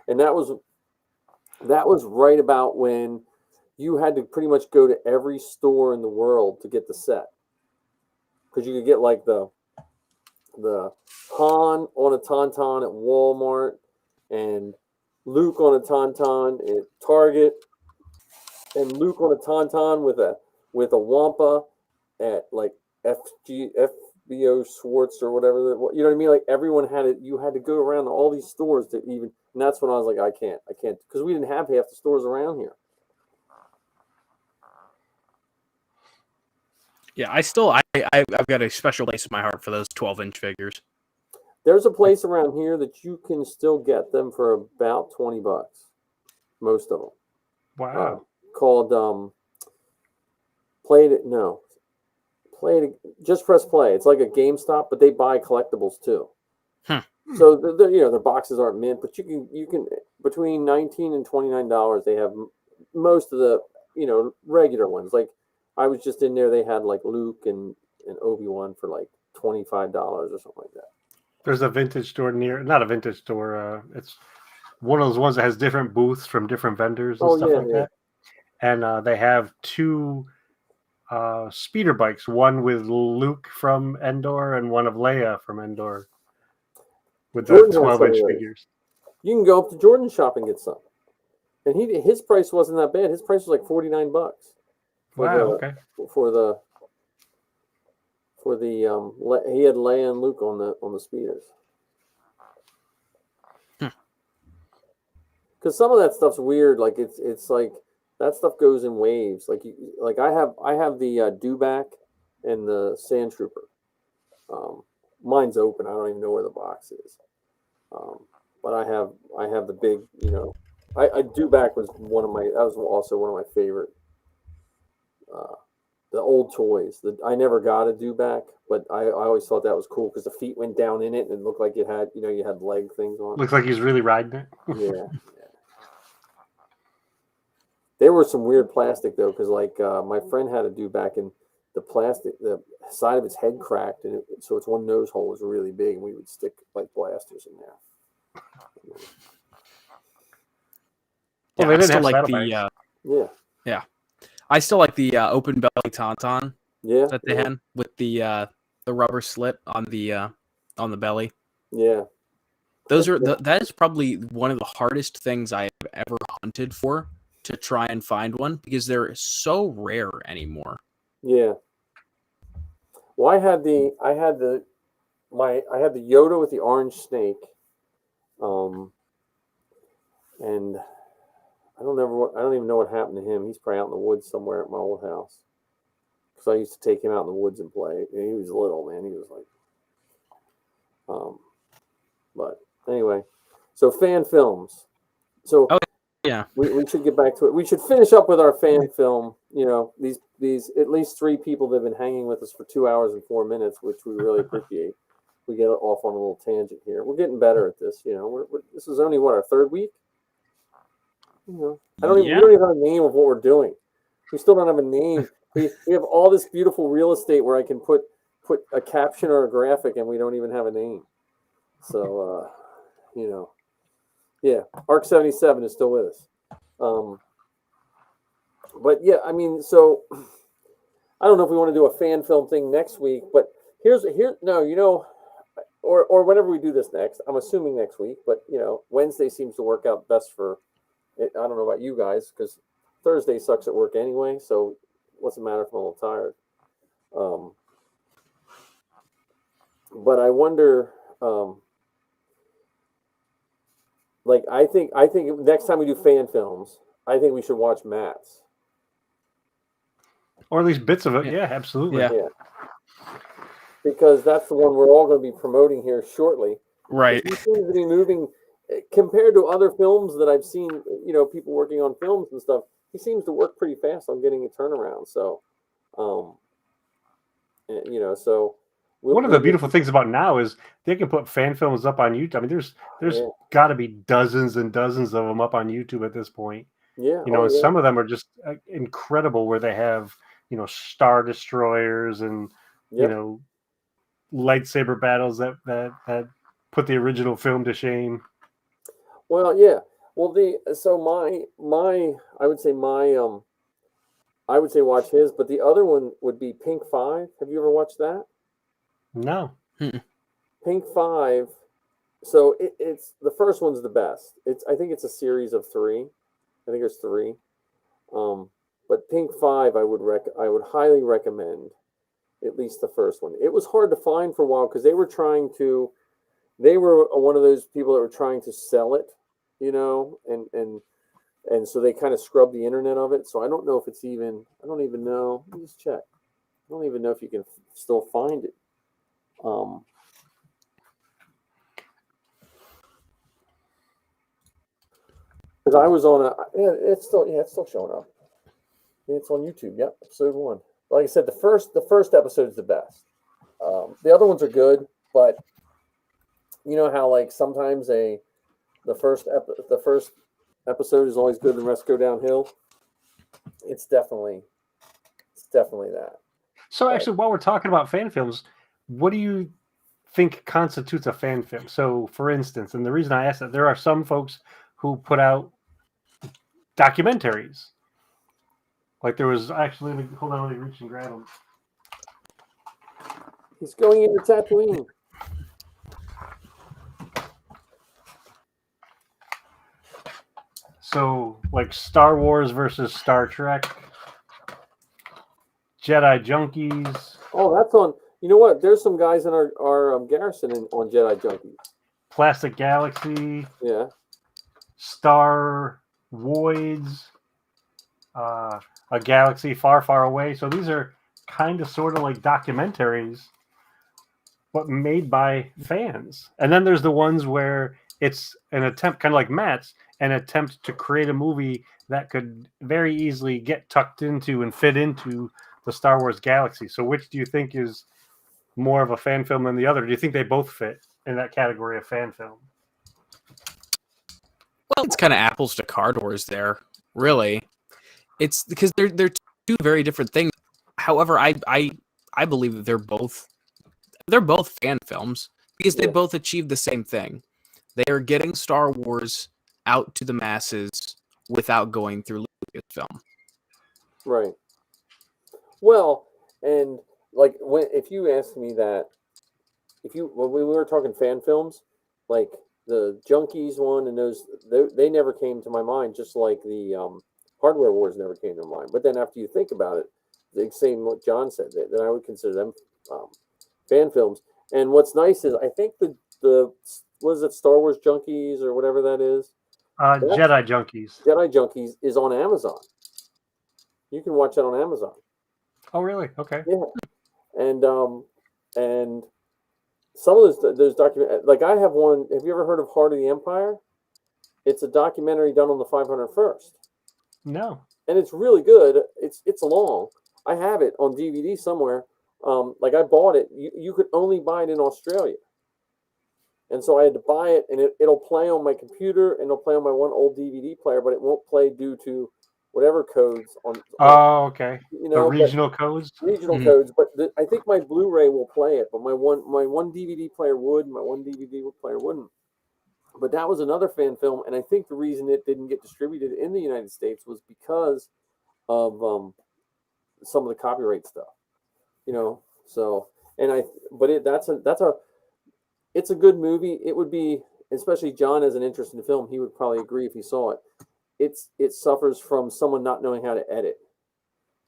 [SPEAKER 3] and that was right about when you had to pretty much go to every store in the world to get the set, because you could get like the Han on a Tauntaun at Walmart and Luke on a Tauntaun at Target, and Luke on a Tauntaun with a Wampa at like FBO Schwartz or whatever, you know what I mean? Like everyone had it. You had to go around to all these stores to even, and that's when I was like, I can't, because we didn't have half the stores around here.
[SPEAKER 1] Yeah, I've got a special place in my heart for those 12-inch figures.
[SPEAKER 3] There's a place around here that you can still get them for about $20. Most of them.
[SPEAKER 2] Wow.
[SPEAKER 3] Called Just Press Play. It's like a GameStop, but they buy collectibles too. So their boxes aren't mint, but you can between $19 and $29 they have most of the regular ones. Like I was just in there, they had like Luke and Obi-Wan for like $25 or something like that.
[SPEAKER 2] There's a vintage store not a vintage store. It's one of those ones that has different booths from different vendors and stuff like that. And they have 2 speeder bikes, one with Luke from Endor and one of Leia from Endor, with the 12-inch figures.
[SPEAKER 3] You can go up to Jordan's shop and get some. And his price wasn't that bad. His price was like $49.
[SPEAKER 2] Wow. Okay.
[SPEAKER 3] He had Leia and Luke on the speeders. Because some of that stuff's weird. Like it's like that stuff goes in waves. Like I have the Dewback and the Sand Trooper. Mine's open. I don't even know where the box is. But I have the big. Dewback was also one of my favorite. The old toys. I never got a Dewback, but I always thought that was cool because the feet went down in it and it looked like it had, you had leg things on.
[SPEAKER 2] Looks like he's really riding it.
[SPEAKER 3] Yeah. There was some weird plastic though, because like my friend had a Dewback and the side of its head cracked, and so its one nose hole was really big, and we would stick like blasters in there.
[SPEAKER 1] Well, they didn't have like the yeah. I still like the open belly Tauntaun that they had with the rubber slit on the belly.
[SPEAKER 3] Yeah,
[SPEAKER 1] that is probably one of the hardest things I have ever hunted for, to try and find one, because they're so rare anymore.
[SPEAKER 3] Yeah. Well, I had the Yoda with the orange snake, and I don't even know what happened to him. He's probably out in the woods somewhere at my old house, because I used to take him out in the woods and play. And he was little, man. He was like, but anyway, so fan films. So
[SPEAKER 1] yeah,
[SPEAKER 3] we should get back to it. We should finish up with our fan film. You know, these at least 3 people that have been hanging with us for 2 hours and 4 minutes, which we really appreciate. We get off on a little tangent here. We're getting better at this. You know, this is only what, our 3rd week. You know, we don't even have a name of what we're doing. We still don't have a name. We have all this beautiful real estate where I can put a caption or a graphic, and we don't even have a name. So, you know, yeah, Arc 77 is still with us. But yeah, I mean, so I don't know if we want to do a fan film thing next week, but no, you know, or whenever we do this next, I'm assuming next week, but you know, Wednesday seems to work out best for it. I don't know about you guys, because Thursday sucks at work anyway, so what's the matter if I'm a little tired? But I wonder, like, I think next time we do fan films, I think we should watch Matt's.
[SPEAKER 2] Or at least bits of it. Yeah, absolutely.
[SPEAKER 3] Yeah. Because that's the one we're all going to be promoting here shortly.
[SPEAKER 1] Right.
[SPEAKER 3] He seems to be moving, compared to other films that I've seen, you know, people working on films and stuff, he seems to work pretty fast on getting a turnaround. So, you know, so.
[SPEAKER 2] One of the beautiful things about now is they can put fan films up on YouTube. I mean, there's got to be dozens and dozens of them up on YouTube at this point.
[SPEAKER 3] Yeah.
[SPEAKER 2] You know, and some of them are just incredible, where they have, you know, Star Destroyers and, you know, lightsaber battles that put the original film to shame.
[SPEAKER 3] Well, yeah. Well, I would say watch his, but the other one would be Pink 5. Have you ever watched that?
[SPEAKER 2] No.
[SPEAKER 3] Pink 5. So it's the first one's the best. I think it's a series of 3. I think there's 3. But Pink 5, I would highly recommend at least the first one. It was hard to find for a while because they were one of those people that were trying to sell it, you know, and so they kind of scrubbed the internet of it. So I don't know if it's even. I don't even know. Let me just check. I don't even know if you can still find it. Because I was on it's still showing up. It's on YouTube. Yep, episode 1. Like I said, the first episode is the best. The other ones are good, but you know how like sometimes the first episode is always good, and the rest go downhill. It's definitely that.
[SPEAKER 2] So actually, while we're talking about fan films, what do you think constitutes a fan film? So, for instance, and the reason I asked that, there are some folks who put out documentaries. Like there was actually, hold on, let me reach and grab him.
[SPEAKER 3] He's going into Tatooine.
[SPEAKER 2] So, like Star Wars versus Star Trek, Jedi Junkies.
[SPEAKER 3] Oh, that's on. You know what? There's some guys in our garrison on Jedi Junkies.
[SPEAKER 2] Plastic Galaxy.
[SPEAKER 3] Yeah.
[SPEAKER 2] Star Voids. A Galaxy Far, Far Away. So these are kind of sort of like documentaries, but made by fans. And then there's the ones where it's an attempt, kind of like Matt's, an attempt to create a movie that could very easily get tucked into and fit into the Star Wars galaxy. So which do you think is more of a fan film than the other? Do you think they both fit in that category of fan film?
[SPEAKER 1] Well, it's kind of apples to car doors there, really. It's because they're two very different things. However, I believe that they're both fan films because they both achieve the same thing. They are getting Star Wars out to the masses without going through Lucasfilm.
[SPEAKER 3] Right. Well, and like if you asked me that, when we were talking fan films, like Junkies one and those they never came to my mind, just like the Hardware Wars never came to mind. But then after you think about it, the same what John said, then I would consider them fan films. And what's nice is I think the was it Star Wars Junkies or whatever that is?
[SPEAKER 2] Jedi Junkies.
[SPEAKER 3] Jedi Junkies is on Amazon. You can watch it on Amazon.
[SPEAKER 2] Oh, really? Okay.
[SPEAKER 3] Yeah, and some of those document, like I have one. Have you ever heard of Heart of the Empire? It's a documentary done on the 501st.
[SPEAKER 2] No.
[SPEAKER 3] And it's really good. It's long. I have it on DVD somewhere. Like I bought it. You could only buy it in Australia. And so I had to buy it, and it'll play on my computer, and it'll play on my one old DVD player, but it won't play due to whatever codes on.
[SPEAKER 2] Oh, okay.
[SPEAKER 3] You know,
[SPEAKER 2] the regional codes.
[SPEAKER 3] Regional codes, but I think my Blu-ray will play it, but my one DVD player would, my one DVD player wouldn't. But that was another fan film, and I think the reason it didn't get distributed in the United States was because of some of the copyright stuff. You know, so it's a good movie. It would be, especially John has an interest in the film, he would probably agree if he saw it. It suffers from someone not knowing how to edit.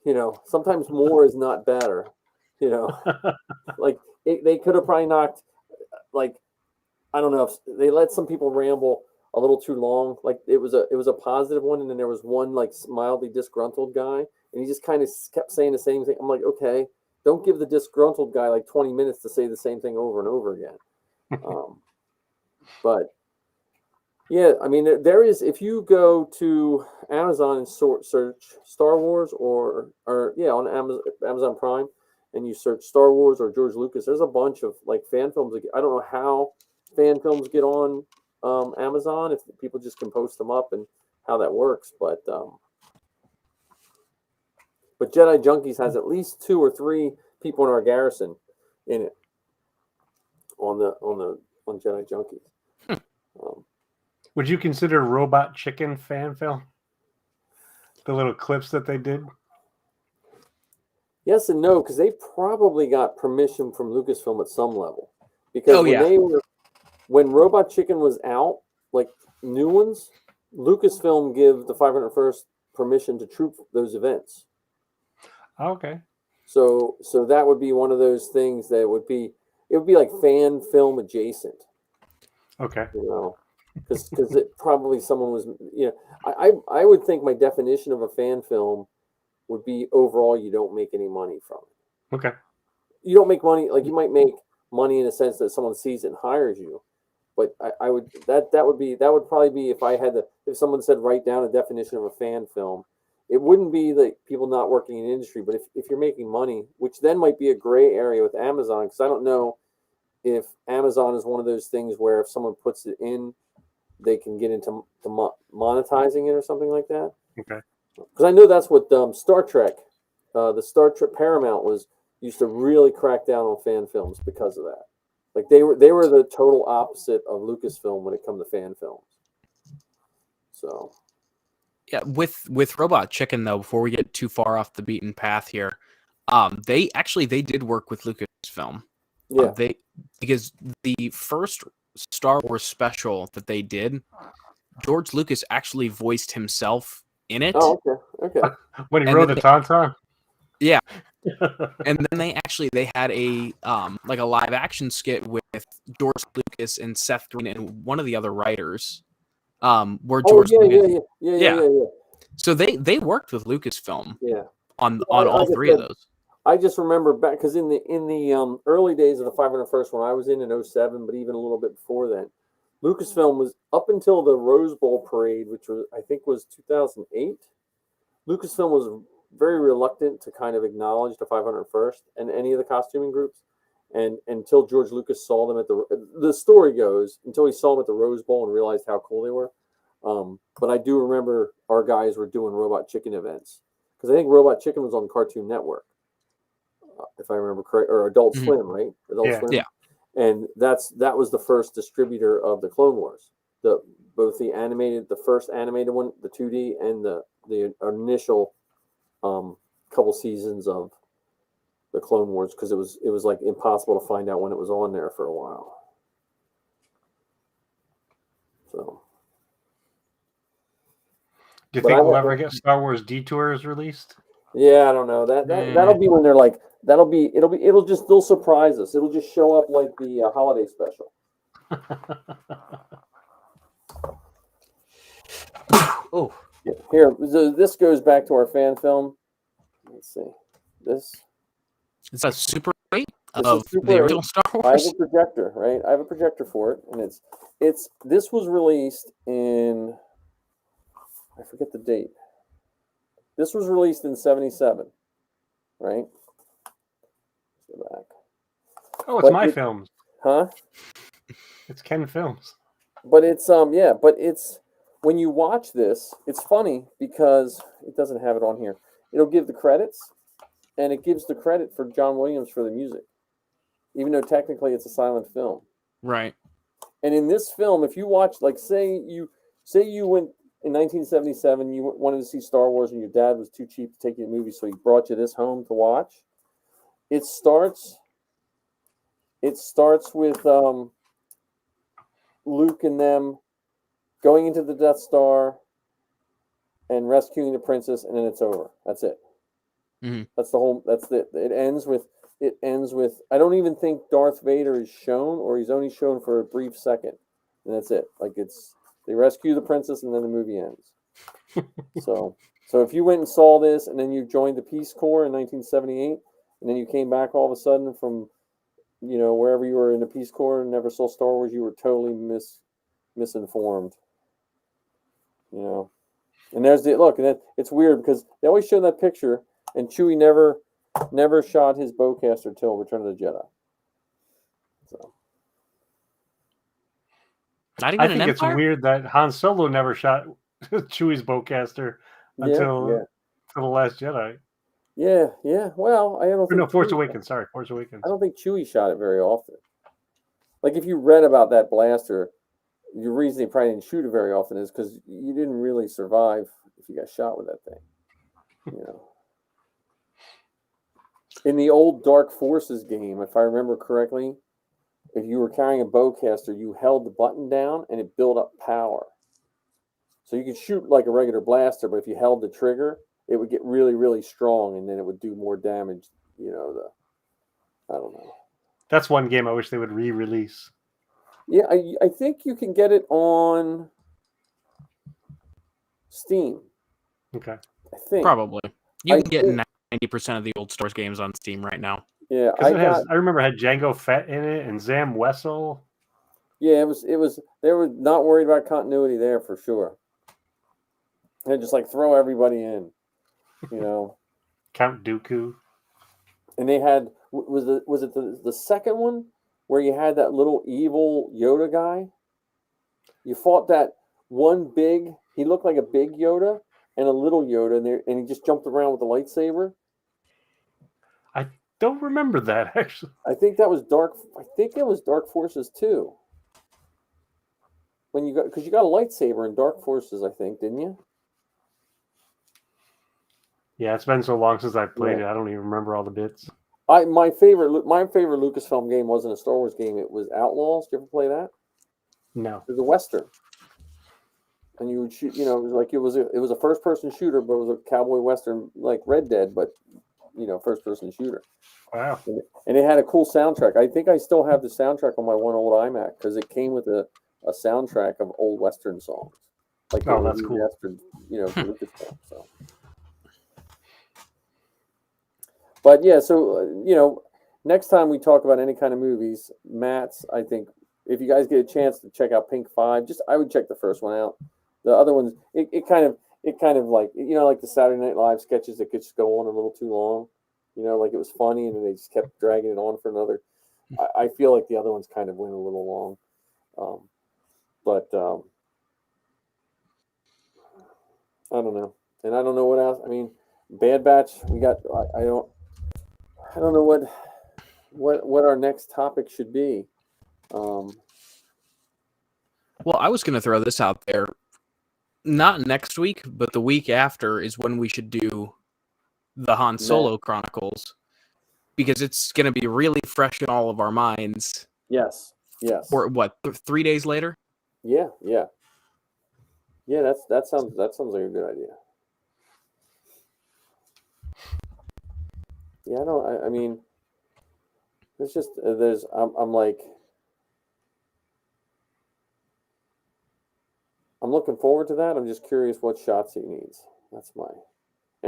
[SPEAKER 3] You know, sometimes more is not better. You know, like they could have probably knocked, like, I don't know if they let some people ramble a little too long. Like it was a positive one, and then there was one like mildly disgruntled guy, and he just kind of kept saying the same thing. I'm like, okay, don't give the disgruntled guy like 20 minutes to say the same thing over and over again. But yeah, I mean, there is, if you go to Amazon and search Star Wars or on Amazon Prime, and you search Star Wars or George Lucas, there's a bunch of like fan films. I don't know how fan films get on Amazon, if people just can post them up and how that works, but Jedi Junkies has at least 2 or 3 people in our garrison in it on Jedi Junkies.
[SPEAKER 2] Would you consider Robot Chicken fan film? The little clips that they did?
[SPEAKER 3] Yes and no, because they probably got permission from Lucasfilm at some level. Because when Robot Chicken was out, like new ones, Lucasfilm give the 501st permission to troop those events.
[SPEAKER 2] Okay.
[SPEAKER 3] So that would be one of those things that it would be like fan film adjacent.
[SPEAKER 2] Okay.
[SPEAKER 3] You know, because it probably someone was, you know, I would think my definition of a fan film would be overall you don't make any money from it.
[SPEAKER 2] Okay.
[SPEAKER 3] You don't make money, like you might make money in a sense that someone sees it and hires you, but I would that would probably be if someone said write down a definition of a fan film, it wouldn't be like people not working in the industry, but if you're making money, which then might be a gray area with Amazon, because I don't know if Amazon is one of those things where if someone puts it in, they can get into monetizing it or something like that.
[SPEAKER 2] Okay.
[SPEAKER 3] Because I know that's what Star Trek, the Star Trek Paramount used to really crack down on fan films because of that. Like they were the total opposite of Lucasfilm when it comes to fan films. So.
[SPEAKER 1] Yeah, with Robot Chicken though, before we get too far off the beaten path here, they did work with Lucasfilm.
[SPEAKER 3] Yeah.
[SPEAKER 1] Because the first Star Wars special that they did, George Lucas actually voiced himself in it.
[SPEAKER 3] Oh, okay.
[SPEAKER 2] When he rode the Tauntaun?
[SPEAKER 1] Yeah. And then they had a like a live action skit with George Lucas and Seth Green and one of the other writers. Where George Lucas, yeah. So they worked with Lucasfilm.
[SPEAKER 3] Yeah.
[SPEAKER 1] On all 3 of those.
[SPEAKER 3] I just remember back because in the early days of the 501st when I was in 07, but even a little bit before then, Lucasfilm was up until the Rose Bowl parade, which I think was 2008. Lucasfilm was very reluctant to kind of acknowledge the 501st and any of the costuming groups, and until George Lucas saw them at the story goes until he saw them at the Rose Bowl and realized how cool they were. But I do remember our guys were doing Robot Chicken events because I think Robot Chicken was on Cartoon Network. If I remember correct, or Adult Swim, right? Adult Swim. Yeah. And that was the first distributor of the Clone Wars. Both the first animated one, the 2D, and the initial couple seasons of the Clone Wars, because it was like impossible to find out when it was on there for a while. So.
[SPEAKER 2] Do you
[SPEAKER 3] But
[SPEAKER 2] think
[SPEAKER 3] I
[SPEAKER 2] we'll
[SPEAKER 3] have-
[SPEAKER 2] ever get Star Wars Detours released?
[SPEAKER 3] Yeah, I don't know. That'll be when they're like they'll surprise us. It'll just show up like the holiday special.
[SPEAKER 1] Oh,
[SPEAKER 3] Yeah. Here, this goes back to our fan film. Let's see. This
[SPEAKER 1] it's a Super 8
[SPEAKER 3] This
[SPEAKER 1] of
[SPEAKER 3] is Super
[SPEAKER 1] the
[SPEAKER 3] 8.
[SPEAKER 1] original Star
[SPEAKER 3] I have
[SPEAKER 1] Wars.
[SPEAKER 3] a projector, right? I have a projector for it, and this was released in, I forget the date. This was released in '77, right? Let's go back.
[SPEAKER 2] Oh, it's
[SPEAKER 3] But
[SPEAKER 2] my films.
[SPEAKER 3] Huh?
[SPEAKER 2] It's Ken Films.
[SPEAKER 3] But it's when you watch this, it's funny because it doesn't have it on here. It'll give the credits, and it gives the credit for John Williams for the music, even though technically it's a silent film.
[SPEAKER 1] Right.
[SPEAKER 3] And in this film, if you watch, like, say you went in 1977, you wanted to see Star Wars, and your dad was too cheap to take you to the movie, so he brought you this home to watch. It starts with Luke and them going into the Death Star and rescuing the princess, and then it's over. That's it.
[SPEAKER 1] Mm-hmm.
[SPEAKER 3] That's it. It ends with. I don't even think Darth Vader is shown, or he's only shown for a brief second, and that's it. Like, they rescue the princess, and then the movie ends. So if you went and saw this, and then you joined the Peace Corps in 1978, and then you came back all of a sudden from, wherever you were in the Peace Corps and never saw Star Wars, you were totally misinformed. And there's the look, and it's weird because they always show that picture, and Chewie never shot his bowcaster till Return of the Jedi. So
[SPEAKER 2] I think it's weird that Han Solo never shot Chewie's bowcaster until The Last Jedi.
[SPEAKER 3] Yeah. Well, I don't think
[SPEAKER 2] Force Awakens. Sorry, Force Awakens.
[SPEAKER 3] I don't think Chewie shot it very often. Like, if you read about that blaster, the reason they probably didn't shoot it very often is because you didn't really survive if you got shot with that thing. In the old Dark Forces game, if I remember correctly, if you were carrying a bowcaster, you held the button down and it built up power. So you could shoot like a regular blaster, but if you held the trigger, it would get really, really strong, and then it would do more damage. I don't know.
[SPEAKER 2] That's one game I wish they would re-release.
[SPEAKER 3] Yeah, I think you can get it on Steam.
[SPEAKER 2] Okay.
[SPEAKER 3] I think.
[SPEAKER 1] Probably. You can get 90% of the old Star Wars games on Steam right now.
[SPEAKER 3] Yeah,
[SPEAKER 2] I remember it had Jango Fett in it and Zam Wessel.
[SPEAKER 3] Yeah, it was. They were not worried about continuity there for sure. They just throw everybody in,
[SPEAKER 2] Count Dooku.
[SPEAKER 3] And they had was it the second one where you had that little evil Yoda guy? You fought that one big. He looked like a big Yoda and a little Yoda, and he just jumped around with a lightsaber.
[SPEAKER 2] I don't remember that actually.
[SPEAKER 3] I think that was Dark. I think it was Dark Forces 2. Because you got a lightsaber in Dark Forces, I think, didn't you?
[SPEAKER 2] Yeah, it's been so long since I played it. I don't even remember all the bits.
[SPEAKER 3] My favorite Lucasfilm game wasn't a Star Wars game. It was Outlaws. Did you ever play that?
[SPEAKER 2] No.
[SPEAKER 3] It was a Western, and you would shoot. It was a first person shooter, but it was a cowboy Western like Red Dead, but first person shooter.
[SPEAKER 2] Wow.
[SPEAKER 3] And it had a cool soundtrack. I think I still have the soundtrack on my one old iMac because it came with a soundtrack of old Western songs. Like
[SPEAKER 2] that's cool.
[SPEAKER 3] Western, for Lucasfilm. So. But yeah, so next time we talk about any kind of movies, Matt's, I think, if you guys get a chance to check out Pink 5, I would check the first one out. The other ones, it kind of like like the Saturday Night Live sketches that could just go on a little too long. Like it was funny and then they just kept dragging it on for another. I feel like the other ones kind of went a little long, but I don't know, and I don't know what else. I mean, Bad Batch. We got. I don't know what our next topic should be.
[SPEAKER 1] Well, I was going to throw this out there. Not next week, but the week after is when we should do the Han Solo Chronicles, because it's going to be really fresh in all of our minds.
[SPEAKER 3] Yes.
[SPEAKER 1] Or what, 3 days later?
[SPEAKER 3] Yeah. Yeah, that sounds like a good idea. Yeah, I mean, it's just I'm like, I'm looking forward to that. I'm just curious what shots he needs. And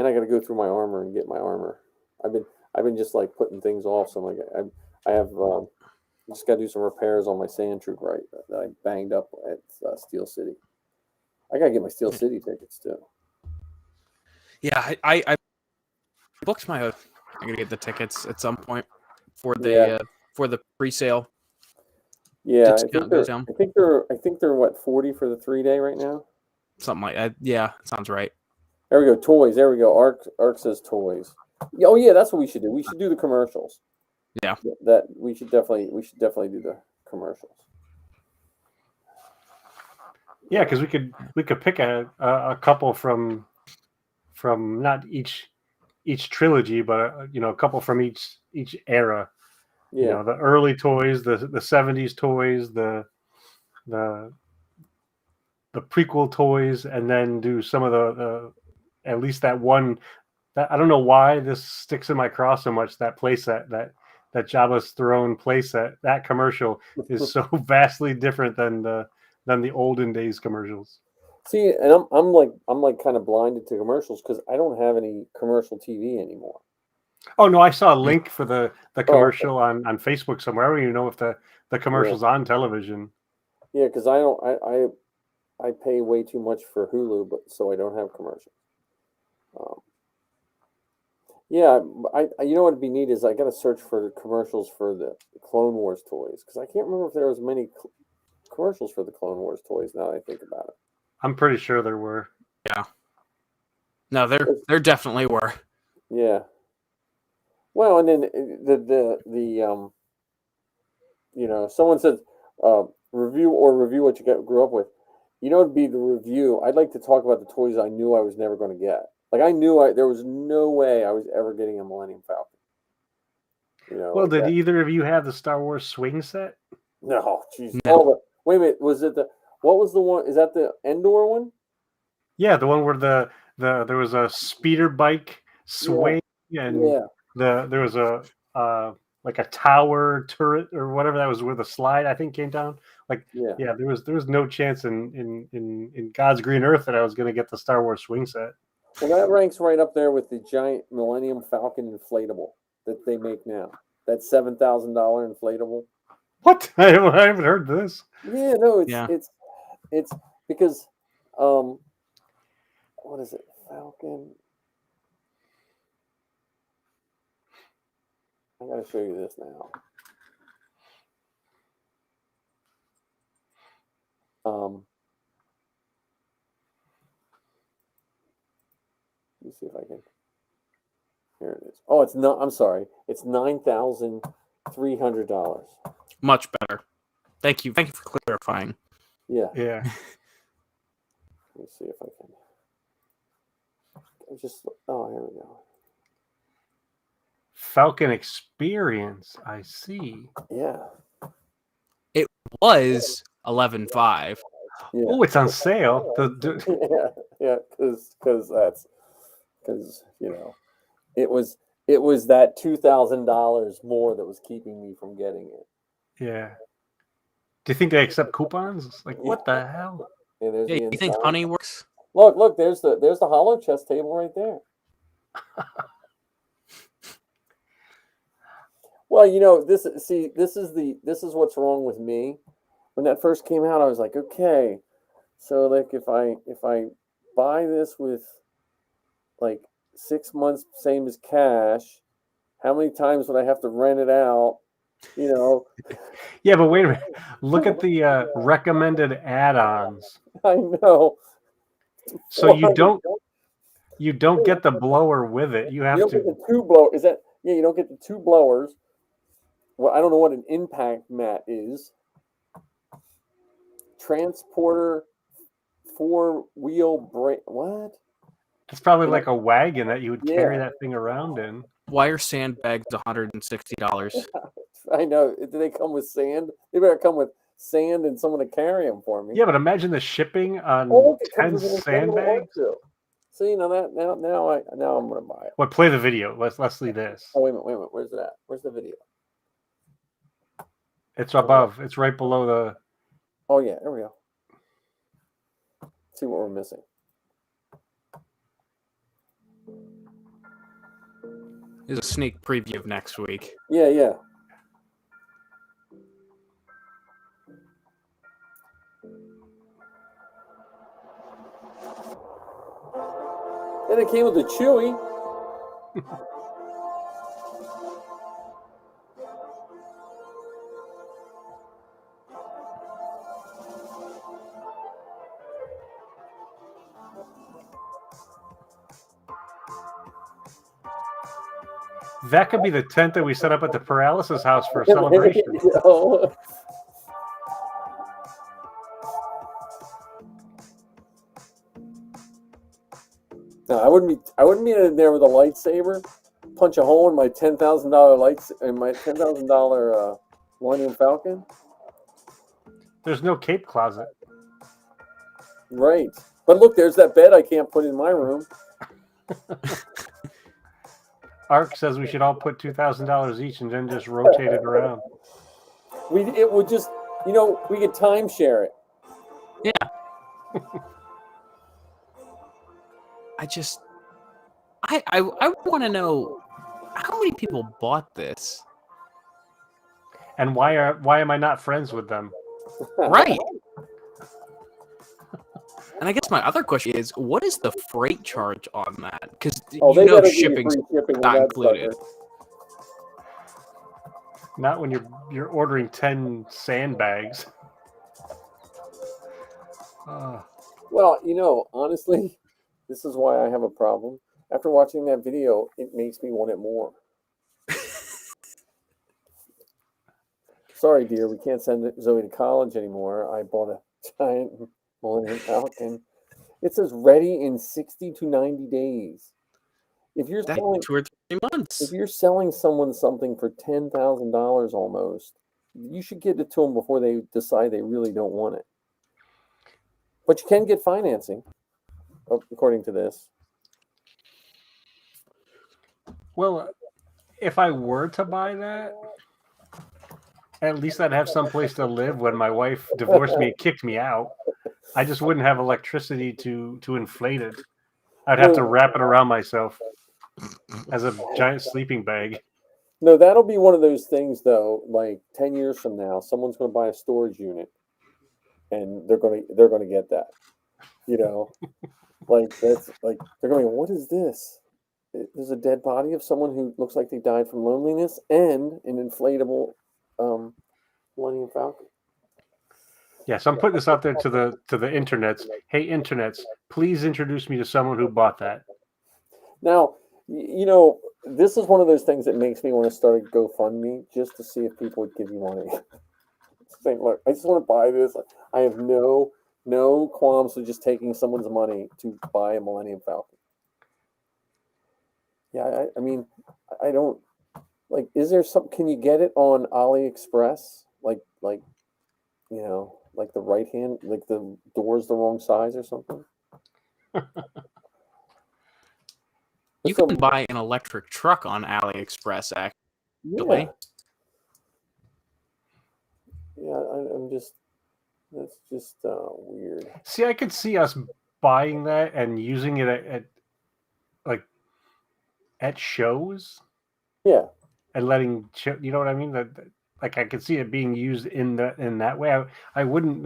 [SPEAKER 3] I got to go through my armor and get my armor. I've been just like putting things off. So I'm like, I have just got to do some repairs on my sand troop that I banged up at Steel City. I got to get my Steel City tickets too.
[SPEAKER 1] Yeah, I booked my. I'm gonna get the tickets at some point for the pre-sale.
[SPEAKER 3] Yeah,
[SPEAKER 1] discount goes down.
[SPEAKER 3] I think they're what, 40 for the 3-day right now.
[SPEAKER 1] Something like that. Yeah, sounds right.
[SPEAKER 3] There we go. Toys. There we go. Arc says toys. Oh yeah, that's what we should do. We should do the commercials.
[SPEAKER 1] Yeah.
[SPEAKER 3] That we should definitely do the commercials.
[SPEAKER 2] Yeah, because we could pick a couple from not each trilogy, but a couple from each era.
[SPEAKER 3] Yeah.
[SPEAKER 2] The early toys, the 70s toys, the prequel toys, and then do some of the at least that one. That, I don't know why this sticks in my craw so much. That playset, that Jabba's throne playset, that commercial is so vastly different than the olden days commercials.
[SPEAKER 3] See, and I'm like kind of blinded to commercials because I don't have any commercial TV anymore.
[SPEAKER 2] Oh no, I saw a link for the commercial on Facebook somewhere. I don't even know if the commercial's on television.
[SPEAKER 3] Yeah, because I pay way too much for Hulu, but so I don't have commercials. Yeah, you know what'd be neat is I got to search for the commercials for the Clone Wars toys because I can't remember if there was many commercials for the Clone Wars toys. Now that I think about it,
[SPEAKER 2] I'm pretty sure there were.
[SPEAKER 1] Yeah. No, there definitely were.
[SPEAKER 3] Yeah. Well, and then the someone said review what you grew up with. It'd be the review. I'd like to talk about the toys I knew I was never going to get. Like I knew there was no way I was ever getting a Millennium Falcon.
[SPEAKER 2] Well, did either of you have the Star Wars swing set?
[SPEAKER 3] No, jeez.
[SPEAKER 1] No.
[SPEAKER 3] Oh, wait a minute. Was it what was the one? Is that the Endor one?
[SPEAKER 2] Yeah, the one where there was a speeder bike swing and there was a like a tower turret or whatever that was where the slide I think came down. There was no chance in God's green earth that I was going to get the Star Wars swing set.
[SPEAKER 3] Well, that ranks right up there with the giant Millennium Falcon inflatable that they make now. That $7,000 inflatable.
[SPEAKER 2] What? I haven't heard this.
[SPEAKER 3] Yeah, no, it's because what is it? Falcon. I gotta show you this now. Let me see if I can. Here it is. Oh, it's not. I'm sorry. It's $9,300.
[SPEAKER 1] Much better. Thank you for clarifying.
[SPEAKER 3] Yeah.
[SPEAKER 2] Yeah.
[SPEAKER 3] Let me see if I can. Oh, here we go.
[SPEAKER 2] Falcon Experience. I see.
[SPEAKER 3] Yeah.
[SPEAKER 1] It was $11,500.
[SPEAKER 3] Yeah.
[SPEAKER 2] Oh, it's on sale.
[SPEAKER 3] Yeah, because it was that $2,000 more that was keeping me from getting it.
[SPEAKER 2] Yeah. Do you think they accept coupons? It's like, what the hell?
[SPEAKER 3] Yeah,
[SPEAKER 1] you think Honey works?
[SPEAKER 3] Look, there's the hollow chest table right there. Well, this is what's wrong with me. When that first came out, I was like, okay, so like if I buy this with like 6 months, same as cash, how many times would I have to rent it out?
[SPEAKER 2] Yeah, but wait a minute. Look at the recommended add-ons.
[SPEAKER 3] I know.
[SPEAKER 2] So you don't get the blower with it. You have
[SPEAKER 3] to get the two blow. Is that you don't get the two blowers. Well, I don't know what an impact mat is. Transporter, 4-wheel brake. What?
[SPEAKER 2] It's probably like a wagon that you would carry that thing around in.
[SPEAKER 1] Wire sandbags $160.
[SPEAKER 3] I know. Do they come with sand? They better come with sand and someone to carry them for me.
[SPEAKER 2] Yeah, but imagine the shipping on
[SPEAKER 3] Oh, it
[SPEAKER 2] 10
[SPEAKER 3] comes with an inflatable hard
[SPEAKER 2] sandbags.
[SPEAKER 3] shoe. See, now I'm gonna buy it.
[SPEAKER 2] Well, play the video. Let's see this.
[SPEAKER 3] Oh, wait a minute. Where's it at? Where's the video?
[SPEAKER 2] It's above. It's right below the.
[SPEAKER 3] Oh yeah, there we go. See what we're missing.
[SPEAKER 1] Here's a sneak preview of next week.
[SPEAKER 3] Yeah. And it came with a Chewy.
[SPEAKER 2] That could be the tent that we set up at the Paralysis house for a celebration.
[SPEAKER 3] No, I wouldn't be in there with a lightsaber, punch a hole in my $10,000 lights in my $10,000 Millennium Falcon.
[SPEAKER 2] There's no cape closet.
[SPEAKER 3] Right, but look, there's that bed I can't put in my room.
[SPEAKER 2] Ark says we should all put $2,000 each and then just rotate it around.
[SPEAKER 3] It would just, we could timeshare it.
[SPEAKER 1] Yeah. I want to know how many people bought this,
[SPEAKER 2] and why am I not friends with them?
[SPEAKER 1] Right. And I guess my other question is, what is the freight charge on that? Because shipping's not included.
[SPEAKER 2] Not when you're ordering 10 sandbags.
[SPEAKER 3] Well, honestly, this is why I have a problem. After watching that video, it makes me want it more. Sorry, dear, we can't send Zoe to college anymore. I bought a giant Millennium Falcon. It says ready in 60 to 90 days. If you're selling
[SPEAKER 1] 2 or 3 months,
[SPEAKER 3] if you're selling someone something for $10,000 almost, you should get it to them before they decide they really don't want it. But you can get financing, according to this.
[SPEAKER 2] Well, if I were to buy that, at least I'd have some place to live when my wife divorced me and kicked me out. I just wouldn't have electricity to inflate it. I'd have to wrap it around myself as a giant sleeping bag.
[SPEAKER 3] No, that'll be one of those things, though. Like 10 years from now, someone's going to buy a storage unit, and they're going to get that. Like that's like they're going to go, what is this? There's a dead body of someone who looks like they died from loneliness and an inflatable Millennium Falcon.
[SPEAKER 2] Yeah, so I'm putting this out there to the internets. Hey, internets, please introduce me to someone who bought that.
[SPEAKER 3] Now, this is one of those things that makes me want to start a GoFundMe just to see if people would give you money. Saying, look, I just want to buy this. I have no qualms with just taking someone's money to buy a Millennium Falcon. Yeah, I mean, I don't like. Is there some? Can you get it on AliExpress? Like the right hand, like the door's the wrong size or something.
[SPEAKER 1] You can buy an electric truck on AliExpress, actually.
[SPEAKER 3] Yeah, that's just weird.
[SPEAKER 2] See, I could see us buying that and using it at shows.
[SPEAKER 3] Yeah.
[SPEAKER 2] And letting, you know what I mean? Like I could see it being used in that way. I wouldn't.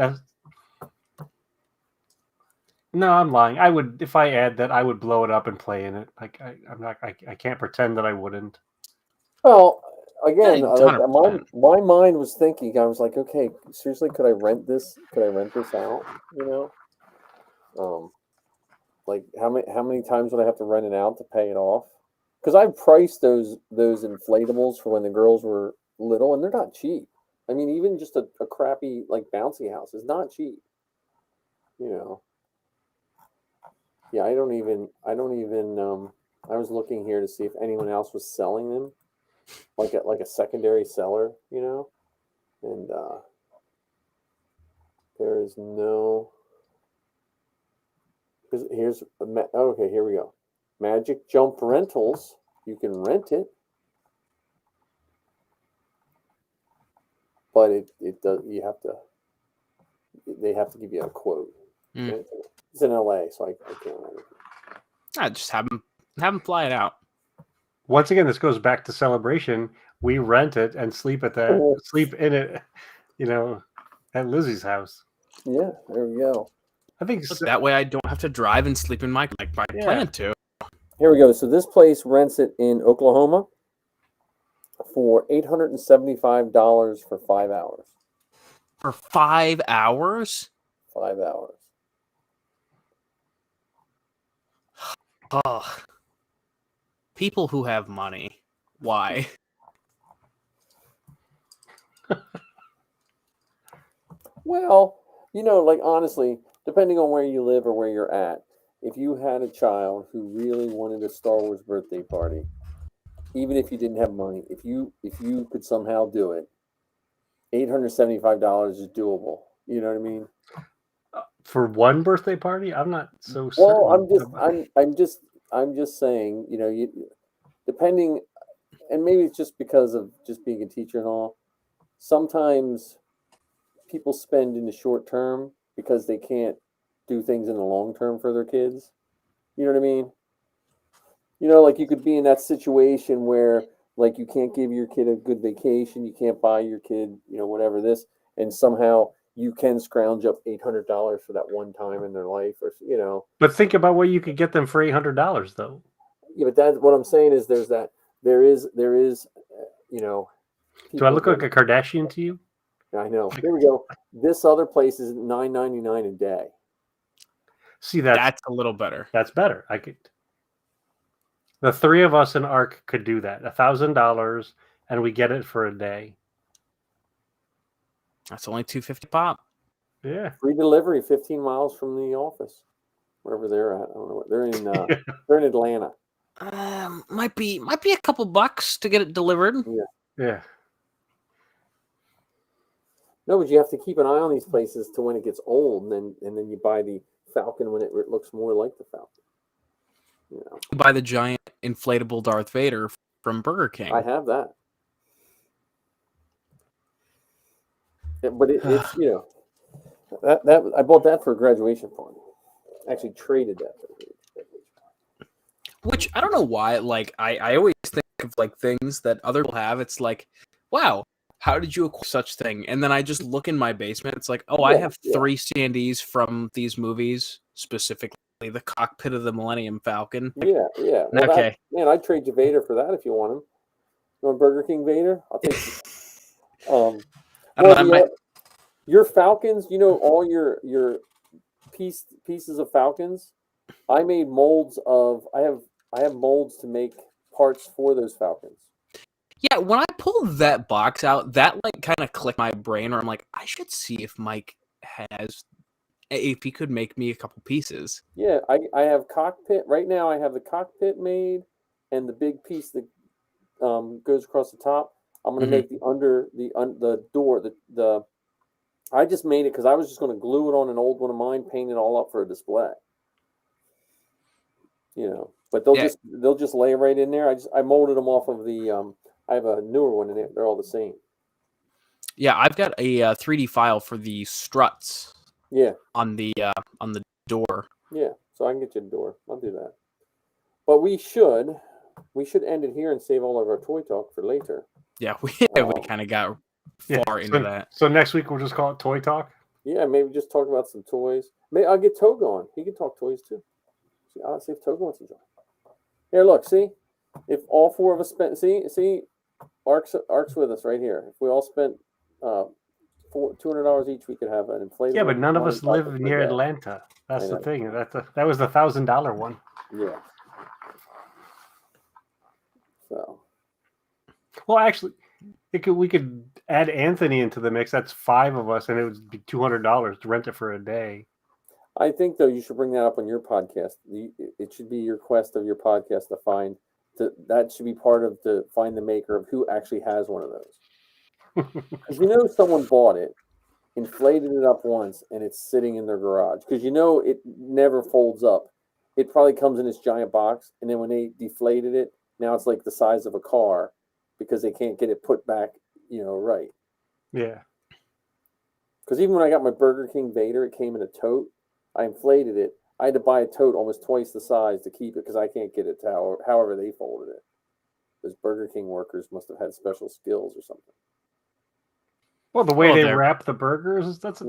[SPEAKER 2] No, I'm lying. I would, if I add that, I would blow it up and play in it. Like I can't pretend that I wouldn't.
[SPEAKER 3] Well, again, my mind was thinking. I was like, okay, seriously, could I rent this? Could I rent this out? Like how many times would I have to rent it out to pay it off? Because I priced those inflatables for when the girls were little, and they're not cheap. I mean, even just a crappy like bouncy house is not cheap. Yeah, I don't even. I was looking here to see if anyone else was selling them, like a secondary seller, and There is no. Here's okay. Here we go. Magic Jump Rentals. You can rent it, but it does. You have to. They have to give you a quote.
[SPEAKER 1] Mm.
[SPEAKER 3] It's in LA, so I can't remember.
[SPEAKER 1] I just have them fly it out.
[SPEAKER 2] Once again, this goes back to Celebration. We rent it and sleep in it, at Lizzie's house.
[SPEAKER 3] Yeah, there we go.
[SPEAKER 2] I think
[SPEAKER 1] that way I don't have to drive and sleep in my plan to.
[SPEAKER 3] Here we go. So this place rents it in Oklahoma for $875 for 5 hours.
[SPEAKER 1] For 5 hours?
[SPEAKER 3] 5 hours.
[SPEAKER 1] Oh. People who have money. Why?
[SPEAKER 3] Well, honestly, depending on where you live or where you're at, if you had a child who really wanted a Star Wars birthday party, even if you didn't have money, if you could somehow do it, $875 is doable. You know what I mean?
[SPEAKER 2] For one birthday party, I'm not so certain.
[SPEAKER 3] Well, I'm just saying, depending, and maybe it's just because of just being a teacher and all. Sometimes people spend in the short term because they can't do things in the long term for their kids. You know what I mean? Like you could be in that situation where like you can't give your kid a good vacation, you can't buy your kid, whatever this, and somehow you can scrounge up $800 for that one time in their life, or
[SPEAKER 2] But think about what you could get them for $800 though.
[SPEAKER 3] Yeah, but that's what I'm saying is there is
[SPEAKER 2] Do I look like a Kardashian to you?
[SPEAKER 3] I know. Here we go. This other place is $9.99 a day.
[SPEAKER 2] See,
[SPEAKER 1] that's a little better.
[SPEAKER 2] That's better. The three of us in ARC could do that. $1,000, and we get it for a day.
[SPEAKER 1] That's only $250 pop.
[SPEAKER 2] Yeah.
[SPEAKER 3] Free delivery, 15 miles from the office, wherever they're at. I don't know what they're in. They're in Atlanta.
[SPEAKER 1] Might be a couple bucks to get it delivered.
[SPEAKER 2] Yeah.
[SPEAKER 3] No, but you have to keep an eye on these places to when it gets old, and then you buy the Falcon when it looks more like the Falcon.
[SPEAKER 1] Buy the giant inflatable Darth Vader from Burger King.
[SPEAKER 3] I have that. Yeah, but it's that I bought that for a graduation party. Actually traded that for a graduation party.
[SPEAKER 1] Which I don't know why. Like I always think of like things that other people have. It's like, wow, how did you acquire such thing? And then I just look in my basement. It's like, I have 3 standees from these movies, specifically the cockpit of the Millennium Falcon.
[SPEAKER 3] Yeah. Well,
[SPEAKER 1] okay.
[SPEAKER 3] I'd trade you Vader for that if you want him. You want Burger King Vader? I'll take you. Your Falcons, all your pieces of Falcons, I made molds of. I have molds to make parts for those Falcons.
[SPEAKER 1] Yeah, when I pulled that box out, that like kind of clicked my brain where I'm like, I should see if Mike if he could make me a couple pieces.
[SPEAKER 3] Yeah, I have cockpit right now. I have the cockpit made and the big piece that goes across the top. I'm going to make the door. The I just made it because I was just going to glue it on an old one of mine, paint it all up for a display. But they'll just lay right in there. I molded them off of the. I have a newer one in it. They're all the same.
[SPEAKER 1] Yeah, I've got a 3D file for the struts.
[SPEAKER 3] Yeah.
[SPEAKER 1] On the door.
[SPEAKER 3] Yeah, so I can get you the door. I'll do that. But we should end it here and save all of our toy talk for later.
[SPEAKER 1] Yeah, we kind of got far into that.
[SPEAKER 2] So next week we'll just call it Toy Talk.
[SPEAKER 3] Yeah, maybe just talk about some toys. Maybe I'll get Toga on. He can talk toys too. I'll see if Toga wants to join. Here, look, see? If all 4 of us spent, see, Arc's with us right here. If we all spent $200 each, we could have an inflatable.
[SPEAKER 2] Yeah, but none of us live near Atlanta. That's the thing. That was the $1,000 one.
[SPEAKER 3] Yeah. So.
[SPEAKER 2] Well, actually, we could add Anthony into the mix. That's 5 of us, and it would be $200 to rent it for a day.
[SPEAKER 3] I think though you should bring that up on your podcast. It should be your quest of your podcast to find that should be part of to find the maker of who actually has one of those. Because someone bought it inflated it up once, and it's sitting in their garage because it never folds up. It probably comes in this giant box, and then when they deflated it, now it's like the size of a car because they can't get it put back, right.
[SPEAKER 2] Yeah.
[SPEAKER 3] Because even when I got my Burger King Vader, it came in a tote. I inflated it. I had to buy a tote almost twice the size to keep it because I can't get it to however they folded it. Those Burger King workers must have had special skills or something.
[SPEAKER 2] Well, the way they wrap the burgers, that's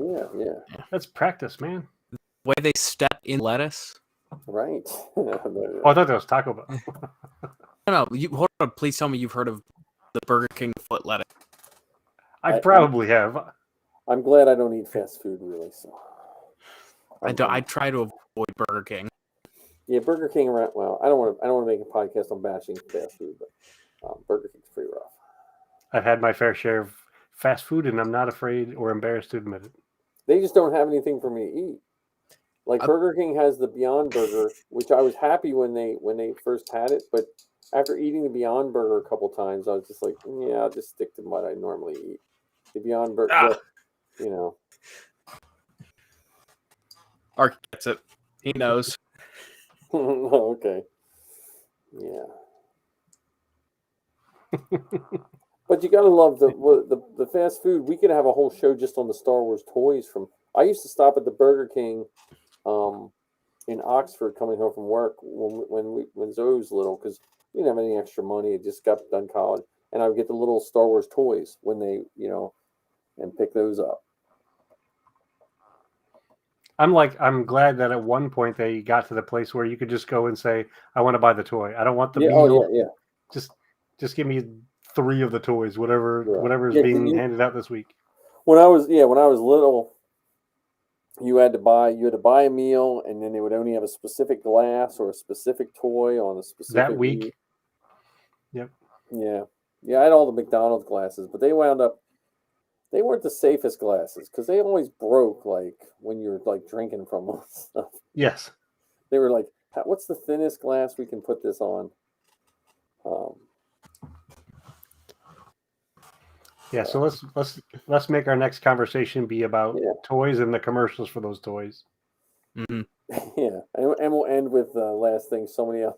[SPEAKER 2] practice, man.
[SPEAKER 1] The way they step in lettuce.
[SPEAKER 3] Right.
[SPEAKER 2] Oh, I thought that was Taco Bell.
[SPEAKER 1] No, hold on. Please tell me you've heard of the Burger King foot lettuce.
[SPEAKER 2] I probably have.
[SPEAKER 3] I'm glad I don't eat fast food, really. So
[SPEAKER 1] I try to avoid Burger King.
[SPEAKER 3] Yeah, Burger King. Well, I don't want to make a podcast on bashing fast food, but Burger King's pretty rough.
[SPEAKER 2] I've had my fair share of fast food, and I'm not afraid or embarrassed to admit it.
[SPEAKER 3] They just don't have anything for me to eat. Like Burger King has the Beyond Burger, which I was happy when they first had it, but after eating the Beyond Burger a couple times, I was just like, yeah, I'll just stick to what I normally eat. The Beyond Burger,
[SPEAKER 1] Art gets it. He knows.
[SPEAKER 3] Okay. Yeah. But you gotta love the fast food. We could have a whole show just on the Star Wars toys. I used to stop at the Burger King in Oxford coming home from work when Zoe was little because we didn't have any extra money. I just got done college, and I would get the little Star Wars toys when they and pick those up.
[SPEAKER 2] I'm glad that at one point they got to the place where you could just go and say, I want to buy the toy. I don't want the meal.
[SPEAKER 3] Oh, yeah.
[SPEAKER 2] Just give me 3 of the toys, whatever is being handed out this week.
[SPEAKER 3] When I was little, you had to buy a meal, and then they would only have a specific glass or a specific toy on a specific
[SPEAKER 2] that week. Yep.
[SPEAKER 3] Yeah. I had all the McDonald's glasses, but they weren't the safest glasses because they always broke like when you were like drinking from them and stuff.
[SPEAKER 2] Yes.
[SPEAKER 3] They were like, what's the thinnest glass we can put this on?
[SPEAKER 2] Yeah, so let's make our next conversation be about toys and the commercials for those toys.
[SPEAKER 1] Mm-hmm.
[SPEAKER 3] Yeah, and we'll end with the last thing somebody else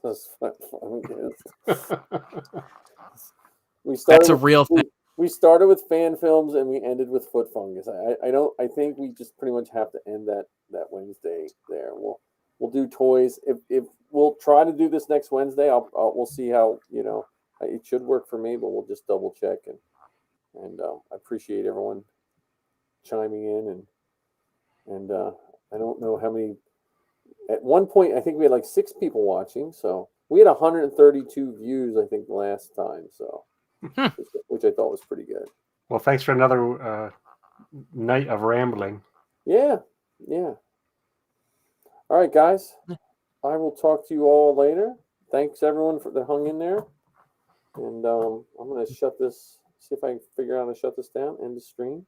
[SPEAKER 1] That's a real thing.
[SPEAKER 3] We started with fan films and we ended with foot fungus. I think we just pretty much have to end that Wednesday there. We'll do toys. If we'll try to do this next Wednesday, we'll see how it should work for me, but we'll just double check and I appreciate everyone chiming in and I don't know how many. At one point, I think we had like 6 people watching, so we had 132 views. I think last time, so which I thought was pretty good.
[SPEAKER 2] Well, thanks for another night of rambling.
[SPEAKER 3] Yeah. All right, guys. I will talk to you all later. Thanks everyone that hung in there, and I'm gonna shut this. See if I can figure out how to shut this down. End the stream.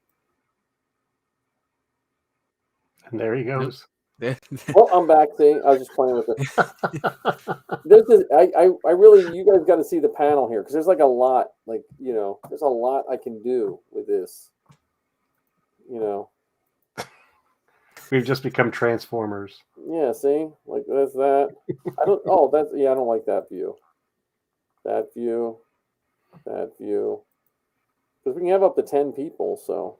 [SPEAKER 2] And there he goes.
[SPEAKER 3] Well, I'm back. See, I was just playing with it. I really, you guys got to see the panel here because there's like a lot, there's a lot I can do with this.
[SPEAKER 2] We've just become Transformers.
[SPEAKER 3] Yeah, see, like that's that. I don't like that view. That view. Because we can have up to 10 people, so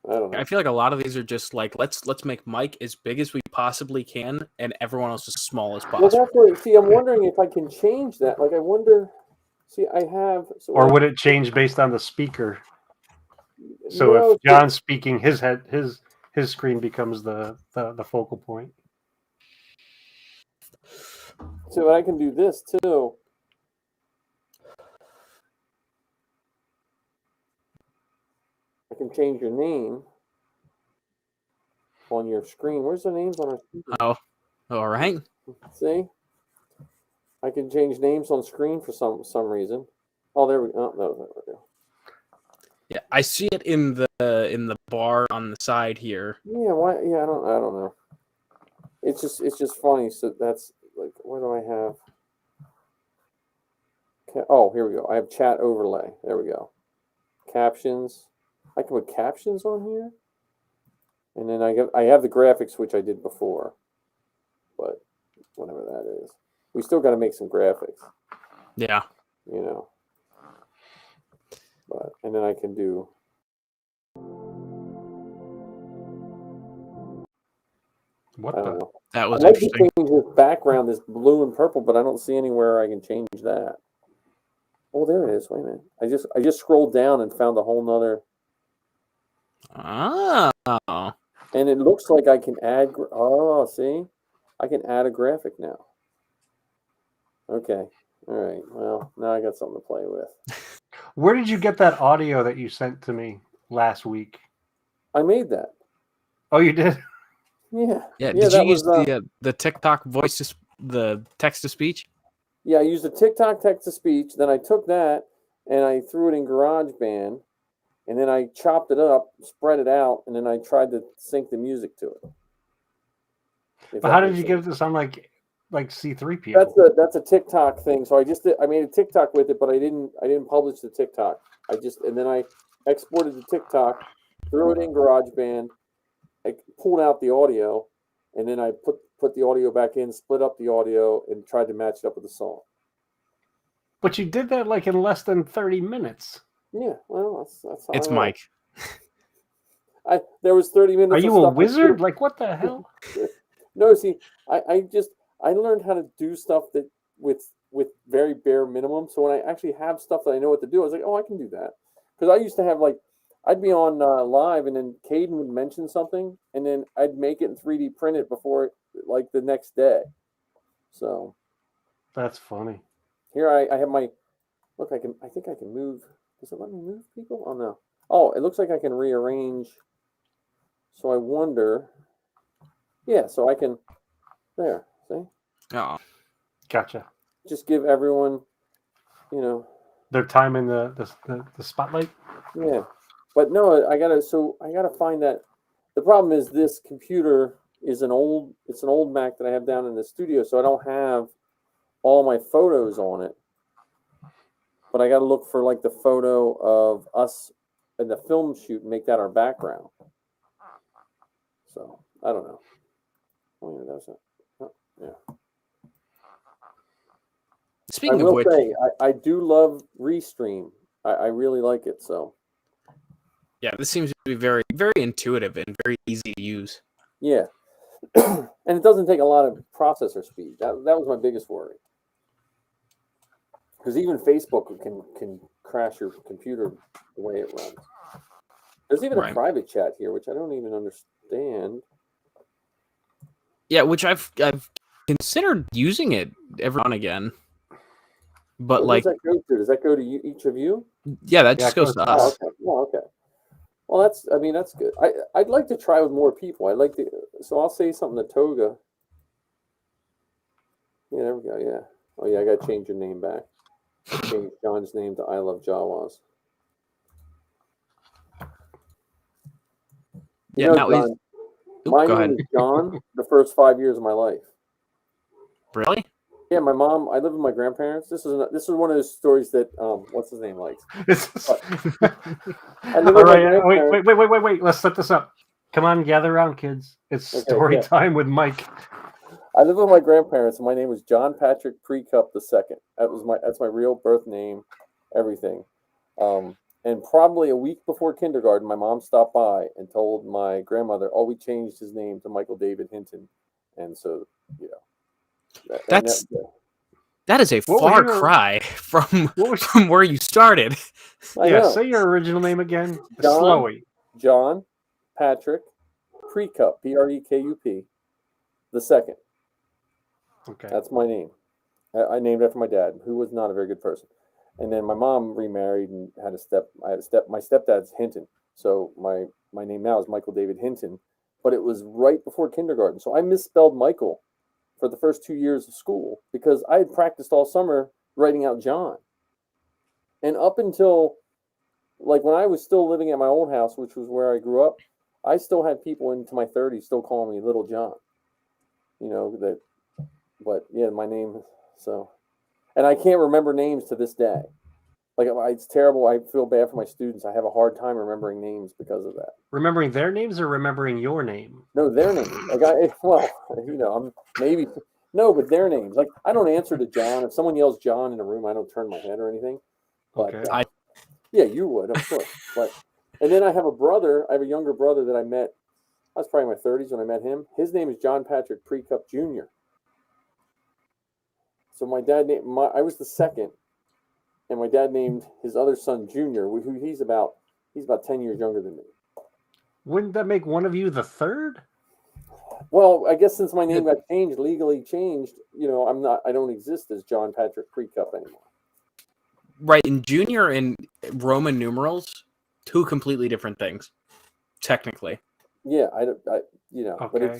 [SPEAKER 3] I don't know.
[SPEAKER 1] I feel like a lot of these are just like let's make Mike as big as we possibly can, and everyone else as small as possible.
[SPEAKER 3] Well, that's what. See, I'm wondering if I can change that. Like, I wonder. See, I have. So
[SPEAKER 2] or would it change based on the speaker? So if John's speaking, his screen becomes the focal point.
[SPEAKER 3] So I can do this too. I can change your name on your screen. Where's the names on our screen?
[SPEAKER 1] Oh, all right.
[SPEAKER 3] See, I can change names on screen for some reason. Oh, there we go. Oh, no, there we go.
[SPEAKER 1] Yeah, I see it in the bar on the side here.
[SPEAKER 3] Yeah, why? Yeah, I don't know. It's just funny. So that's like, what do I have? Oh, here we go. I have chat overlay. There we go. Captions. I can put captions on here. And then I have the graphics, which I did before. But whatever that is. We still got to make some graphics.
[SPEAKER 1] Yeah.
[SPEAKER 3] You know. But, and then I can do...
[SPEAKER 2] What
[SPEAKER 3] I don't know.
[SPEAKER 1] That was
[SPEAKER 3] I'd like to
[SPEAKER 1] interesting.
[SPEAKER 3] change this background, this blue and purple, but I don't see anywhere I can change that. Oh, there it is. Wait a minute. I just scrolled down and found a whole nother.
[SPEAKER 1] Oh.
[SPEAKER 3] And it looks like I can add. Oh, see, I can add a graphic now. Okay. All right. Well, now I got something to play with.
[SPEAKER 2] Where did you get that audio that you sent to me last week?
[SPEAKER 3] I made that.
[SPEAKER 2] Oh, you did?
[SPEAKER 3] Yeah.
[SPEAKER 1] Yeah. Did you use the TikTok the text to speech?
[SPEAKER 3] Yeah, I used the TikTok text to speech. Then I took that and I threw it in GarageBand, and then I chopped it up, spread it out, and then I tried to sync the music to it.
[SPEAKER 2] But how did you get it to sound like C-3PO?
[SPEAKER 3] That's a TikTok thing. So I made a TikTok with it, but I didn't publish the TikTok. And then I exported the TikTok, threw it in GarageBand, I pulled out the audio, and then I put the audio back in, split up the audio, and tried to match it up with the song.
[SPEAKER 2] But you did that like in less than 30 minutes.
[SPEAKER 3] Yeah, well, that's how
[SPEAKER 1] it's
[SPEAKER 3] I know.
[SPEAKER 1] Mike.
[SPEAKER 3] There was 30 minutes.
[SPEAKER 2] Are you a wizard? Like, what the hell?
[SPEAKER 3] No, see, I learned how to do stuff that with very bare minimum. So when I actually have stuff that I know what to do, I was like, oh, I can do that. Because I used to have I'd be on live, and then Caden would mention something, and then I'd make it in 3D print it before the next day. So
[SPEAKER 2] that's funny.
[SPEAKER 3] Here I have my look. I think I can move. Does it let me move people? Oh no. Oh, it looks like I can rearrange. So I wonder. Yeah, so I can. There. See?
[SPEAKER 1] Oh,
[SPEAKER 2] gotcha.
[SPEAKER 3] Just give everyone,
[SPEAKER 2] their time in the spotlight.
[SPEAKER 3] Yeah, but no, I gotta find that. The problem is this computer is an old Mac that I have down in the studio, so I don't have all my photos on it. But I gotta look for the photo of us in the film shoot and make that our background. So I don't know. Oh yeah, that's it. Oh, yeah.
[SPEAKER 1] Speaking
[SPEAKER 3] of which, I do love Restream. I really like it. So
[SPEAKER 1] yeah, this seems to be very, very intuitive and very easy to use.
[SPEAKER 3] Yeah, and it doesn't take a lot of processor speed. That was my biggest worry. Because even Facebook can crash your computer the way it runs. There's even a private chat here, which I don't even understand.
[SPEAKER 1] Yeah, which I've considered using it every now and again. But
[SPEAKER 3] Where does that go to? Does that go to each of you?
[SPEAKER 1] Yeah, that just goes to us.
[SPEAKER 3] Okay. Oh, okay. Well, that's good. I'd like to try with more people. So I'll say something to Toga. Yeah, there we go. Yeah. Oh yeah, I got to change your name back. Change John's name to I Love Jawas.
[SPEAKER 1] Yeah, now
[SPEAKER 3] John, my name is John the first 5 years of my life.
[SPEAKER 1] Really?
[SPEAKER 3] Yeah, my mom. I live with my grandparents. This is one of those stories that what's his name likes.
[SPEAKER 2] All right, wait. Let's set this up. Come on, gather around, kids. It's story time with Mike.
[SPEAKER 3] I live with my grandparents, and my name was John Patrick Precup II. That's my real birth name, everything. And probably a week before kindergarten, my mom stopped by and told my grandmother, "Oh, we changed his name to Michael David Hinton," and so
[SPEAKER 1] that is a far cry from where you started.
[SPEAKER 2] Say your original name again. Slowly.
[SPEAKER 3] John Patrick Precup, Prekup, II.
[SPEAKER 2] Okay,
[SPEAKER 3] that's my name. I named it after my dad, who was not a very good person. And then my mom remarried and had a step. My stepdad's Hinton, so my name now is Michael David Hinton. But it was right before kindergarten, so I misspelled Michael for the first 2 years of school because I had practiced all summer writing out John. And up until when I was still living at my old house, which was where I grew up, I still had people into my 30s still calling me Little John. But yeah, my name. So, And I can't remember names to this day. Like, it's terrible. I feel bad for my students. I have a hard time remembering names because of that.
[SPEAKER 2] Remembering their names or remembering your name?
[SPEAKER 3] No, their names. Like, I'm maybe no, but their names. Like, I don't answer to John. If someone yells John in a room, I don't turn my head or anything. But
[SPEAKER 2] Okay.
[SPEAKER 3] yeah, you would, of course. But and then I have a brother. I have a younger brother that I met. I was probably in my 30s when I met him. His name is John Patrick Precup Jr. So my dad named I was the second. And my dad named his other son Junior, who he's about 10 years younger than me.
[SPEAKER 2] Wouldn't that make one of you the third?
[SPEAKER 3] Well, I guess since my name got changed, legally changed, I don't exist as John Patrick Precup anymore.
[SPEAKER 1] Right, and Junior and Roman numerals, two completely different things, technically.
[SPEAKER 3] Yeah, but
[SPEAKER 2] Okay.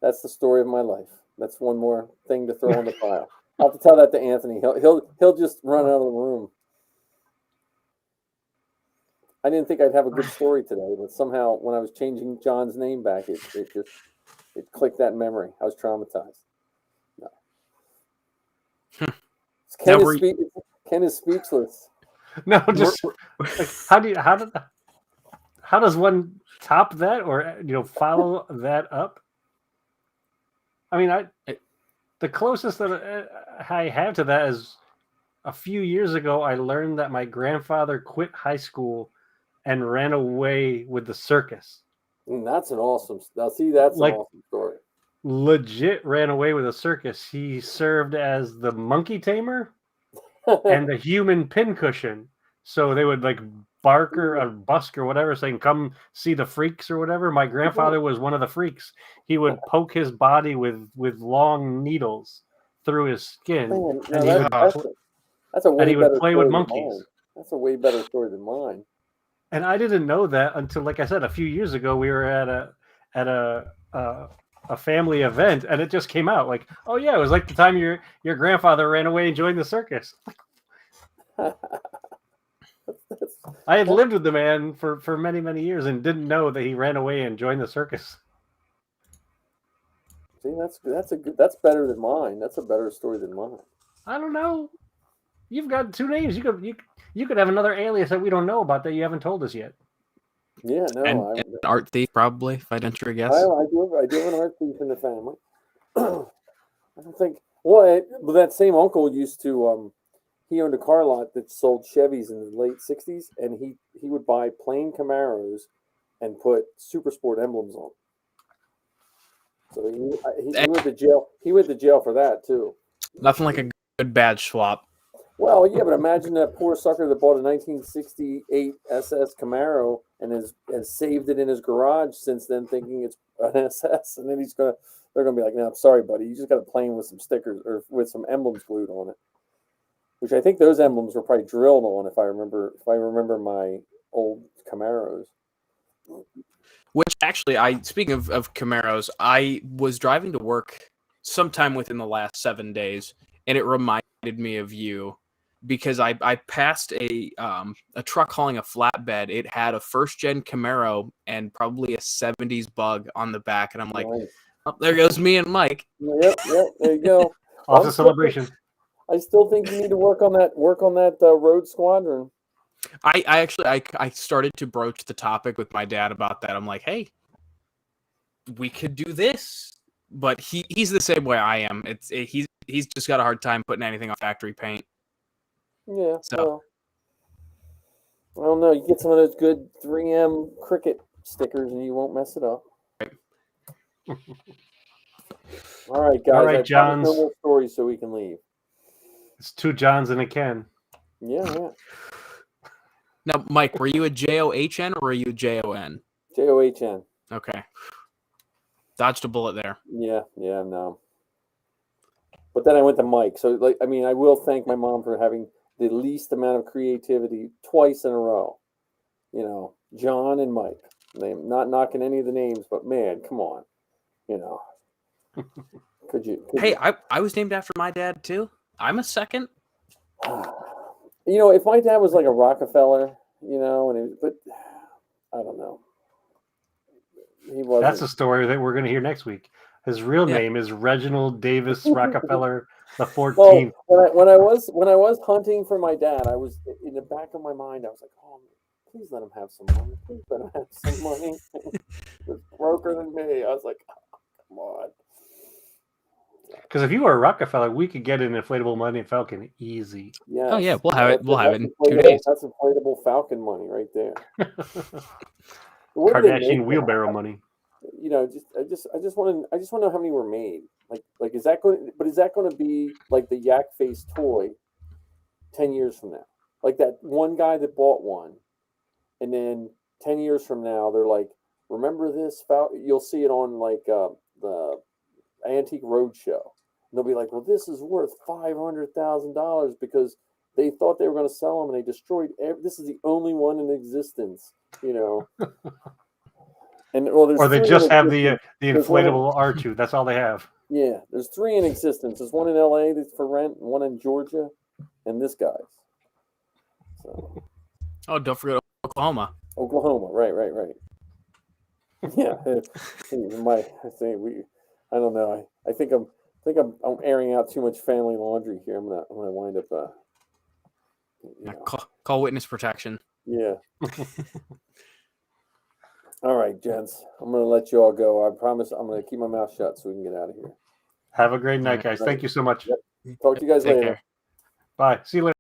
[SPEAKER 3] that's the story of my life. That's one more thing to throw in the pile. I'll have to tell that to Anthony. He'll just run out of the room. I didn't think I'd have a good story today, but somehow when I was changing John's name back, it clicked that memory. I was traumatized. No. Ken is speechless.
[SPEAKER 2] No, just like, how does one top that or follow that up? I mean, the closest that I have to that is a few years ago, I learned that my grandfather quit high school and ran away with the circus.
[SPEAKER 3] That's an awesome. Now, see, that's an awesome story.
[SPEAKER 2] Legit ran away with a circus. He served as the monkey tamer and the human pincushion. So they would like bark or busk or whatever, saying, "Come see the freaks" or whatever. My grandfather was one of the freaks. He would poke his body with long needles through his skin, and he would play with monkeys.
[SPEAKER 3] That's a way better story than mine.
[SPEAKER 2] And I didn't know that until, like I said, a few years ago, we were at a family event, and it just came out like, "Oh yeah, it was like the time your grandfather ran away and joined the circus." I had lived with the man for many, many years and didn't know that he ran away and joined the circus.
[SPEAKER 3] See, that's better than mine. That's a better story than mine.
[SPEAKER 2] I don't know. You've got two names. You could have another alias that we don't know about that you haven't told us yet.
[SPEAKER 3] Yeah, no.
[SPEAKER 1] And an art thief, probably, if I venture a guess.
[SPEAKER 3] I do have an art thief in the family. I don't think. Well, that same uncle used to. He owned a car lot that sold Chevys in the late '60s, and he would buy plain Camaros and put Super Sport emblems on. So he went to jail. He went to jail for that too.
[SPEAKER 1] Nothing like a good badge swap.
[SPEAKER 3] Well, yeah, but imagine that poor sucker that bought a 1968 SS Camaro and has saved it in his garage since then, thinking it's an SS, and then they're gonna be like, "No, I'm sorry, buddy. You just got a plane with some stickers or with some emblems glued on it." Which I think those emblems were probably drilled on, if I remember my old Camaros.
[SPEAKER 1] Which actually, speaking of Camaros, I was driving to work sometime within the last 7 days, and it reminded me of you because I passed a truck hauling a flatbed. It had a first-gen Camaro and probably a 70s Bug on the back, and I'm like, nice. Oh, there goes me and Mike.
[SPEAKER 3] Yep, there you go.
[SPEAKER 2] Awesome celebration.
[SPEAKER 3] I still think you need to work on that road squadron.
[SPEAKER 1] I actually started to broach the topic with my dad about that. I'm like, hey, we could do this, but he's the same way I am. He's just got a hard time putting anything on factory paint.
[SPEAKER 3] Yeah.
[SPEAKER 1] So
[SPEAKER 3] I don't know. You get some of those good 3M Cricket stickers, and you won't mess it up.
[SPEAKER 1] Right.
[SPEAKER 3] All right, guys.
[SPEAKER 2] All right, Johns.
[SPEAKER 3] No more stories, so we can leave.
[SPEAKER 2] It's two Johns and a Ken.
[SPEAKER 3] Yeah.
[SPEAKER 1] Now, Mike, were you a JOHN or were you a JON?
[SPEAKER 3] JOHN.
[SPEAKER 1] Okay. Dodged a bullet there.
[SPEAKER 3] Yeah, no. But then I went to Mike. So, I will thank my mom for having the least amount of creativity twice in a row. John and Mike. I'm not knocking any of the names, but man, come on. Could you?
[SPEAKER 1] Hey, I was named after my dad too. I'm a second.
[SPEAKER 3] If my dad was like a Rockefeller, but I don't know. He wasn't.
[SPEAKER 2] That's a story that we're going to hear next week. His real name is Reginald Davis Rockefeller The 14th.
[SPEAKER 3] Well, when I was hunting for my dad, I was in the back of my mind. I was like, "Oh, please let him have some money. Please let him have some money." He was broker than me. I was like, oh, "Come on."
[SPEAKER 2] Because if you were a Rockefeller, we could get an inflatable Millennium Falcon easy.
[SPEAKER 3] Yes.
[SPEAKER 1] Oh yeah, we'll have it. We'll have it in
[SPEAKER 3] inflatable-
[SPEAKER 1] 2 days.
[SPEAKER 3] That's inflatable Falcon money right there. What do they make
[SPEAKER 2] Kardashian wheelbarrow money.
[SPEAKER 3] You know, I just want to know how many were made. Like is that going? But is that going to be like the yak face toy 10 years from now? Like that one guy that bought one, and then 10 years from now they're like, remember this? You'll see it on like the Antique Roadshow. And they'll be like, well, this is worth $500,000 because they thought they were going to sell them and they destroyed. This is the only one in existence, you know. And
[SPEAKER 2] or they just have the inflatable R2. That's all they have.
[SPEAKER 3] Yeah, there's 3 in existence. There's one in LA that's for rent, one in Georgia, and this guy's. So.
[SPEAKER 1] Oh, don't forget Oklahoma.
[SPEAKER 3] Oklahoma, right. Yeah, I don't know. I think I'm airing out too much family laundry here. I'm gonna wind up.
[SPEAKER 1] Call witness protection.
[SPEAKER 3] Yeah. All right, gents. I'm going to let you all go. I promise I'm going to keep my mouth shut so we can get out of here.
[SPEAKER 2] Have a great night, guys. Thank you so much.
[SPEAKER 3] Yep. Talk to you guys later.
[SPEAKER 2] Care. Bye. See you later.